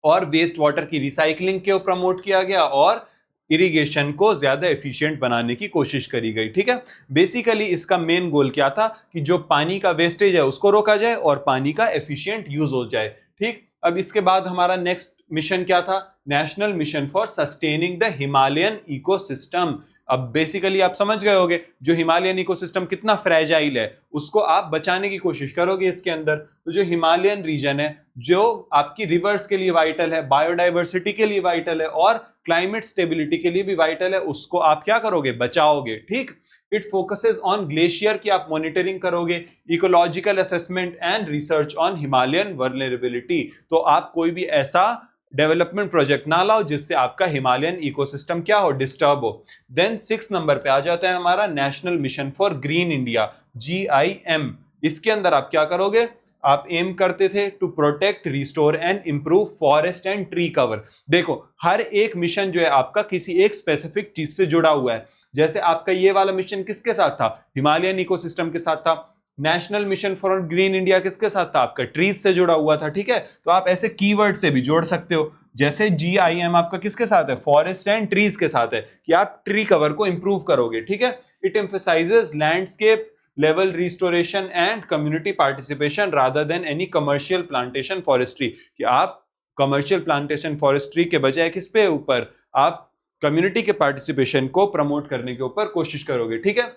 और वेस्ट वाटर की रिसाइकलिंग को प्रमोट किया गया और इरिगेशन को ज्यादा एफिशिएंट बनाने की कोशिश करी गई, ठीक है। बेसिकली इसका मेन गोल क्या था कि जो पानी का वेस्टेज है उसको रोका जाए और पानी का एफिशिएंट यूज हो जाए, ठीक। अब इसके बाद हमारा नेक्स्ट मिशन क्या था, national mission for sustaining the Himalayan ecosystem. अब बेसिकली आप समझ गए होंगे जो हिमालयन इकोसिस्टम कितना फ्रेजाइल है, उसको आप बचाने की कोशिश करोगे इसके अंदर। तो जो हिमालयन रीजन है, जो आपकी रिवर्स के लिए वाइटल है, बायोडाइवर्सिटी के लिए वाइटल है और क्लाइमेट स्टेबिलिटी के लिए भी वाइटल है, उसको आप क्या करोगे, बचाओगे, ठीक। इट फोकसेस ऑन ग्लेशियर की आप मॉनिटरिंग करोगे, ecological assessment and research on Himalayan vulnerability. तो आप कोई भी ऐसा डेवलपमेंट प्रोजेक्ट ना लाओ जिससे आपका हिमालयन इकोसिस्टम क्या हो, डिस्टर्ब हो। देन 6 नंबर पे आ जाता है हमारा national mission for green India, GIM। इसके अंदर आप क्या करोगे, आप एम करते थे to protect, restore and improve forest and tree cover. देखो हर एक मिशन जो है आपका किसी एक स्पेसिफिक चीज से जुड़ा हुआ है। जैसे आपका ये वाला मिशन किसके साथ था, हिमालयन इकोसिस्टम के साथ था। National mission for green India किसके साथ था, आपका ट्रीज से जुड़ा हुआ था, ठीक है। तो आप ऐसे कीवर्ड से भी जोड़ सकते हो, जैसे GIM आपका किसके साथ है, फॉरेस्ट एंड ट्रीज के साथ है, कि आप ट्री कवर को इंप्रूव करोगे, ठीक है। It emphasises landscape level restoration and community participation rather than any commercial plantation forestry, कि आप कमर्शियल प्लांटेशन फॉरेस्ट्री के बजाय किस पे ऊपर, आप कम्युनिटी के पार्टिसिपेशन को प्रमोट करने के ऊपर कोशिश करोगे, ठीक है।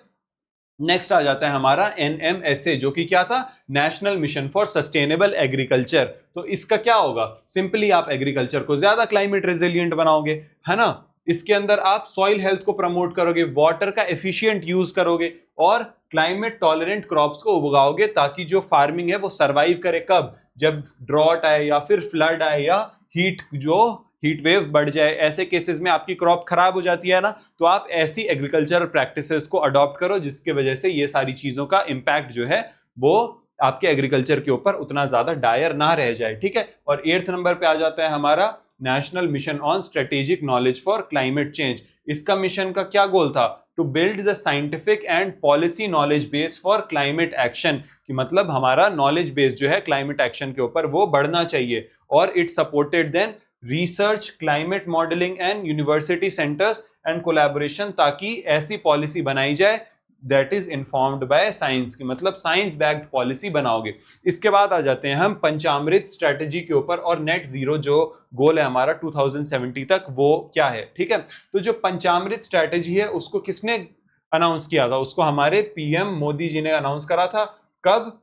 नेक्स्ट आ जाता है हमारा NMSA, जो कि क्या था, national mission for sustainable agriculture. तो इसका क्या होगा, सिंपली आप एग्रीकल्चर को ज्यादा क्लाइमेट रेजिलिएंट बनाओगे, है ना। इसके अंदर आप सॉइल हेल्थ को प्रमोट करोगे, वाटर का एफिशिएंट यूज करोगे और क्लाइमेट टॉलरेंट क्रॉप्स को उगाओगे, ताकि जो फार्मिंग है वो सरवाइव करे, कब, जब ड्रॉट आए या फिर फ्लड आए या हीट वेव बढ़ जाए, ऐसे केसेस में आपकी क्रॉप खराब हो जाती है ना। तो आप ऐसी एग्रीकल्चर प्रैक्टिसेस को अडॉप्ट करो जिसकी वजह से ये सारी चीजों का इंपैक्ट जो है वो आपके एग्रीकल्चर के ऊपर उतना ज्यादा डायर ना रह जाए, ठीक है। और 8th नंबर पे आ जाता है हमारा national mission on strategic knowledge for climate change. इसका मिशन का क्या गोल था, to build the scientific and policy knowledge base for climate action, कि मतलब हमारा नॉलेज बेस जो है क्लाइमेट एक्शन के ऊपर वो बढ़ना चाहिए। और it supported then research, climate modelling and university centres and collaboration, ताकि ऐसी पॉलिसी बनाई जाए that is informed by science, की मतलब साइंस बैक्ड पॉलिसी बनाओगे। इसके बाद आ जाते हैं हम पंचामृत स्ट्रेटेजी के ऊपर और नेट जीरो जो गोल है हमारा 2070 तक, वो क्या है, ठीक है। तो जो पंचामृत स्ट्रेटेजी है उसको किसने अनाउंस किया था, उसको हमारे PM मोदी जी ने अनाउंस करा था, कब,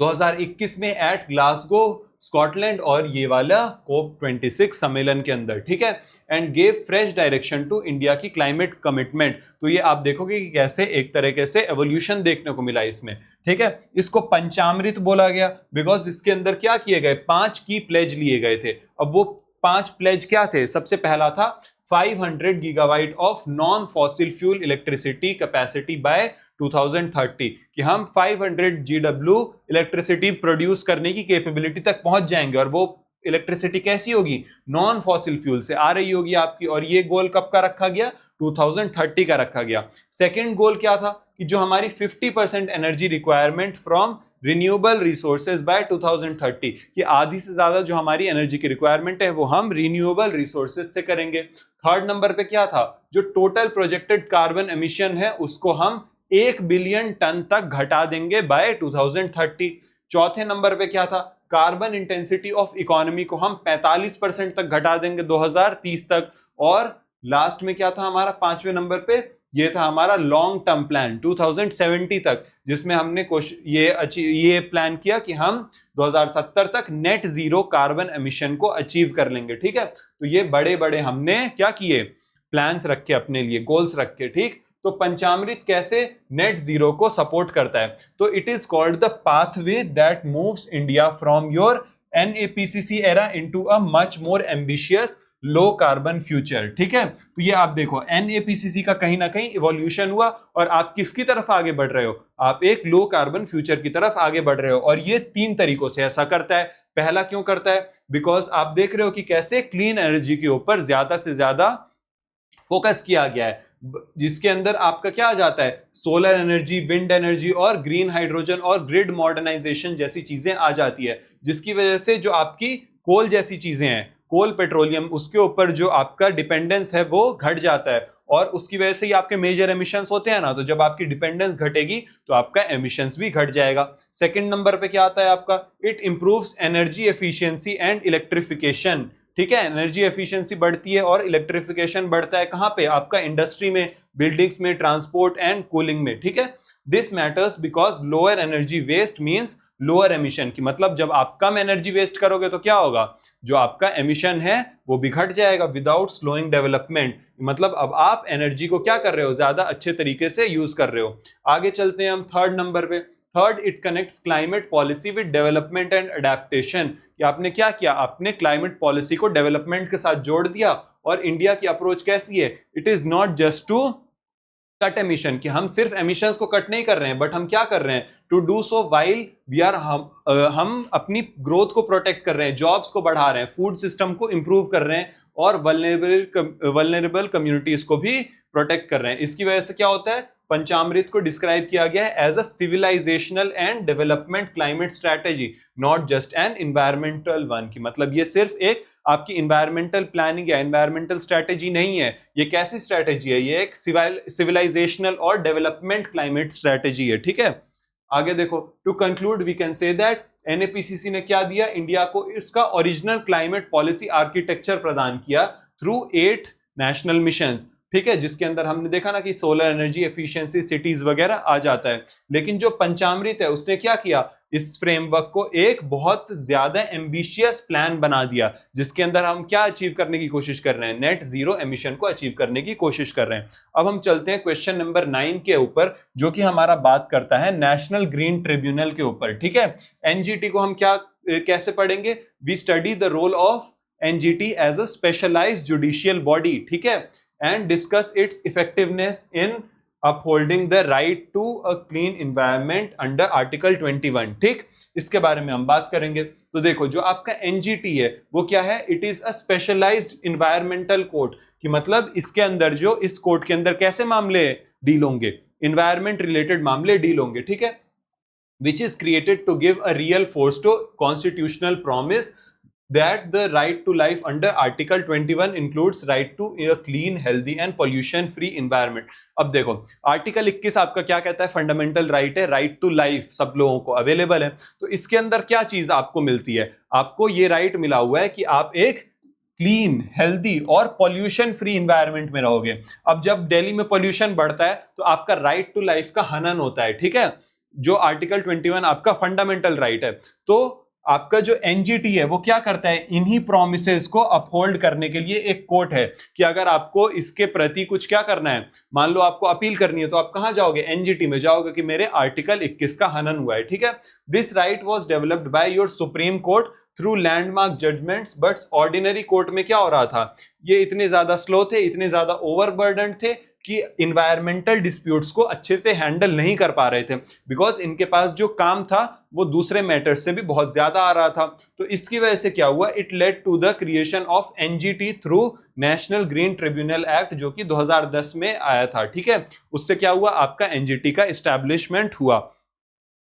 2021 में एट ग्लासगो स्कॉटलैंड और ये वाला COP26 सम्मेलन के अंदर, ठीक है, and gave fresh direction to India की क्लाइमेट कमिटमेंट। तो ये आप देखोगे कि कैसे एक तरीके से एवोल्यूशन देखने को मिला इसमें, ठीक है। इसको पंचामृत बोला गया बिकॉज इसके अंदर क्या किए गए, 5 की प्लेज लिए गए थे। अब वो 5 प्लेज क्या थे, सबसे पहला था 500 gigawatt of non fossil fuel electricity capacity by 2030, कि हम 500 GW इलेक्ट्रिसिटी प्रोड्यूस करने की कैपेबिलिटी तक पहुंच जाएंगे। और वो इलेक्ट्रिसिटी कैसी होगी, नॉन फॉसिल फ्यूल से आ रही होगी आपकी। और ये गोल कब का रखा गया, 2030 का रखा गया। सेकेंड गोल क्या था कि जो हमारी 50% energy requirement from renewable resources by 2030, कि आधी से ज्यादा जो हमारी एनर्जी की रिक्वायरमेंट है वो हम रिन्यूएबल रिसोर्सेज से करेंगे। थर्ड नंबर पे क्या था, जो टोटल प्रोजेक्टेड कार्बन एमिशन है उसको हम 1 बिलियन टन तक घटा देंगे बाय 2030। चौथे नंबर पे क्या था, कार्बन इंटेंसिटी ऑफ इकोनॉमी को हम 45% तक घटा देंगे 2030 तक। और लास्ट में क्या था हमारा, पांचवें नंबर पे ये था हमारा लॉन्ग टर्म प्लान 2070 तक, जिसमें हमने ये प्लान किया कि हम 2070 तक नेट जीरो कार्बन एमिशन को अचीव कर लेंगे, ठीक है। तो ये बड़े बड़े हमने क्या किए, प्लान्स रखे अपने लिए, गोल्स रखे, ठीक। तो पंचामृत कैसे नेट जीरो को सपोर्ट करता है, तो it is called the pathway that moves India from your NAPCC era into a much more ambitious low carbon future, ठीक है। तो ये आप देखो NAPCC का कहीं ना कहीं इवोल्यूशन हुआ और आप किसकी तरफ आगे बढ़ रहे हो, आप एक लो कार्बन फ्यूचर की तरफ आगे बढ़ रहे हो। और ये 3 तरीकों से ऐसा करता है। पहला क्यों करता है, बिकॉज आप देख रहे हो कि कैसे क्लीन एनर्जी के ऊपर ज्यादा से ज्यादा फोकस किया गया है, जिसके अंदर आपका क्या आ जाता है, सोलर एनर्जी, विंड एनर्जी और ग्रीन हाइड्रोजन और ग्रिड मॉडर्नाइजेशन जैसी चीजें आ जाती है, जिसकी वजह से जो आपकी कोल जैसी चीजें हैं, कोल पेट्रोलियम, उसके ऊपर जो आपका डिपेंडेंस है वो घट जाता है। और उसकी वजह से ही आपके मेजर एमिशंस होते हैं ना, तो जब आपकी डिपेंडेंस घटेगी तो आपका एमिशंस भी घट जाएगा। सेकंड नंबर पे क्या आता है आपका, it improves energy efficiency and electrification, ठीक है। एनर्जी एफिशिएंसी बढ़ती है और इलेक्ट्रिफिकेशन बढ़ता है कहां पे, आपका इंडस्ट्री में, बिल्डिंग्स में, ट्रांसपोर्ट एंड कूलिंग में, ठीक है। This matters because lower energy waste means lower emission, की मतलब जब आप कम एनर्जी वेस्ट करोगे तो क्या होगा, जो आपका एमिशन है वो भी घट जाएगा विदाउट स्लोइंग डेवलपमेंट। मतलब अब आप एनर्जी को क्या कर रहे हो, ज्यादा अच्छे तरीके से यूज कर रहे हो। आगे चलते हैं हम थर्ड नंबर पे। Third, it connects climate policy with development and adaptation, कि आपने क्या किया, आपने क्लाइमेट पॉलिसी को डेवलपमेंट के साथ जोड़ दिया। और इंडिया की अप्रोच कैसी है, it is not just to cut emission, कि हम सिर्फ एमिशंस को कट नहीं कर रहे हैं, बट हम क्या कर रहे हैं, to do so while we are, हम अपनी ग्रोथ को प्रोटेक्ट कर रहे हैं, जॉब्स को बढ़ा रहे हैं, फूड सिस्टम को इंप्रूव कर रहे हैं और वल्नरेबल कम्युनिटीज को भी प्रोटेक्ट कर रहे हैं। इसकी वजह से क्या होता है, पंचामृत को डिस्क्राइब किया गया है as a civilisational and development climate strategy, not just an environmental one, की मतलब ये सिर्फ एक आपकी इन्वायरमेंटल प्लानिंग या इन्वायरमेंटल स्ट्रेटेजी नहीं है, ये कैसी स्ट्रेटेजी है, ये एक सिविलाइजेशनल और डेवलपमेंट क्लाइमेट स्ट्रेटेजी है, ठीक है। आगे देखो, to conclude we can say that NAPCC ने क्या दिया, इंडिया को इसका ओरिजिनल क्लाइमेट पॉलिसी आर्किटेक्चर प्रदान किया थ्रू 8 नेशनल मिशंस, ठीक है, जिसके अंदर हमने देखा ना कि सोलर एनर्जी एफिशिएंसी, सिटीज वगैरह आ जाता है। लेकिन जो पंचामृत है उसने क्या किया, इस फ्रेमवर्क को एक बहुत ज्यादा एम्बिशियस प्लान बना दिया, जिसके अंदर हम क्या अचीव करने की कोशिश कर रहे हैं, नेट जीरो एमिशन को अचीव करने की कोशिश कर रहे हैं। अब हम चलते हैं क्वेश्चन नंबर 9 के ऊपर, जो कि हमारा बात करता है नेशनल ग्रीन ट्रिब्यूनल के ऊपर, ठीक है। NGT को हम क्या कैसे पढ़ेंगे, we study the role of NGT as a specialised judicial body, ठीक है, and discuss its effectiveness in upholding the right to a clean environment under Article 21, ठीक, इसके बारे में हम बात करेंगे। तो देखो, जो आपका NGT है वो क्या है, it is a specialised environmental court, कि मतलब इसके अंदर, जो इस कोर्ट के अंदर कैसे मामले डील होंगे, इन्वायरमेंट रिलेटेड मामले डील होंगे, ठीक है, which is created to give a real force to constitutional promise that the right to life under Article 21 includes right to a clean, healthy and pollution free environment। अब देखो, article 21 आपका क्या कहता है, फंडामेंटल राइट है, right to life सब लोगों को अवेलेबल है। तो इसके अंदर क्या चीज आपको मिलती है, आपको ये राइट मिला हुआ है कि आप एक क्लीन, हेल्दी और पॉल्यूशन फ्री इंवायरमेंट में रहोगे। अब जब दिल्ली में पॉल्यूशन बढ़ता है तो आपका राइट टू लाइफ का हनन होता है, ठीक है, जो आर्टिकल 21 आपका फंडामेंटल राइट है। तो आपका जो एनजीटी है वो क्या करता है, इन्हीं प्रोमिसेस को अपहोल्ड करने के लिए एक कोर्ट है कि अगर आपको इसके प्रति कुछ क्या करना है, मान लो आपको अपील करनी है, तो आप कहां जाओगे, एनजीटी में जाओगे कि मेरे आर्टिकल 21 का हनन हुआ है, ठीक है। This right was developed by your supreme court through landmark judgments, but ordinary court में क्या हो रहा था, ये इतने ज्यादा स्लो थे, इतने ज्यादा ओवरबर्डन थे कि इन्वायरमेंटल डिस्प्यूट्स को अच्छे से हैंडल नहीं कर पा रहे थे, बिकॉज इनके पास जो काम था वो दूसरे मैटर्स से भी बहुत ज्यादा आ रहा था। तो इसकी वजह से क्या हुआ, it led to the creation of NGT through national green tribunal act, जो कि 2010 में आया था, ठीक है। उससे क्या हुआ, आपका एनजीटी का एस्टैब्लिशमेंट हुआ,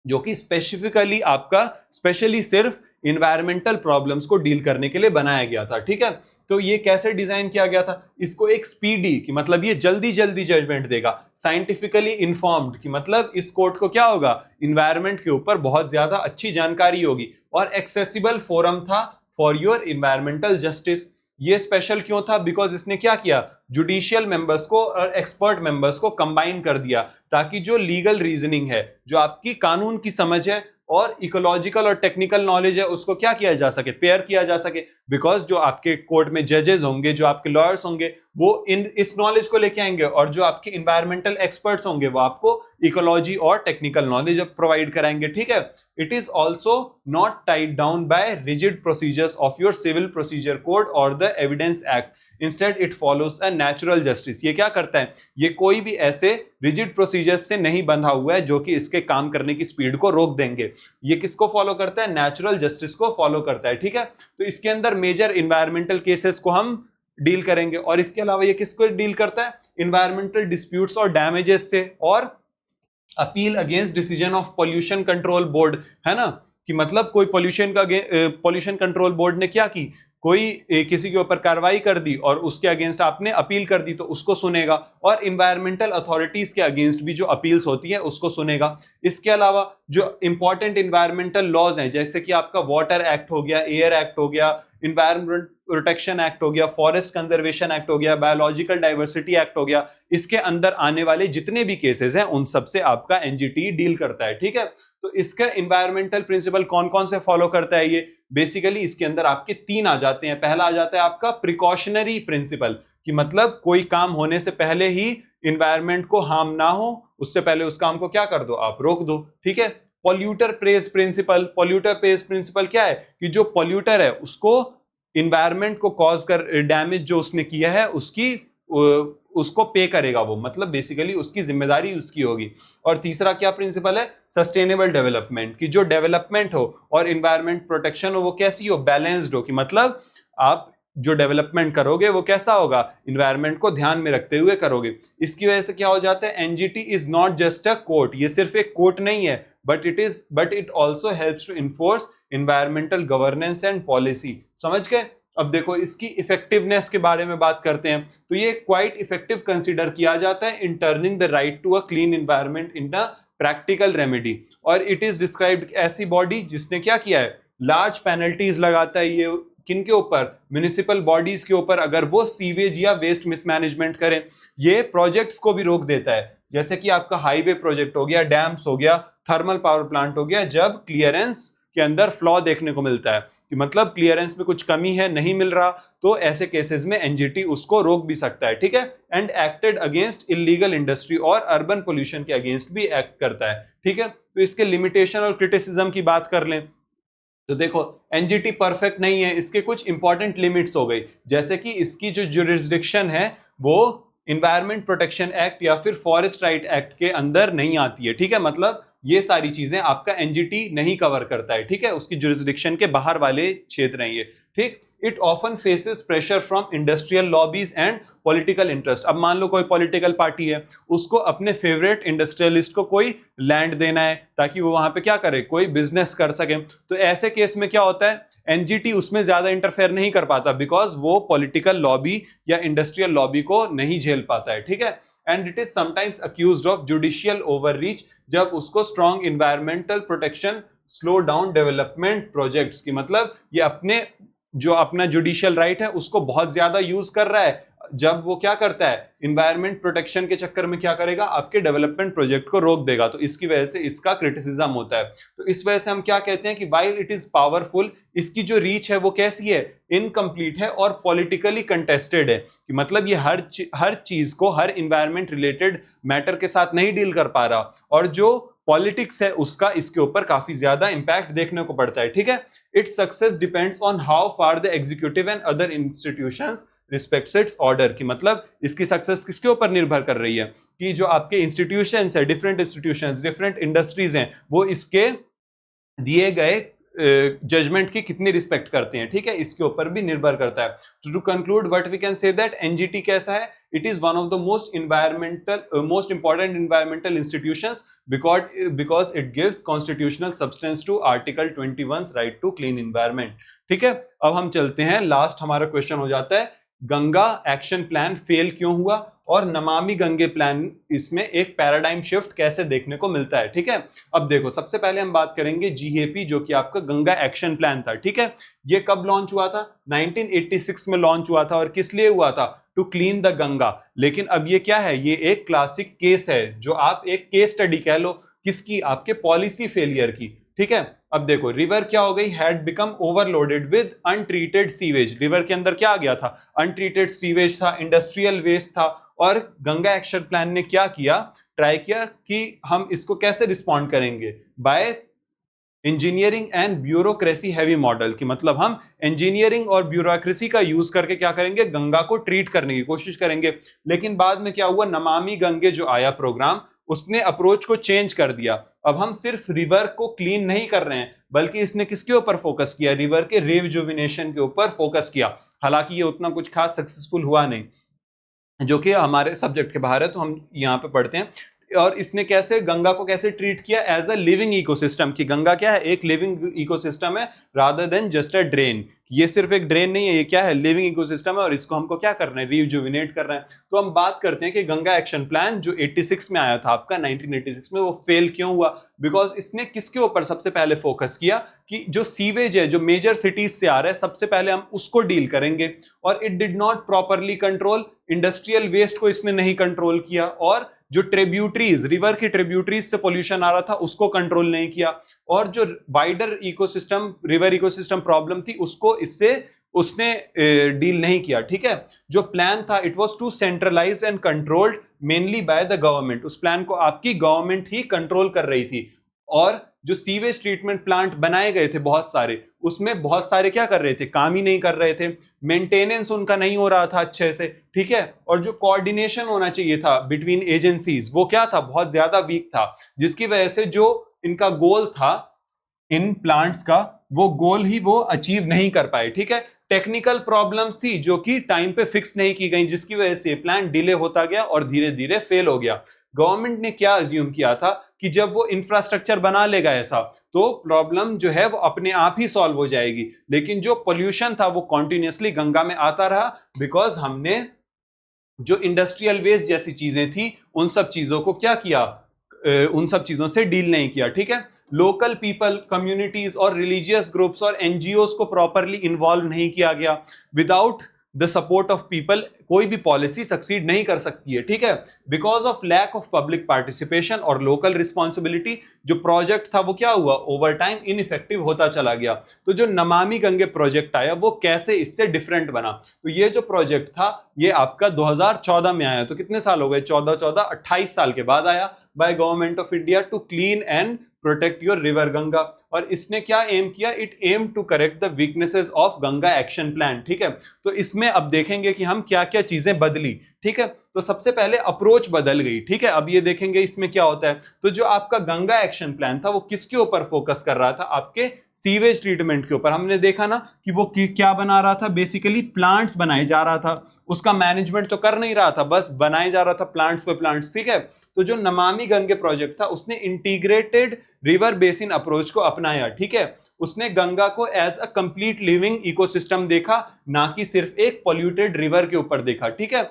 जो कि स्पेसिफिकली आपका स्पेशली सिर्फ इन्वायरमेंटल प्रॉब्लम्स को डील करने के लिए बनाया गया था, ठीक है। तो ये कैसे डिजाइन किया गया था, इसको एक स्पीडी की मतलब ये जल्दी जल्दी जजमेंट देगा, साइंटिफिकली इन्फॉर्म्ड की मतलब इस कोर्ट को क्या होगा, इन्वायरमेंट के ऊपर बहुत ज्यादा अच्छी जानकारी होगी, और एक्सेसिबल फोरम था फॉर योर इन्वायरमेंटल जस्टिस। ये स्पेशल क्यों था, बिकॉज इसने क्या किया, जुडिशियल मेंबर्स को और एक्सपर्ट मेंबर्स को कंबाइन कर दिया, ताकि जो लीगल रीजनिंग है, जो आपकी कानून की समझ है और इकोलॉजिकल और टेक्निकल नॉलेज है, उसको क्या किया जा सके, पेयर किया जा सके। बिकॉज जो आपके कोर्ट में जजेस होंगे, जो आपके लॉयर्स होंगे, वो इस नॉलेज को लेके आएंगे, और जो आपके इन्वायरमेंटल एक्सपर्ट्स होंगे वो आपको इकोलॉजी और टेक्निकल नॉलेज प्रोवाइड कराएंगे, ठीक है। It is also not tied down by rigid procedures of your civil procedure code और the evidence act, instead it follows a natural justice. ये क्या करता है, ये कोई भी ऐसे रिजिड प्रोसीजर्स से नहीं बंधा हुआ है जो कि इसके काम करने की स्पीड को रोक देंगे। ये किसको फॉलो करता है, नेचुरल जस्टिस को फॉलो करता है, ठीक है। तो इसके अंदर मेजर इन्वायरमेंटल केसेस को हम डील करेंगे, और इसके अलावा ये किसको डील करता है, इन्वायरमेंटल डिस्प्यूट्स और डैमेजेस से, और appeal against decision of pollution control board, है ना, कि मतलब कोई पोल्यूशन कंट्रोल बोर्ड ने क्या की, कोई किसी के ऊपर कार्रवाई कर दी और उसके अगेंस्ट आपने अपील कर दी, तो उसको सुनेगा, और इन्वायरमेंटल अथॉरिटीज के अगेंस्ट भी जो अपील्स होती है उसको सुनेगा। इसके अलावा जो इंपॉर्टेंट इन्वायरमेंटल लॉज हैं, जैसे कि आपका वाटर एक्ट हो गया, एयर एक्ट हो गया, इन्वायरमेंट प्रोटेक्शन एक्ट हो गया, फॉरेस्ट कंजर्वेशन एक्ट हो गया, बायोलॉजिकल डाइवर्सिटी एक्ट हो गया, इसके अंदर आने वाले जितने भी केसेस हैं उन सब से आपका एनजीटी डील करता है, ठीक है। तो इसका इन्वायरमेंटल प्रिंसिपल कौन कौन से फॉलो करता है, ये बेसिकली इसके अंदर आपके 3 आ जाते हैं। पहला आ जाता है आपका प्रिकॉशनरी प्रिंसिपल, कि मतलब कोई काम होने से पहले ही इन्वायरमेंट को हार्म ना हो, उससे पहले उस काम को क्या कर दो, आप रोक दो, ठीक है। Polluter pays principle, polluter pays principle क्या है, कि जो पॉल्यूटर है उसको इन्वायरमेंट को कॉज कर डैमेज जो उसने किया है उसको पे करेगा वो, मतलब बेसिकली उसकी जिम्मेदारी उसकी होगी। और तीसरा क्या प्रिंसिपल है, सस्टेनेबल डेवलपमेंट, की जो डेवलपमेंट हो और इन्वायरमेंट प्रोटेक्शन हो वो कैसी हो, बैलेंस्ड हो, कि मतलब आप जो डेवलपमेंट करोगे वो कैसा होगा, इन्वायरमेंट को ध्यान में रखते हुए करोगे। इसकी वजह से क्या हो जाता है, NGT is not just a court, ये सिर्फ एक कोर्ट नहीं है, but it also helps to enforce environmental governance and policy. समझ गए। अब देखो इसकी इफेक्टिवनेस के बारे में बात करते हैं, तो ये क्वाइट इफेक्टिव कंसीडर किया जाता है in turning the right to a clean environment in a practical remedy. और इट इज डिस्क्राइब्ड ऐसी बॉडी जिसने क्या किया है, लार्ज पेनल्टीज लगाता है ये किनके ऊपर, म्युनिसिपल बॉडीज के ऊपर, अगर वो सीवेज या वेस्ट मिसमैनेजमेंट करें। ये प्रोजेक्ट्स को भी रोक देता है, जैसे कि आपका हाईवे प्रोजेक्ट हो गया, डैम्स हो गया, थर्मल पावर प्लांट हो गया, जब क्लियरेंस के अंदर फ्लॉ देखने को मिलता है, कि मतलब क्लियरेंस में कुछ कमी है, नहीं मिल रहा, तो ऐसे केसेस में एनजीटी उसको रोक भी सकता है, ठीक है। And acted against illegal industry और अर्बन पोल्यूशन के अगेंस्ट भी एक्ट करता है, ठीक है। तो इसके लिमिटेशन और क्रिटिसिज्म की बात कर लें, तो देखो एनजीटी परफेक्ट नहीं है, इसके कुछ इंपॉर्टेंट लिमिट्स हो गई, जैसे कि इसकी जो जुरिस्डिक्शन है वो इन्वायरमेंट प्रोटेक्शन एक्ट या फिर फॉरेस्ट राइट एक्ट के अंदर नहीं आती है, ठीक है। मतलब ये सारी चीजें आपका एनजीटी नहीं कवर करता है, ठीक है, उसकी जुरिस्डिक्शन के बाहर वाले क्षेत्र हैं ये, ठीक। It often faces pressure from industrial lobbies and political interest. अब मान लो कोई पॉलिटिकल पार्टी है, उसको अपने फेवरेट इंडस्ट्रियलिस्ट को कोई लैंड देना है ताकि वो वहां पे क्या करे, कोई बिजनेस कर सके, तो ऐसे केस में क्या होता है, एनजीटी उसमें ज्यादा इंटरफेयर नहीं कर पाता, बिकॉज वो पॉलिटिकल लॉबी या इंडस्ट्रियल लॉबी को नहीं झेल पाता है, ठीक है। And it is sometimes accused of judicial overreach, जब उसको strong environmental protection slow down development projects की, मतलब ये अपने जो अपना जुडिशियल राइट है उसको बहुत ज्यादा यूज कर रहा है जब वो क्या करता है, इन्वायरमेंट प्रोटेक्शन के चक्कर में क्या करेगा, आपके डेवलपमेंट प्रोजेक्ट को रोक देगा। तो इसकी वजह से इसका क्रिटिसिज्म होता है। तो इस वजह से हम क्या कहते हैं कि व्हाइल इट इज पावरफुल, इसकी जो रीच है वो कैसी है, इनकम्प्लीट है और पॉलिटिकली कंटेस्टेड है। कि मतलब ये हर चीज को, हर इन्वायरमेंट रिलेटेड मैटर के साथ नहीं डील कर पा रहा, और जो पॉलिटिक्स है उसका इसके ऊपर काफी ज्यादा इंपैक्ट देखने को पड़ता है। ठीक है, its success depends on how far the executive and other institutions respects it's order. की मतलब इसकी सक्सेस किसके ऊपर निर्भर कर रही है, कि जो आपके इंस्टीट्यूशंस है, डिफरेंट इंस्टीट्यूशंस, डिफरेंट इंडस्ट्रीज हैं, वो इसके दिए गए जजमेंट की कितनी रिस्पेक्ट करते हैं। ठीक है, इसके ऊपर भी निर्भर करता है। To conclude what we can say that NGT कैसा है, it is one of the most important environmental institutions because it gives constitutional substance to article 21 right to clean environment. ठीक है, अब हम चलते हैं, लास्ट हमारा क्वेश्चन हो जाता है, गंगा एक्शन प्लान फेल क्यों हुआ और नमामि गंगे प्लान, इसमें एक पैराडाइम शिफ्ट कैसे देखने को मिलता है। ठीक है, अब देखो, सबसे पहले हम बात करेंगे जीएपी, जो कि आपका गंगा एक्शन प्लान था। ठीक है, ये कब लॉन्च हुआ था, 1986 में लॉन्च हुआ था, और किस लिए हुआ था, टू क्लीन द गंगा। लेकिन अब ये क्या है, ये एक क्लासिक केस है, जो आप एक केस स्टडी कह लो, किसकी, आपके पॉलिसी फेलियर की। ठीक है, अब देखो, रिवर क्या हो गई, had become overloaded with untreated sewage. River के अंदर क्या आ गया था, अनट्रीटेड सीवेज था, इंडस्ट्रियल वेस्ट था, और गंगा एक्शन प्लान ने क्या किया, ट्राई किया कि हम इसको कैसे रिस्पॉन्ड करेंगे, by engineering and bureaucracy heavy model. की मतलब हम इंजीनियरिंग और ब्यूरोक्रेसी का यूज करके क्या करेंगे, गंगा को ट्रीट करने की कोशिश करेंगे। लेकिन बाद में क्या हुआ, नमामि गंगे जो आया प्रोग्राम, उसने अप्रोच को चेंज कर दिया। अब हम सिर्फ रिवर को क्लीन नहीं कर रहे हैं, बल्कि इसने किसके ऊपर फोकस किया, रिवर के रिजुविनेशन के ऊपर फोकस किया। हालांकि ये उतना कुछ खास सक्सेसफुल हुआ नहीं, जो कि हमारे सब्जेक्ट के बाहर है, तो हम यहाँ पे पढ़ते हैं। और इसने कैसे गंगा को कैसे ट्रीट किया, एज अ लिविंग इकोसिस्टम। की गंगा क्या है, एक लिविंग इकोसिस्टम है, रादर देन जस्ट अ ड्रेन। ये सिर्फ एक ड्रेन नहीं है, ये क्या है, लिविंग इकोसिस्टम है, और इसको हमको क्या करना है, रिजुविनेट कर रहे हैं। तो हम बात करते हैं कि गंगा एक्शन प्लान जो 86 में आया था आपका, 1986 में, वो फेल क्यों हुआ। बिकॉज इसने किसके ऊपर सबसे पहले फोकस किया, कि जो सीवेज है, जो मेजर सिटीज से आ रहा है, सबसे पहले हम उसको डील करेंगे। और it did not properly control industrial waste को, इसने नहीं कंट्रोल किया, और जो ट्रिब्यूटरीज, रिवर की ट्रिब्यूटरीज से पोल्यूशन आ रहा था, उसको कंट्रोल नहीं किया, और जो wider ecosystem, river ecosystem problem थी, उसको इससे उसने डील नहीं किया। ठीक है, जो प्लान था, it was to centralise and controlled mainly by the government. उस प्लान को आपकी गवर्नमेंट ही कंट्रोल कर रही थी। और जो सीवेज ट्रीटमेंट प्लांट बनाए गए थे बहुत सारे, उसमें बहुत सारे क्या कर रहे थे, काम ही नहीं कर रहे थे, मेंटेनेंस उनका नहीं हो रहा था अच्छे से। ठीक है, और जो कोऑर्डिनेशन होना चाहिए था बिटवीन एजेंसीज, वो क्या था, बहुत ज्यादा वीक था, जिसकी वजह से जो इनका गोल था इन प्लांट्स का, वो गोल ही वो अचीव नहीं कर पाए। ठीक है, टेक्निकल प्रॉब्लम्स थी जो कि टाइम पे फिक्स नहीं की गई, जिसकी वजह से प्लान डिले होता गया और धीरे धीरे फेल हो गया। गवर्नमेंट ने क्या अज्यूम किया था कि जब वो इंफ्रास्ट्रक्चर बना लेगा ऐसा, तो प्रॉब्लम जो है वो अपने आप ही सॉल्व हो जाएगी। लेकिन जो पोल्यूशन था वो कॉन्टिन्यूसली गंगा में आता रहा, बिकॉज हमने जो इंडस्ट्रियल वेस्ट जैसी चीजें थी, उन सब चीजों को क्या किया, उन सब चीजों से डील नहीं किया। ठीक है, लोकल पीपल, कम्युनिटीज और रिलीजियस ग्रुप्स और एनजीओस को प्रॉपरली इन्वॉल्व नहीं किया गया। Without the support of people कोई भी पॉलिसी सक्सीड नहीं कर सकती है। ठीक है, because of lack of public participation और लोकल रिस्पॉन्सिबिलिटी, जो प्रोजेक्ट था वो क्या हुआ, ओवर टाइम इनइफेक्टिव होता चला गया। तो जो नमामि गंगे प्रोजेक्ट आया, वो कैसे इससे डिफरेंट बना, तो ये जो प्रोजेक्ट था ये आपका 2014 में आया। तो कितने साल हो गए, 28 साल के बाद आया, by government of India, to clean and protect your river Ganga. और इसने क्या एम किया, it aim to correct the weaknesses of Ganga action plan. ठीक है, तो इसमें अब देखेंगे कि हम क्या क्या चीजें बदली। ठीक है, तो सबसे पहले अप्रोच बदल गई। ठीक है, अब ये देखेंगे इसमें क्या होता है। तो जो आपका गंगा एक्शन प्लान था वो किसके ऊपर फोकस कर रहा था, आपके सीवेज ट्रीटमेंट के ऊपर। हमने देखा ना कि वो क्या बना रहा था, बेसिकली प्लांट्स बनाए जा रहा था, उसका मैनेजमेंट तो कर नहीं रहा था, बस बनाए जा रहा था प्लांट्स पे प्लांट्स। ठीक है, तो जो नमामि गंगे प्रोजेक्ट था, उसने इंटीग्रेटेड रिवर बेसिन अप्रोच को अपनाया। ठीक है, उसने गंगा को as a complete living ecosystem देखा, ना कि सिर्फ एक पॉल्यूटेड रिवर के ऊपर देखा। ठीक है,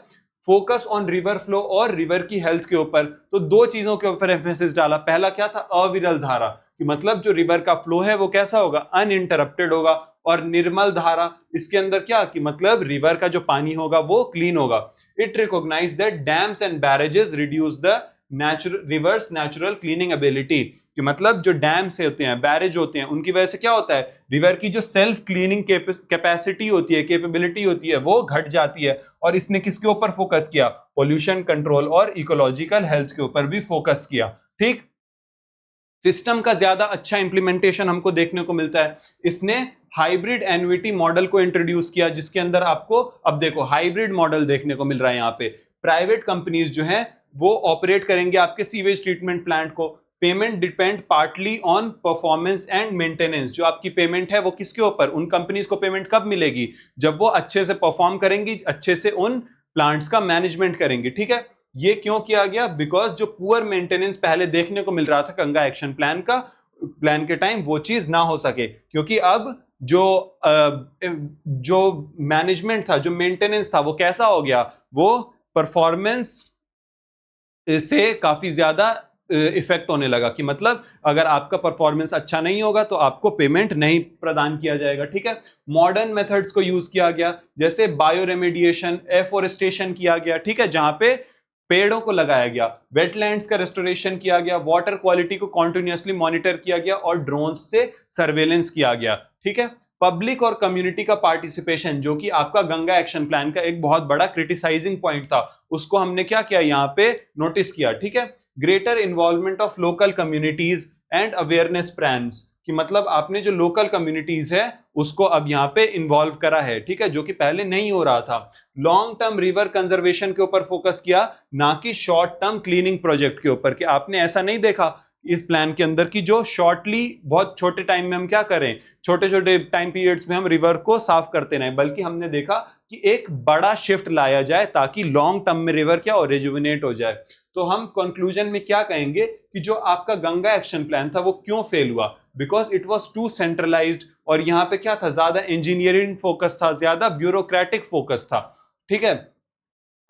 फोकस ऑन रिवर फ्लो और रिवर की हेल्थ के ऊपर। तो दो चीजों के ऊपर एम्फेसिस डाला। पहला क्या था, अविरल धारा, कि मतलब जो रिवर का फ्लो है वो कैसा होगा, अनइंटरप्टेड होगा, और निर्मल धारा, इसके अंदर क्या कि मतलब रिवर का जो पानी होगा वो क्लीन होगा। It recognise that dams and barrages reduce the river's natural cleaning ability, कि मतलब जो डैम से होते हैं, बैरेज होते हैं, उनकी वजह से क्या होता है, रिवर की जो सेल्फ क्लीनिंग कैपेसिटी होती है, कैपेबिलिटी होती है, वो घट जाती है। और इसने किसके ऊपर फोकस किया, पोल्यूशन कंट्रोल और इकोलॉजिकल हेल्थ के ऊपर भी फोकस किया। ठीक, सिस्टम का ज्यादा अच्छा इंप्लीमेंटेशन हमको देखने को मिलता है। इसने हाइब्रिड एन्युटी मॉडल को इंट्रोड्यूस किया, जिसके अंदर आपको अब देखो हाइब्रिड मॉडल देखने को मिल रहा है। यहाँ पे प्राइवेट कंपनीज जो है वो ऑपरेट करेंगे आपके सीवेज ट्रीटमेंट प्लांट को। Payment depend partly on performance and maintenance. जो आपकी पेमेंट है वो किसके ऊपर, उन कंपनीज को पेमेंट कब मिलेगी, जब वो अच्छे से परफॉर्म करेंगी, अच्छे से उन प्लांट्स का मैनेजमेंट करेंगे। ठीक है, ये क्यों किया गया, बिकॉज जो पुअर मेंटेनेंस पहले देखने को मिल रहा था गंगा एक्शन प्लान के टाइम, वो चीज ना हो सके, क्योंकि अब जो मैनेजमेंट था, जो मेंटेनेंस था, वो कैसा हो गया, वो परफॉर्मेंस से काफी ज्यादा इफेक्ट होने लगा, कि मतलब अगर आपका परफॉर्मेंस अच्छा नहीं होगा तो आपको पेमेंट नहीं प्रदान किया जाएगा। ठीक है, मॉडर्न मेथड्स को यूज किया गया, जैसे बायो रेमेडिएशन, एफोरेस्टेशन किया गया। ठीक है, जहां पे पेड़ों को लगाया गया, वेटलैंड्स का रेस्टोरेशन किया गया, वाटर क्वालिटी को कॉन्टिन्यूसली मॉनिटर किया गया और ड्रोन से सर्वेलेंस किया गया। ठीक है, पब्लिक और कम्युनिटी का पार्टिसिपेशन, जो कि आपका गंगा एक्शन प्लान का एक बहुत बड़ा क्रिटिसाइजिंग पॉइंट था, उसको हमने क्या किया, यहाँ पे नोटिस किया। ठीक है, greater involvement of local communities and awareness plans, कि मतलब आपने जो लोकल कम्युनिटीज है उसको अब यहाँ पे इन्वॉल्व करा है। ठीक है, जो कि पहले नहीं हो रहा था। लॉन्ग टर्म रिवर कंजर्वेशन के ऊपर फोकस किया, ना कि शॉर्ट टर्म क्लीनिंग प्रोजेक्ट के ऊपर, कि आपने ऐसा नहीं देखा इस प्लान के अंदर की जो शॉर्टली बहुत छोटे टाइम में हम क्या करें, छोटे छोटे टाइम पीरियड्स में हम रिवर को साफ करते रहें, बल्कि हमने देखा कि एक बड़ा शिफ्ट लाया जाए ताकि लॉन्ग टर्म में रिवर क्या हो, रिजुविनेट हो जाए। तो हम कंक्लूजन में क्या कहेंगे कि जो आपका गंगा एक्शन प्लान था वो क्यों फेल हुआ, because it was too centralised, और यहाँ पे क्या था, ज्यादा इंजीनियरिंग फोकस था, ज्यादा ब्यूरोक्रेटिक फोकस था। ठीक है,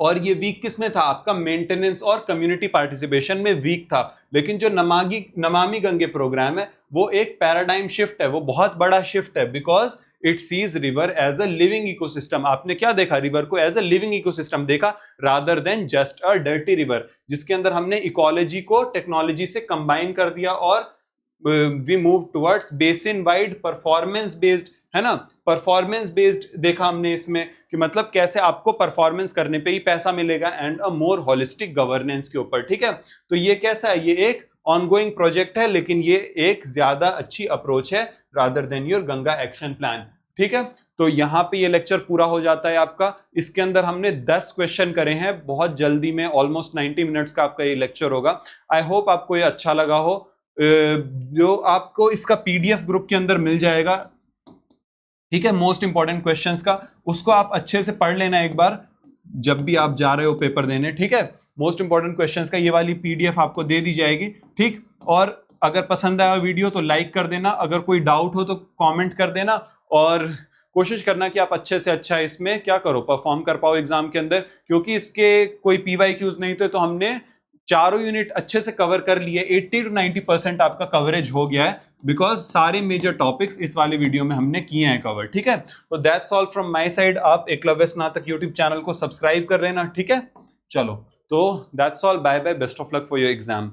और ये वीक किस में था, आपका मेंटेनेंस और कम्युनिटी पार्टिसिपेशन में वीक था। लेकिन जो नमामि गंगे प्रोग्राम है वो एक पैराडाइम शिफ्ट है, वो बहुत बड़ा शिफ्ट है, because it sees river as a living ecosystem. आपने क्या देखा, रिवर को एज अ लिविंग इकोसिस्टम देखा, rather than just a dirty river, जिसके अंदर हमने इकोलॉजी को टेक्नोलॉजी से कंबाइन कर दिया और we move towards basin wide performance based, है ना, परफॉर्मेंस बेस्ड देखा हमने इसमें, कि मतलब कैसे आपको परफॉर्मेंस करने पे ही पैसा मिलेगा, and a more holistic governance के ऊपर। ठीक है, तो ये कैसा है, ये एक ऑनगोइंग प्रोजेक्ट है, लेकिन ये एक ज्यादा अच्छी अप्रोच है rather than your Ganga action plan. ठीक है, तो यहाँ पे ये लेक्चर पूरा हो जाता है आपका। इसके अंदर हमने 10 क्वेश्चन करे हैं बहुत जल्दी में, ऑलमोस्ट 90 मिनट्स का आपका ये लेक्चर होगा। आई होप आपको ये अच्छा लगा हो। जो आपको इसका पीडीएफ ग्रुप के अंदर मिल जाएगा, ठीक है, मोस्ट इंपॉर्टेंट क्वेश्चंस का, उसको आप अच्छे से पढ़ लेना एक बार जब भी आप जा रहे हो पेपर देने। ठीक है, मोस्ट इंपॉर्टेंट क्वेश्चंस का ये वाली पीडीएफ आपको दे दी जाएगी। ठीक, और अगर पसंद आया वीडियो तो लाइक कर देना, अगर कोई डाउट हो तो कमेंट कर देना, और कोशिश करना कि आप अच्छे से अच्छा इसमें क्या करो, परफॉर्म कर पाओ एग्जाम के अंदर, क्योंकि इसके कोई पीवाईक्यूज नहीं थे, तो हमने चारों यूनिट अच्छे से कवर कर लिए। 80 to 90% आपका कवरेज हो गया है, बिकॉज सारे मेजर टॉपिक्स इस वाले वीडियो में हमने किए हैं कवर। ठीक है, तो that's all from my side. आप एकलव्य स्नातक यूट्यूब चैनल को सब्सक्राइब कर लेना। ठीक है, चलो, तो that's all, bye bye, best of luck for your exam.